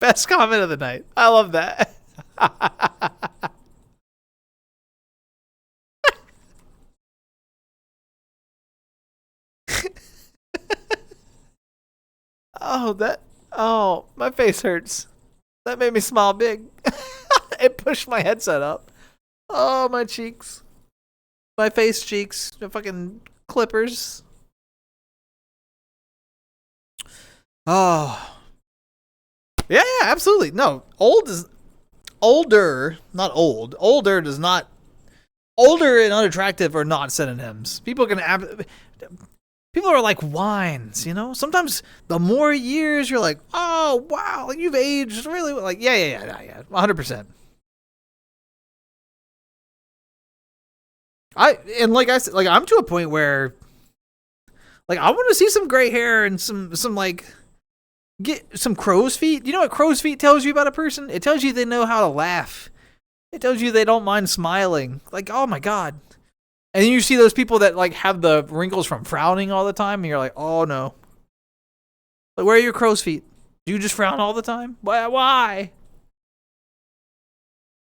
A: Best comment of the night. I love that. My face hurts. That made me smile big. It pushed my headset up. Oh, my cheeks. My face cheeks. The fucking clippers. Oh. Yeah, absolutely. No, older, not old. Older does not. Older and unattractive are not synonyms. People are like wines, Sometimes the more years you're like, oh wow, you've aged really well. Like yeah, 100%. Like I said, like I'm to a point where, like I want to see some gray hair and some like. Get some crow's feet. You know what crow's feet tells you about a person? It tells you they know how to laugh. It tells you they don't mind smiling. Like, oh my God. And then you see those people that like have the wrinkles from frowning all the time, and you're like, oh no. Like, where are your crow's feet? Do you just frown all the time? Why?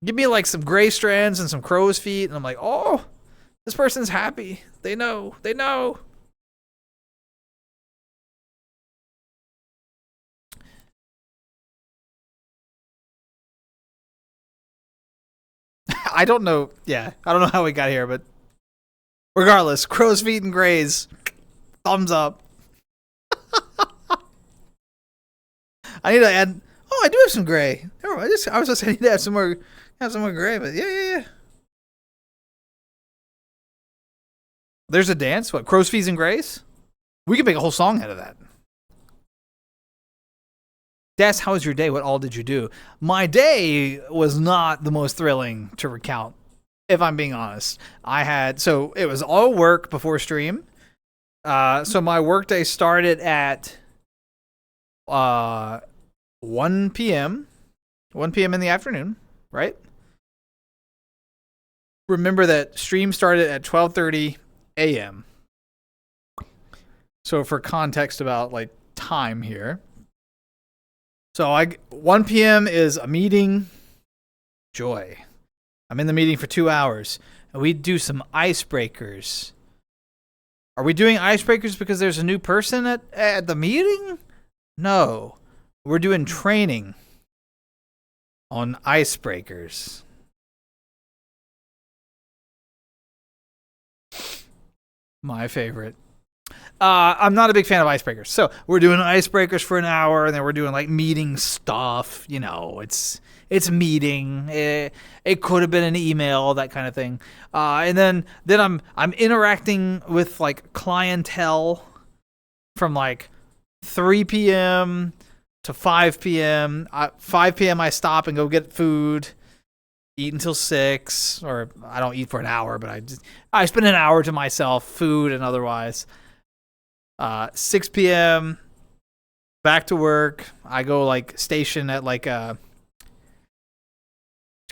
A: Give me like some gray strands and some crow's feet, and I'm like, oh, this person's happy. They know. I don't know. Yeah, I don't know how we got here, but regardless, crow's feet and grays, thumbs up. I need to add. Oh, I do have some gray. I was just saying I need to have some more gray, but yeah. There's a dance. What, crow's feet and grays? We can make a whole song out of that. Des, how was your day? What all did you do? My day was not the most thrilling to recount, if I'm being honest. So it was all work before stream. So my workday started at 1 p.m. 1 p.m. in the afternoon, right? Remember that stream started at 12:30 a.m. So for context about like time here. So 1 p.m. is a meeting. Joy. I'm in the meeting for 2 hours. And we do some icebreakers. Are we doing icebreakers because there's a new person at the meeting? No. We're doing training on icebreakers. My favorite. I'm not a big fan of icebreakers. So we're doing icebreakers for an hour, and then we're doing like meeting stuff. It's meeting. It could have been an email, that kind of thing. And then I'm interacting with like clientele from like 3 p.m. to 5 p.m. 5 p.m. I stop and go get food. Eat until 6, or I don't eat for an hour, but I spend an hour to myself, food and otherwise. 6 p.m. back to work. I go like station at like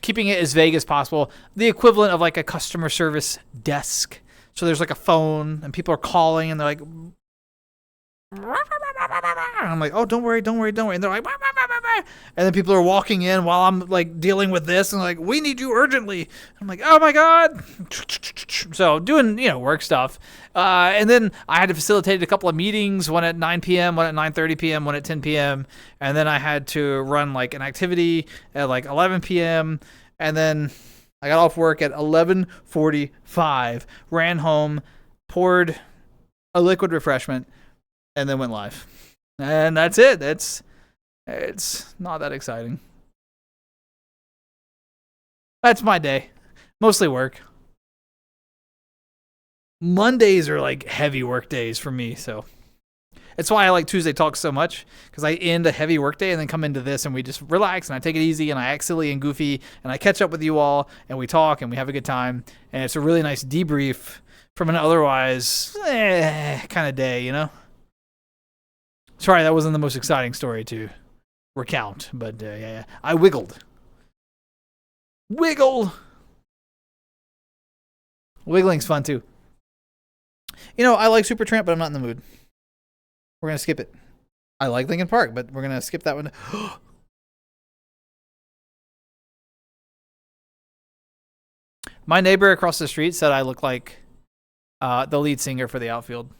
A: keeping it as vague as possible, the equivalent of like a customer service desk. So there's like a phone and people are calling and they're like, and I'm like, oh, don't worry. And they're like, and then people are walking in while I'm like dealing with this and like, we need you urgently. I'm like, oh my God. So doing, work stuff. And then I had to facilitate a couple of meetings, one at 9 p.m., one at 9:30 p.m., one at 10 p.m. And then I had to run like an activity at like 11 p.m. And then I got off work at 11:45, ran home, poured a liquid refreshment, and then went live. And that's it. It's not that exciting. That's my day. Mostly work. Mondays are like heavy work days for me, so it's why I like Tuesday Talks so much, because I end a heavy work day and then come into this and we just relax and I take it easy and I act silly and goofy and I catch up with you all and we talk and we have a good time, and it's a really nice debrief from an otherwise kind of day, Sorry, that wasn't the most exciting story to recount, but yeah, I wiggled. Wiggling's fun too. I like Supertramp, but I'm not in the mood. We're going to skip it. I like Linkin Park, but we're going to skip that one. My neighbor across the street said I look like the lead singer for The Outfield.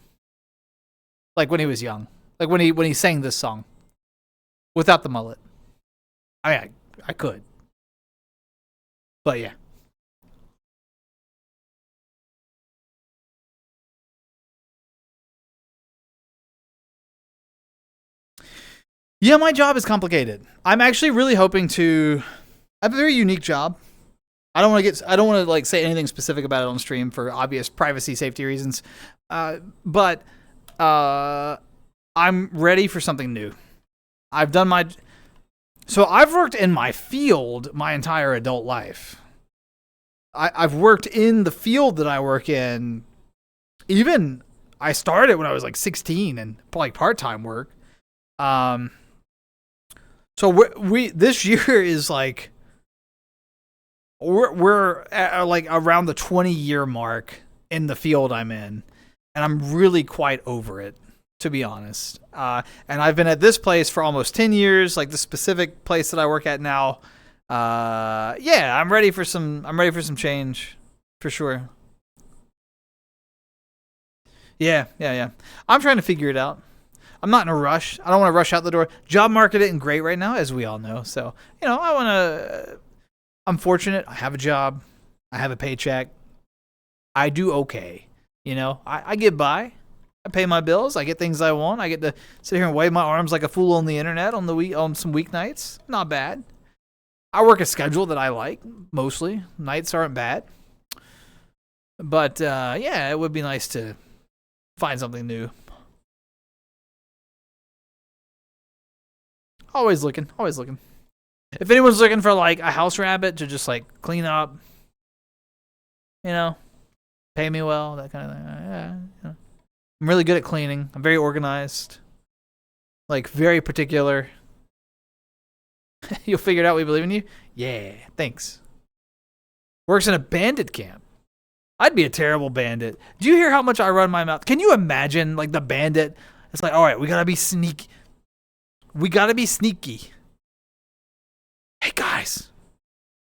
A: Like when he was young. Like when he sang this song. Without the mullet. I could. But yeah. Yeah, my job is complicated. I'm actually really hoping to I have a very unique job. I don't want to like say anything specific about it on stream for obvious privacy safety reasons. But I'm ready for something new. I've worked in my field my entire adult life. I've worked in the field that I work in. Even I started when I was like 16 and like part-time work. So we this year is like we're at like around the 20-year mark in the field I'm in, and I'm really quite over it, to be honest. And I've been at this place for almost 10 years, like the specific place that I work at now. Yeah, I'm ready for some change for sure. Yeah. I'm trying to figure it out. I'm not in a rush. I don't want to rush out the door. Job market isn't great right now, as we all know. So, I'm fortunate. I have a job. I have a paycheck. I do okay. I get by. I pay my bills. I get things I want. I get to sit here and wave my arms like a fool on the internet on some weeknights. Not bad. I work a schedule that I like, mostly. Nights aren't bad. But, yeah, it would be nice to find something new. Always looking. If anyone's looking for like a house rabbit to just like clean up, pay me well, that kind of thing. Yeah. I'm really good at cleaning. I'm very organized. Like very particular. You'll figure it out. We believe in you. Yeah, thanks. Works in a bandit camp. I'd be a terrible bandit. Do you hear how much I run my mouth? Can you imagine like the bandit? It's like, all right, we gotta be sneaky. Hey guys.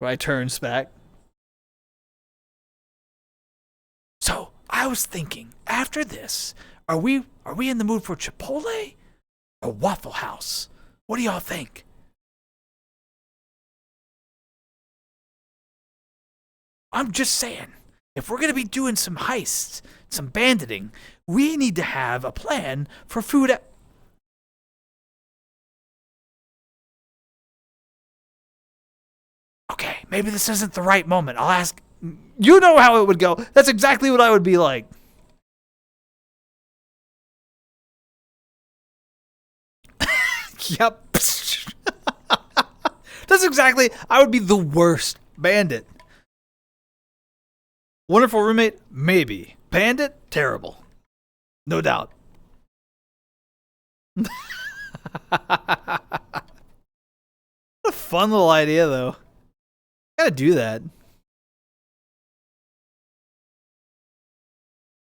A: I turns back. So I was thinking, after this, are we in the mood for Chipotle or Waffle House? What do y'all think? I'm just saying, if we're gonna be doing some heists, some banditing, we need to have a plan for food. Okay, maybe this isn't the right moment. I'll ask. You know how it would go. That's exactly what I would be like. Yep. That's exactly. I would be the worst bandit. Wonderful roommate? Maybe. Bandit? Terrible. No doubt. What a fun little idea, though. Gotta do that.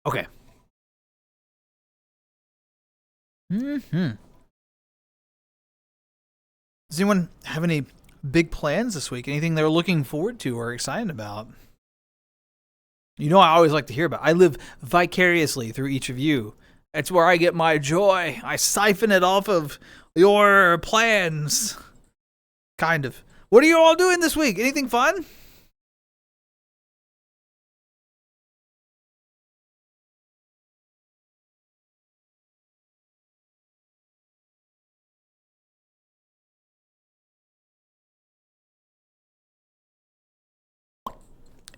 A: Okay. Mm-hmm. Does anyone have any big plans this week? Anything they're looking forward to or excited about? You know, I always like to hear about. I live vicariously through each of you. It's where I get my joy. I siphon it off of your plans. Kind of. What are you all doing this week? Anything fun?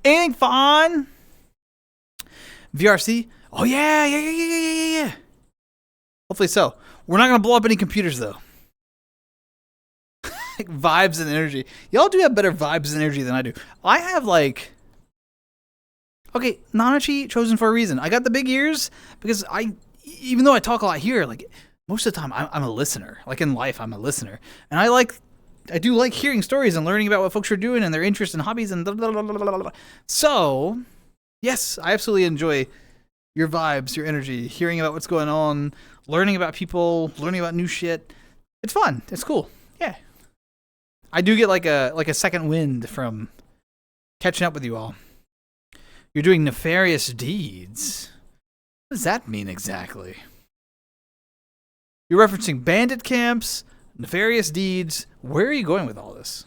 A: Anything fun? VRC? Oh, yeah. Hopefully so. We're not going to blow up any computers, though. Like vibes and energy. Y'all do have better vibes and energy than I do. I have, like... Okay, Nanachi chosen for a reason. I got the big ears because even though I talk a lot here, like, most of the time I'm a listener. Like, in life, I'm a listener. And I do like hearing stories and learning about what folks are doing and their interests and hobbies and blah, blah, blah, blah, blah. So, yes, I absolutely enjoy your vibes, your energy, hearing about what's going on, learning about people, learning about new shit. It's fun. It's cool. Yeah. I do get like a second wind from catching up with you all. You're doing nefarious deeds. What does that mean exactly? You're referencing bandit camps, nefarious deeds. Where are you going with all this?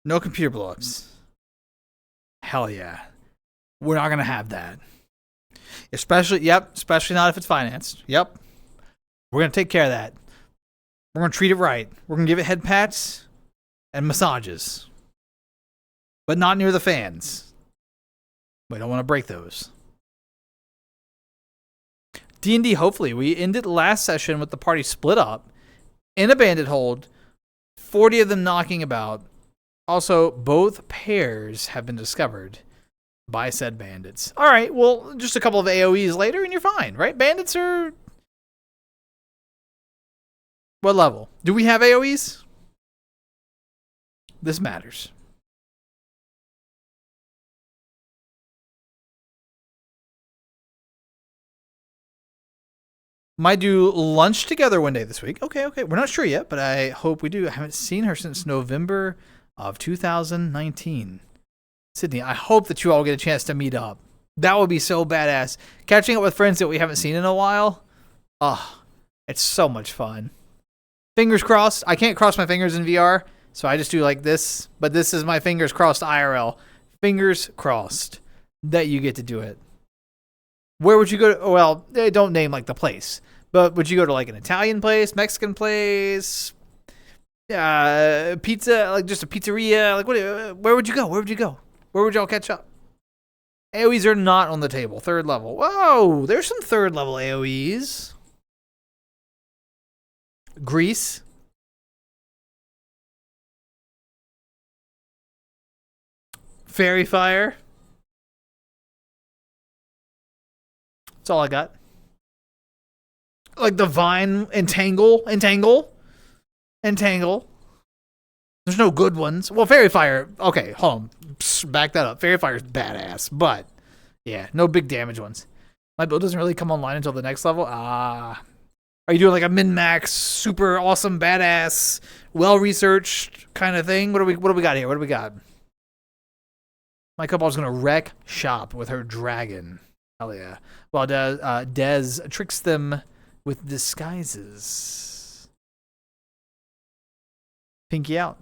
A: No computer blowups. Hell yeah. We're not going to have that. Especially not if it's financed. Yep. We're going to take care of that. We're going to treat it right. We're going to give it head pats and massages. But not near the fans. We don't want to break those. D&D, hopefully. We ended last session with the party split up in a bandit hold, 40 of them knocking about. Also, both pairs have been discovered by said bandits. All right, well, just a couple of AoEs later and you're fine, right? Bandits are... What level? Do we have AoEs? This matters. Might do lunch together one day this week. Okay. We're not sure yet, but I hope we do. I haven't seen her since November of 2019. Sydney, I hope that you all get a chance to meet up. That would be so badass. Catching up with friends that we haven't seen in a while. Oh, it's so much fun. Fingers crossed. I can't cross my fingers in VR, so I just do like this. But this is my fingers crossed IRL. Fingers crossed that you get to do it. Where would you go to? Well, they don't name like the place. But would you go to like an Italian place, Mexican place, pizza, like just a pizzeria? Like where would you go? Where would y'all catch up? AoEs are not on the table. Third level. Whoa, there's some third level AoEs. Grease. Fairy fire. That's all I got. Like the vine entangle. There's no good ones. Well, fairy fire. Okay, hold on. Back that up. Fairy fire's badass, but yeah, no big damage ones. My build doesn't really come online until the next level. Are you doing like a min-max, super awesome, badass, well-researched kind of thing? What do we got here? What do we got? My couple is gonna wreck shop with her dragon. Hell yeah. Well, Des tricks them with disguises. Pinky out.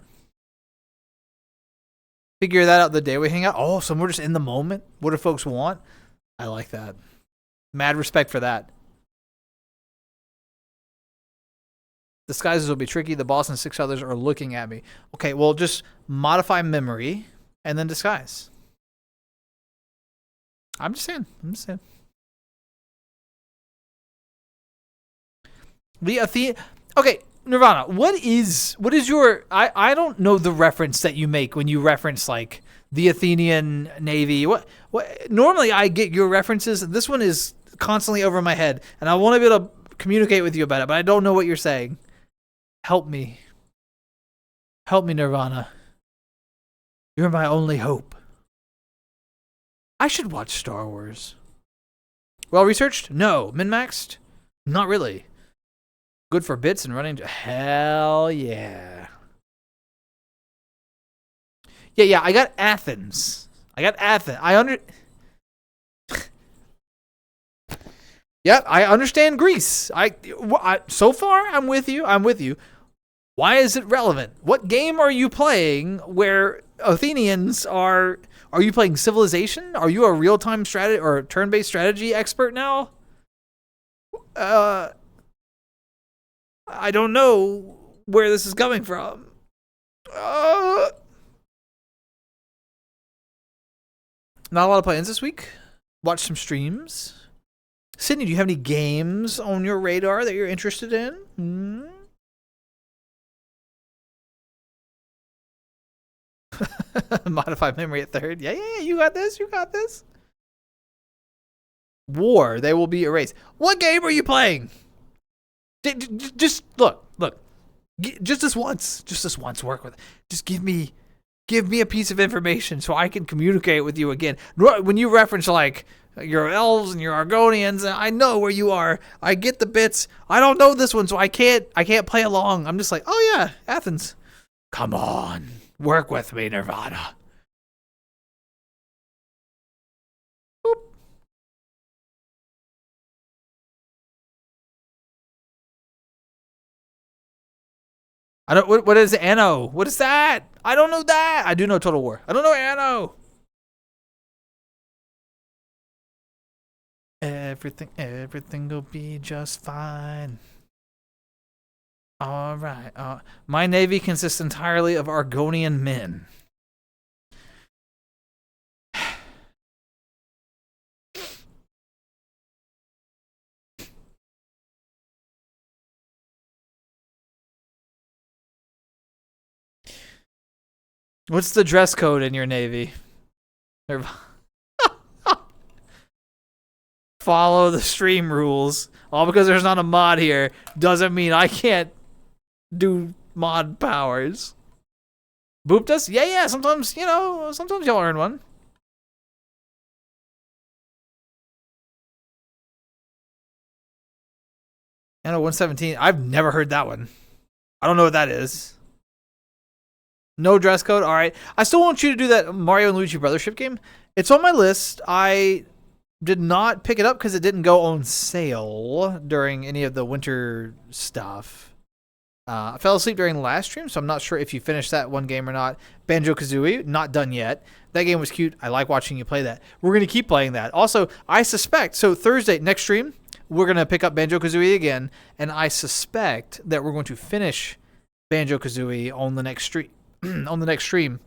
A: Figure that out the day we hang out. Oh, so we're just in the moment. What do folks want? I like that. Mad respect for that. Disguises will be tricky. The boss and 6 others are looking at me. Okay, well, just modify memory and then disguise. I'm just saying. Okay, Nirvana, what is your... I don't know the reference that you make when you reference, like, the Athenian Navy. What normally I get your references. This one is constantly over my head, and I want to be able to communicate with you about it, but I don't know what you're saying. Help me. Help me, Nirvana. You're my only hope. I should watch Star Wars. Well researched? No. Min-maxed? Not really. Good for bits and running. Hell yeah. Yeah, I got Athens. Yep, I understand Greece. So far, I'm with you. Why is it relevant? What game are you playing where Athenians are... Are you playing Civilization? Are you a real-time strategy or turn-based strategy expert now? I don't know where this is coming from. Not a lot of plans this week. Watch some streams. Sydney, do you have any games on your radar that you're interested in? Modify memory at third. Yeah, you got this. War, they will be erased. What game are you playing? Just look. Just this once, work with it. Just give me a piece of information so I can communicate with you again. When you reference like your elves and your Argonians, I know where you are. I get the bits. I don't know this one, so I can't play along. I'm just like, oh yeah, Athens. Come on, work with me, Nirvana. Boop. I don't. What is Anno? What is that? I don't know that. I do know Total War. I don't know Anno. Everything will be just fine. All right. My navy consists entirely of Argonian men. What's the dress code in your navy? Follow the stream rules. All because there's not a mod here doesn't mean I can't do mod powers. Booped us? Yeah. Sometimes you'll earn one. Anno 117. I've never heard that one. I don't know what that is. No dress code? All right. I still want you to do that Mario and Luigi Brothership game. It's on my list. I did not pick it up because it didn't go on sale during any of the winter stuff. I fell asleep during the last stream, so I'm not sure if you finished that one game or not. Banjo-Kazooie, not done yet. That game was cute. I like watching you play that. We're going to keep playing that. Also, I suspect, so Thursday, next stream, we're going to pick up Banjo-Kazooie again, and I suspect that we're going to finish Banjo-Kazooie on the next stream.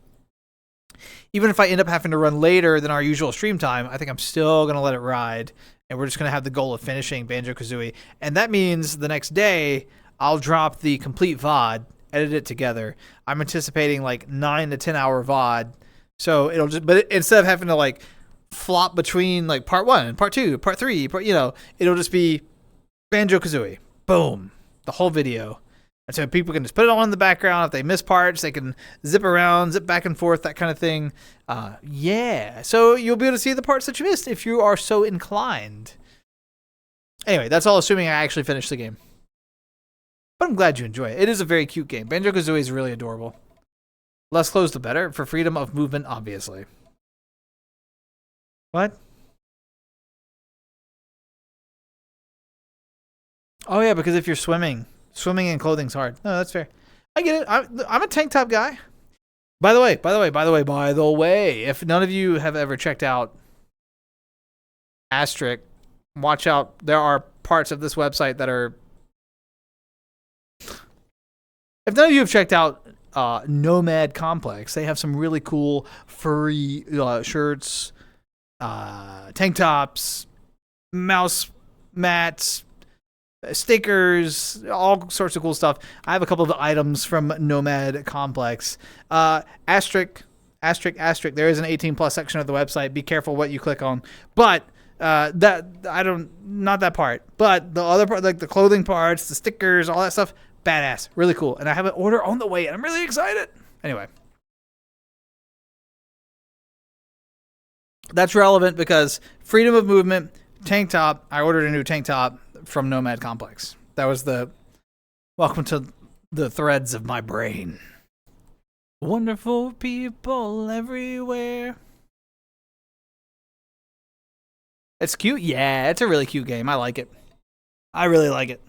A: Even if I end up having to run later than our usual stream time, I think I'm still going to let it ride, and we're just going to have the goal of finishing Banjo-Kazooie. And that means the next day, I'll drop the complete VOD, edit it together. I'm anticipating like 9 to 10 hour VOD. So it'll just, but instead of having to like flop between like part 1, part 2, part 3, it'll just be Banjo-Kazooie. Boom. The whole video. And so people can just put it on in the background. If they miss parts, they can zip around, zip back and forth, that kind of thing. Yeah. So you'll be able to see the parts that you missed if you are so inclined. Anyway, that's all assuming I actually finish the game. But I'm glad you enjoy it. It is a very cute game. Banjo-Kazooie is really adorable. Less clothes the better, for freedom of movement, obviously. What? Oh yeah, because if you're swimming in clothing's hard. No, that's fair. I get it. I'm a tank top guy. By the way, if none of you have ever checked out Asterisk, watch out. There are parts of this website that are... If none of you have checked out Nomad Complex, they have some really cool furry shirts, tank tops, mouse mats, stickers, all sorts of cool stuff. I have a couple of items from Nomad Complex. Asterisk, there is an 18 plus section of the website. Be careful what you click on. But Not that part, but the other part, like the clothing parts, the stickers, all that stuff, badass, really cool. And I have an order on the way, and I'm really excited. Anyway, that's relevant because freedom of movement, tank top. I ordered a new tank top from Nomad Complex. That was the welcome to the threads of my brain. Wonderful people everywhere. It's cute. Yeah, it's a really cute game. I like it. I really like it.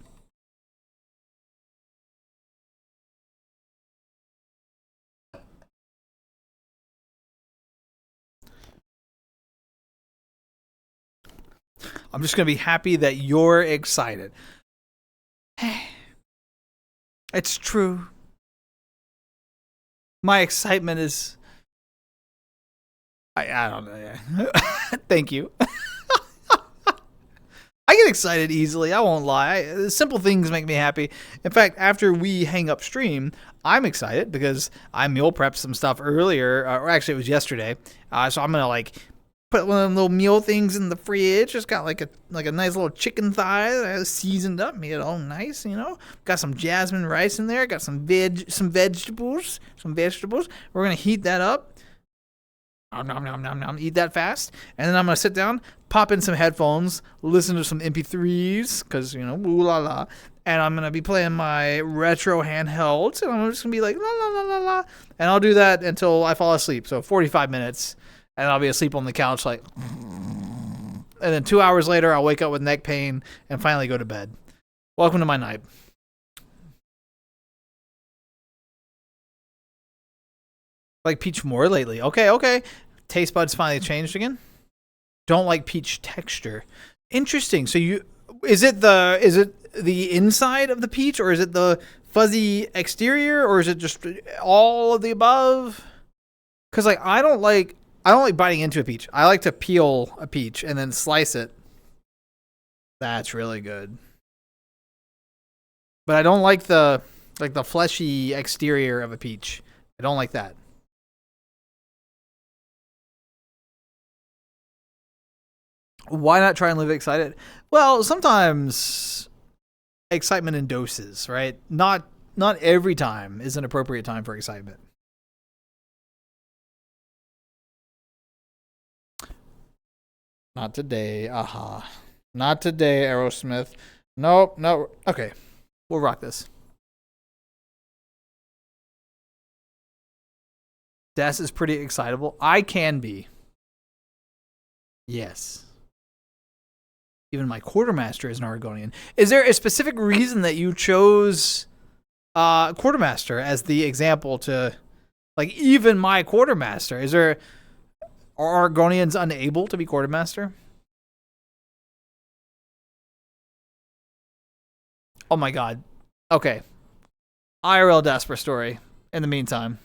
A: I'm just going to be happy that you're excited. It's true. My excitement is... I don't know. Thank you. I get excited easily. I won't lie. Simple things make me happy. In fact, after we hang up stream, I'm excited because I meal prepped some stuff earlier. Or actually, it was yesterday. So I'm going to like put one of them little meal things in the fridge. Just got like a nice little chicken thigh that I seasoned up, made it all nice, you know. Got some jasmine rice in there. Got some vegetables. We're gonna heat that up. Nom, eat that fast, and then I'm gonna sit down, pop in some headphones, listen to some MP3s, cause you know, ooh la la. And I'm gonna be playing my retro handhelds, and I'm just gonna be like la la la la la, and I'll do that until I fall asleep. So 45 minutes. And I'll be asleep on the couch like, and then 2 hours later, I'll wake up with neck pain and finally go to bed. Welcome to my night. Like peach more lately. Okay. Taste buds finally changed again. Don't like peach texture. Interesting. So is it the inside of the peach, or is it the fuzzy exterior, or is it just all of the above? Because like I don't like biting into a peach. I like to peel a peach and then slice it. That's really good. But I don't like the fleshy exterior of a peach. I don't like that. Why not try and live excited? Well, sometimes excitement in doses, right? Not every time is an appropriate time for excitement. Not today. Aha. Not today, Aerosmith. Nope. No. Okay. We'll rock this. Des is pretty excitable. I can be. Yes. Even my quartermaster is an Oregonian. Is there a specific reason that you chose quartermaster as the example to, like, even my quartermaster? Are Oregonians unable to be quartermaster? Oh my god. Okay. IRL daspra story. In the meantime,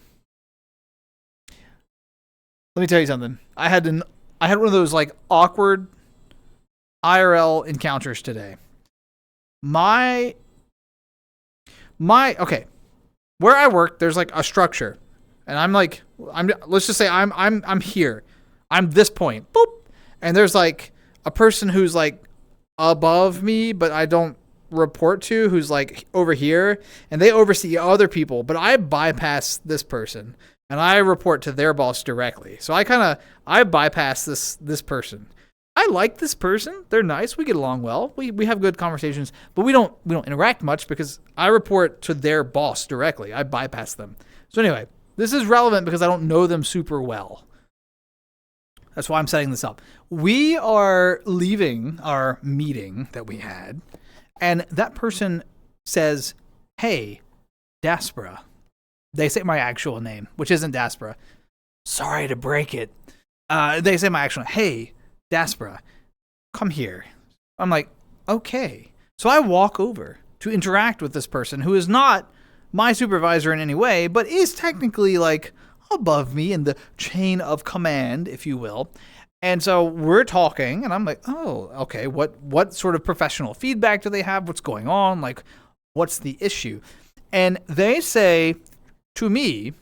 A: let me tell you something. I had one of those like awkward IRL encounters today. Okay. Where I work, there's like a structure. And let's just say I'm here. I'm this point. Boop. And there's like a person who's like above me, but I don't report to, who's like over here, and they oversee other people, but I bypass this person and I report to their boss directly. So I bypass this person. I like this person. They're nice. We get along well. We have good conversations, but we don't interact much because I report to their boss directly. I bypass them. So anyway, this is relevant because I don't know them super well. That's why I'm setting this up. We are leaving our meeting that we had, and that person says, "Hey, daspra." They say my actual name, which isn't daspra. Sorry to break it. They say my actual name. Hey, daspra, come here. I'm like, okay. So I walk over to interact with this person who is not my supervisor in any way, but is technically like above me in the chain of command, if you will. And so we're talking, and I'm like, oh, okay, what sort of professional feedback do they have? What's going on? Like, what's the issue? And they say to me,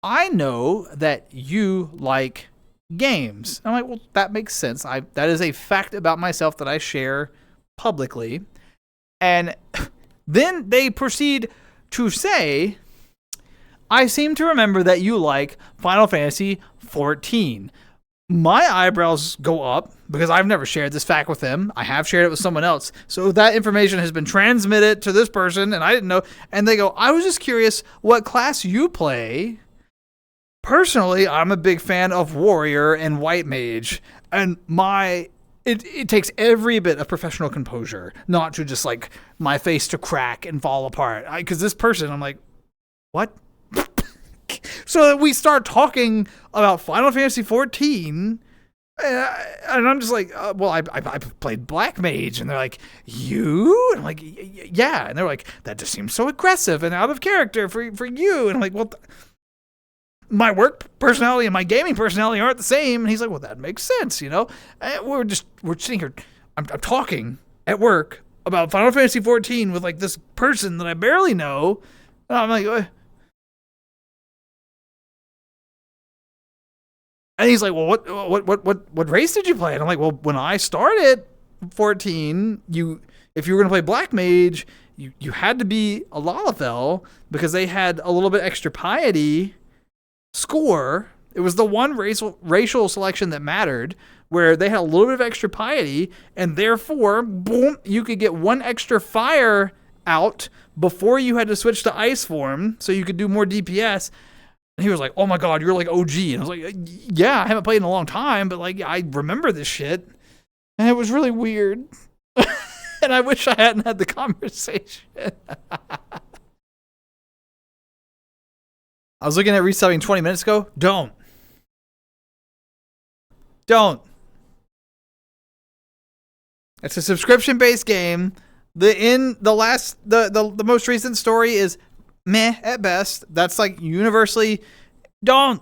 A: I know that you like games. I'm like, well, that makes sense. That is a fact about myself that I share publicly. And then they proceed to say, I seem to remember that you like Final Fantasy 14. My eyebrows go up because I've never shared this fact with them. I have shared it with someone else. So that information has been transmitted to this person and I didn't know. And they go, I was just curious what class you play. Personally, I'm a big fan of Warrior and White Mage. And it takes every bit of professional composure not to just like my face to crack and fall apart. Because this person, I'm like, what? So we start talking about Final Fantasy 14, and I'm just like, well, I played Black Mage, and they're like, you? And I'm like, yeah, and they're like, that just seems so aggressive and out of character for you, and I'm like, well, my work personality and my gaming personality aren't the same, and he's like, well, that makes sense, you know? And we're sitting here, I'm talking at work about Final Fantasy 14 with like this person that I barely know, and I'm like, and he's like, well, what race did you play? And I'm like, well, when I started 14, if you were going to play Black Mage, you had to be a Lalafell because they had a little bit extra piety score. It was the one racial selection that mattered, where they had a little bit of extra piety, and therefore, boom, you could get one extra fire out before you had to switch to ice form, so you could do more DPS. And he was like, oh my God, you're like OG. And I was like, yeah, I haven't played in a long time, but like, I remember this shit. And it was really weird. And I wish I hadn't had the conversation. I was looking at resubbing 20 minutes ago. Don't. It's a subscription-based game. The most recent story is meh at best. That's like universally, don't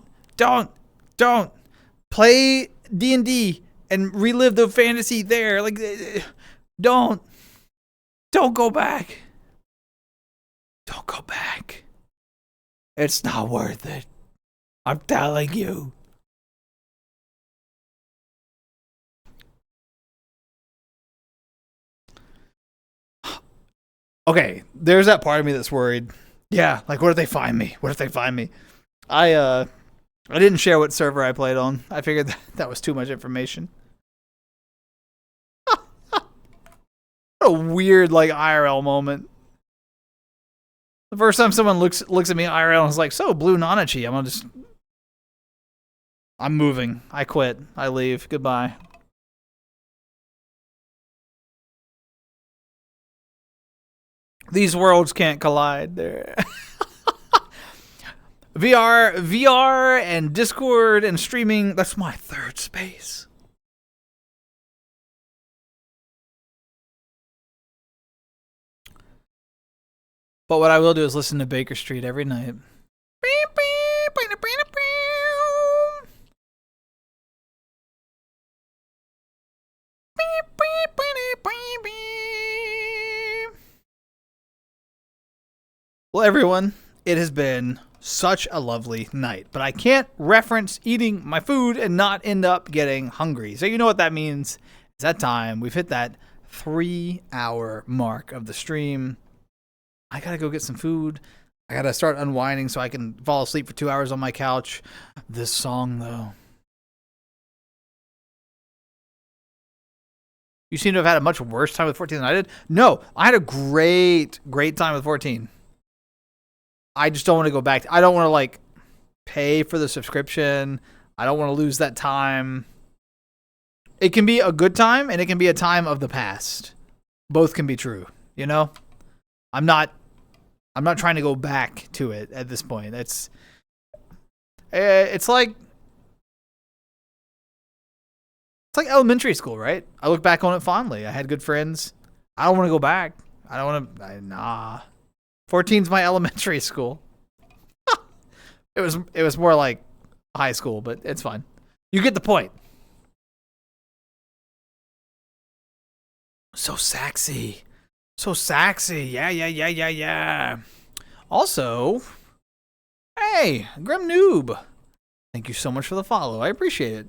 A: play D&D and relive the fantasy there. Like, don't go back. Don't go back. It's not worth it. I'm telling you. Okay, there's that part of me that's worried. Yeah, like, what if they find me? I didn't share what server I played on. I figured that was too much information. What a weird, like, IRL moment. The first time someone looks at me IRL and is like, so, Blue Nanachi, I'm moving. I quit. I leave. Goodbye. These worlds can't collide. There. VR and Discord and streaming, that's my third space. But what I will do is listen to Baker Street every night. Well, everyone, it has been such a lovely night, but I can't reference eating my food and not end up getting hungry. So you know what that means. It's that time. We've hit that 3-hour mark of the stream. I gotta go get some food. I gotta start unwinding so I can fall asleep for 2 hours on my couch. This song, though. You seem to have had a much worse time with 14 than I did. No, I had a great time with 14. I just don't want to go back. I don't want to, like, pay for the subscription. I don't want to lose that time. It can be a good time, and it can be a time of the past. Both can be true, you know? I'm not trying to go back to it at this point. It's like elementary school, right? I look back on it fondly. I had good friends. I don't want to go back. I don't want to. Nah. 14's my elementary school. It was more like high school, but it's fine. You get the point. So sexy. Yeah. Also, hey, Grim Noob. Thank you so much for the follow. I appreciate it.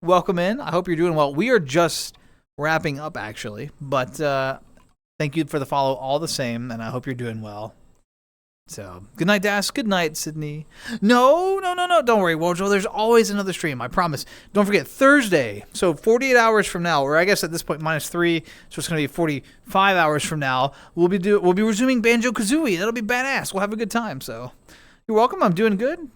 A: Welcome in. I hope you're doing well. We are just wrapping up, actually. But thank you for the follow all the same, and I hope you're doing well. So, good night, Das. Good night, Sydney. No. Don't worry, Wojo. There's always another stream, I promise. Don't forget, Thursday. So, 48 hours from now, or I guess at this point, -3, so it's going to be 45 hours from now, we'll be resuming Banjo-Kazooie. That'll be badass. We'll have a good time, so. You're welcome. I'm doing good.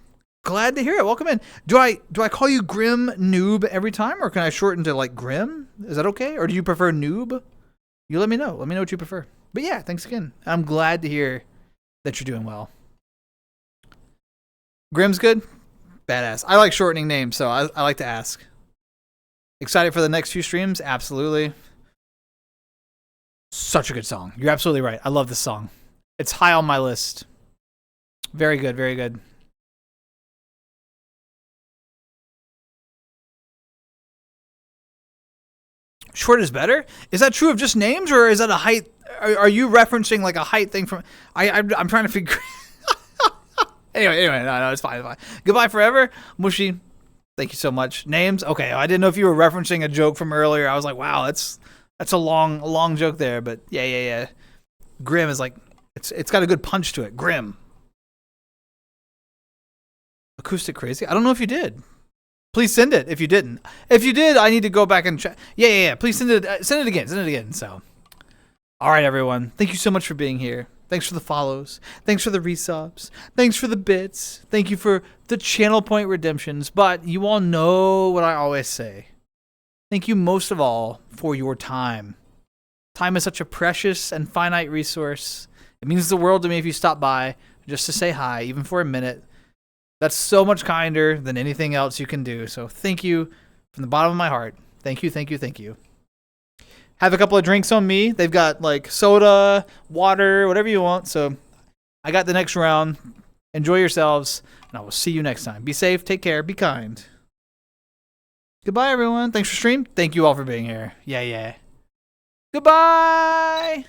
A: Glad to hear it. Welcome in. Do I call you Grim Noob every time, or can I shorten to, like, Grim? Is that okay? Or do you prefer Noob? You let me know. Let me know what you prefer. But yeah, thanks again. I'm glad to hear that you're doing well. Grim's good? Badass. I like shortening names, so I like to ask. Excited for the next few streams? Absolutely. Such a good song. You're absolutely right. I love this song. It's high on my list. Very good, very good. Short is better? Is that true of just names, or is that a height? Are you referencing like a height thing from? I'm trying to figure. anyway, no, it's fine, Goodbye forever, Mushy. Thank you so much. Names? Okay, I didn't know if you were referencing a joke from earlier. I was like, wow, that's a long joke there. But yeah. Grim is like it's got a good punch to it. Grim. Acoustic crazy. I don't know if you did. Please send it if you didn't. If you did, I need to go back and check. Yeah. Please send it. Send it again. So, all right, everyone. Thank you so much for being here. Thanks for the follows. Thanks for the resubs. Thanks for the bits. Thank you for the channel point redemptions. But you all know what I always say. Thank you most of all for your time. Time is such a precious and finite resource. It means the world to me if you stop by just to say hi, even for a minute. That's so much kinder than anything else you can do. So thank you from the bottom of my heart. Thank you. Have a couple of drinks on me. They've got like soda, water, whatever you want. So I got the next round. Enjoy yourselves, and I will see you next time. Be safe, take care, be kind. Goodbye, everyone. Thanks for stream. Thank you all for being here. Yeah. Goodbye.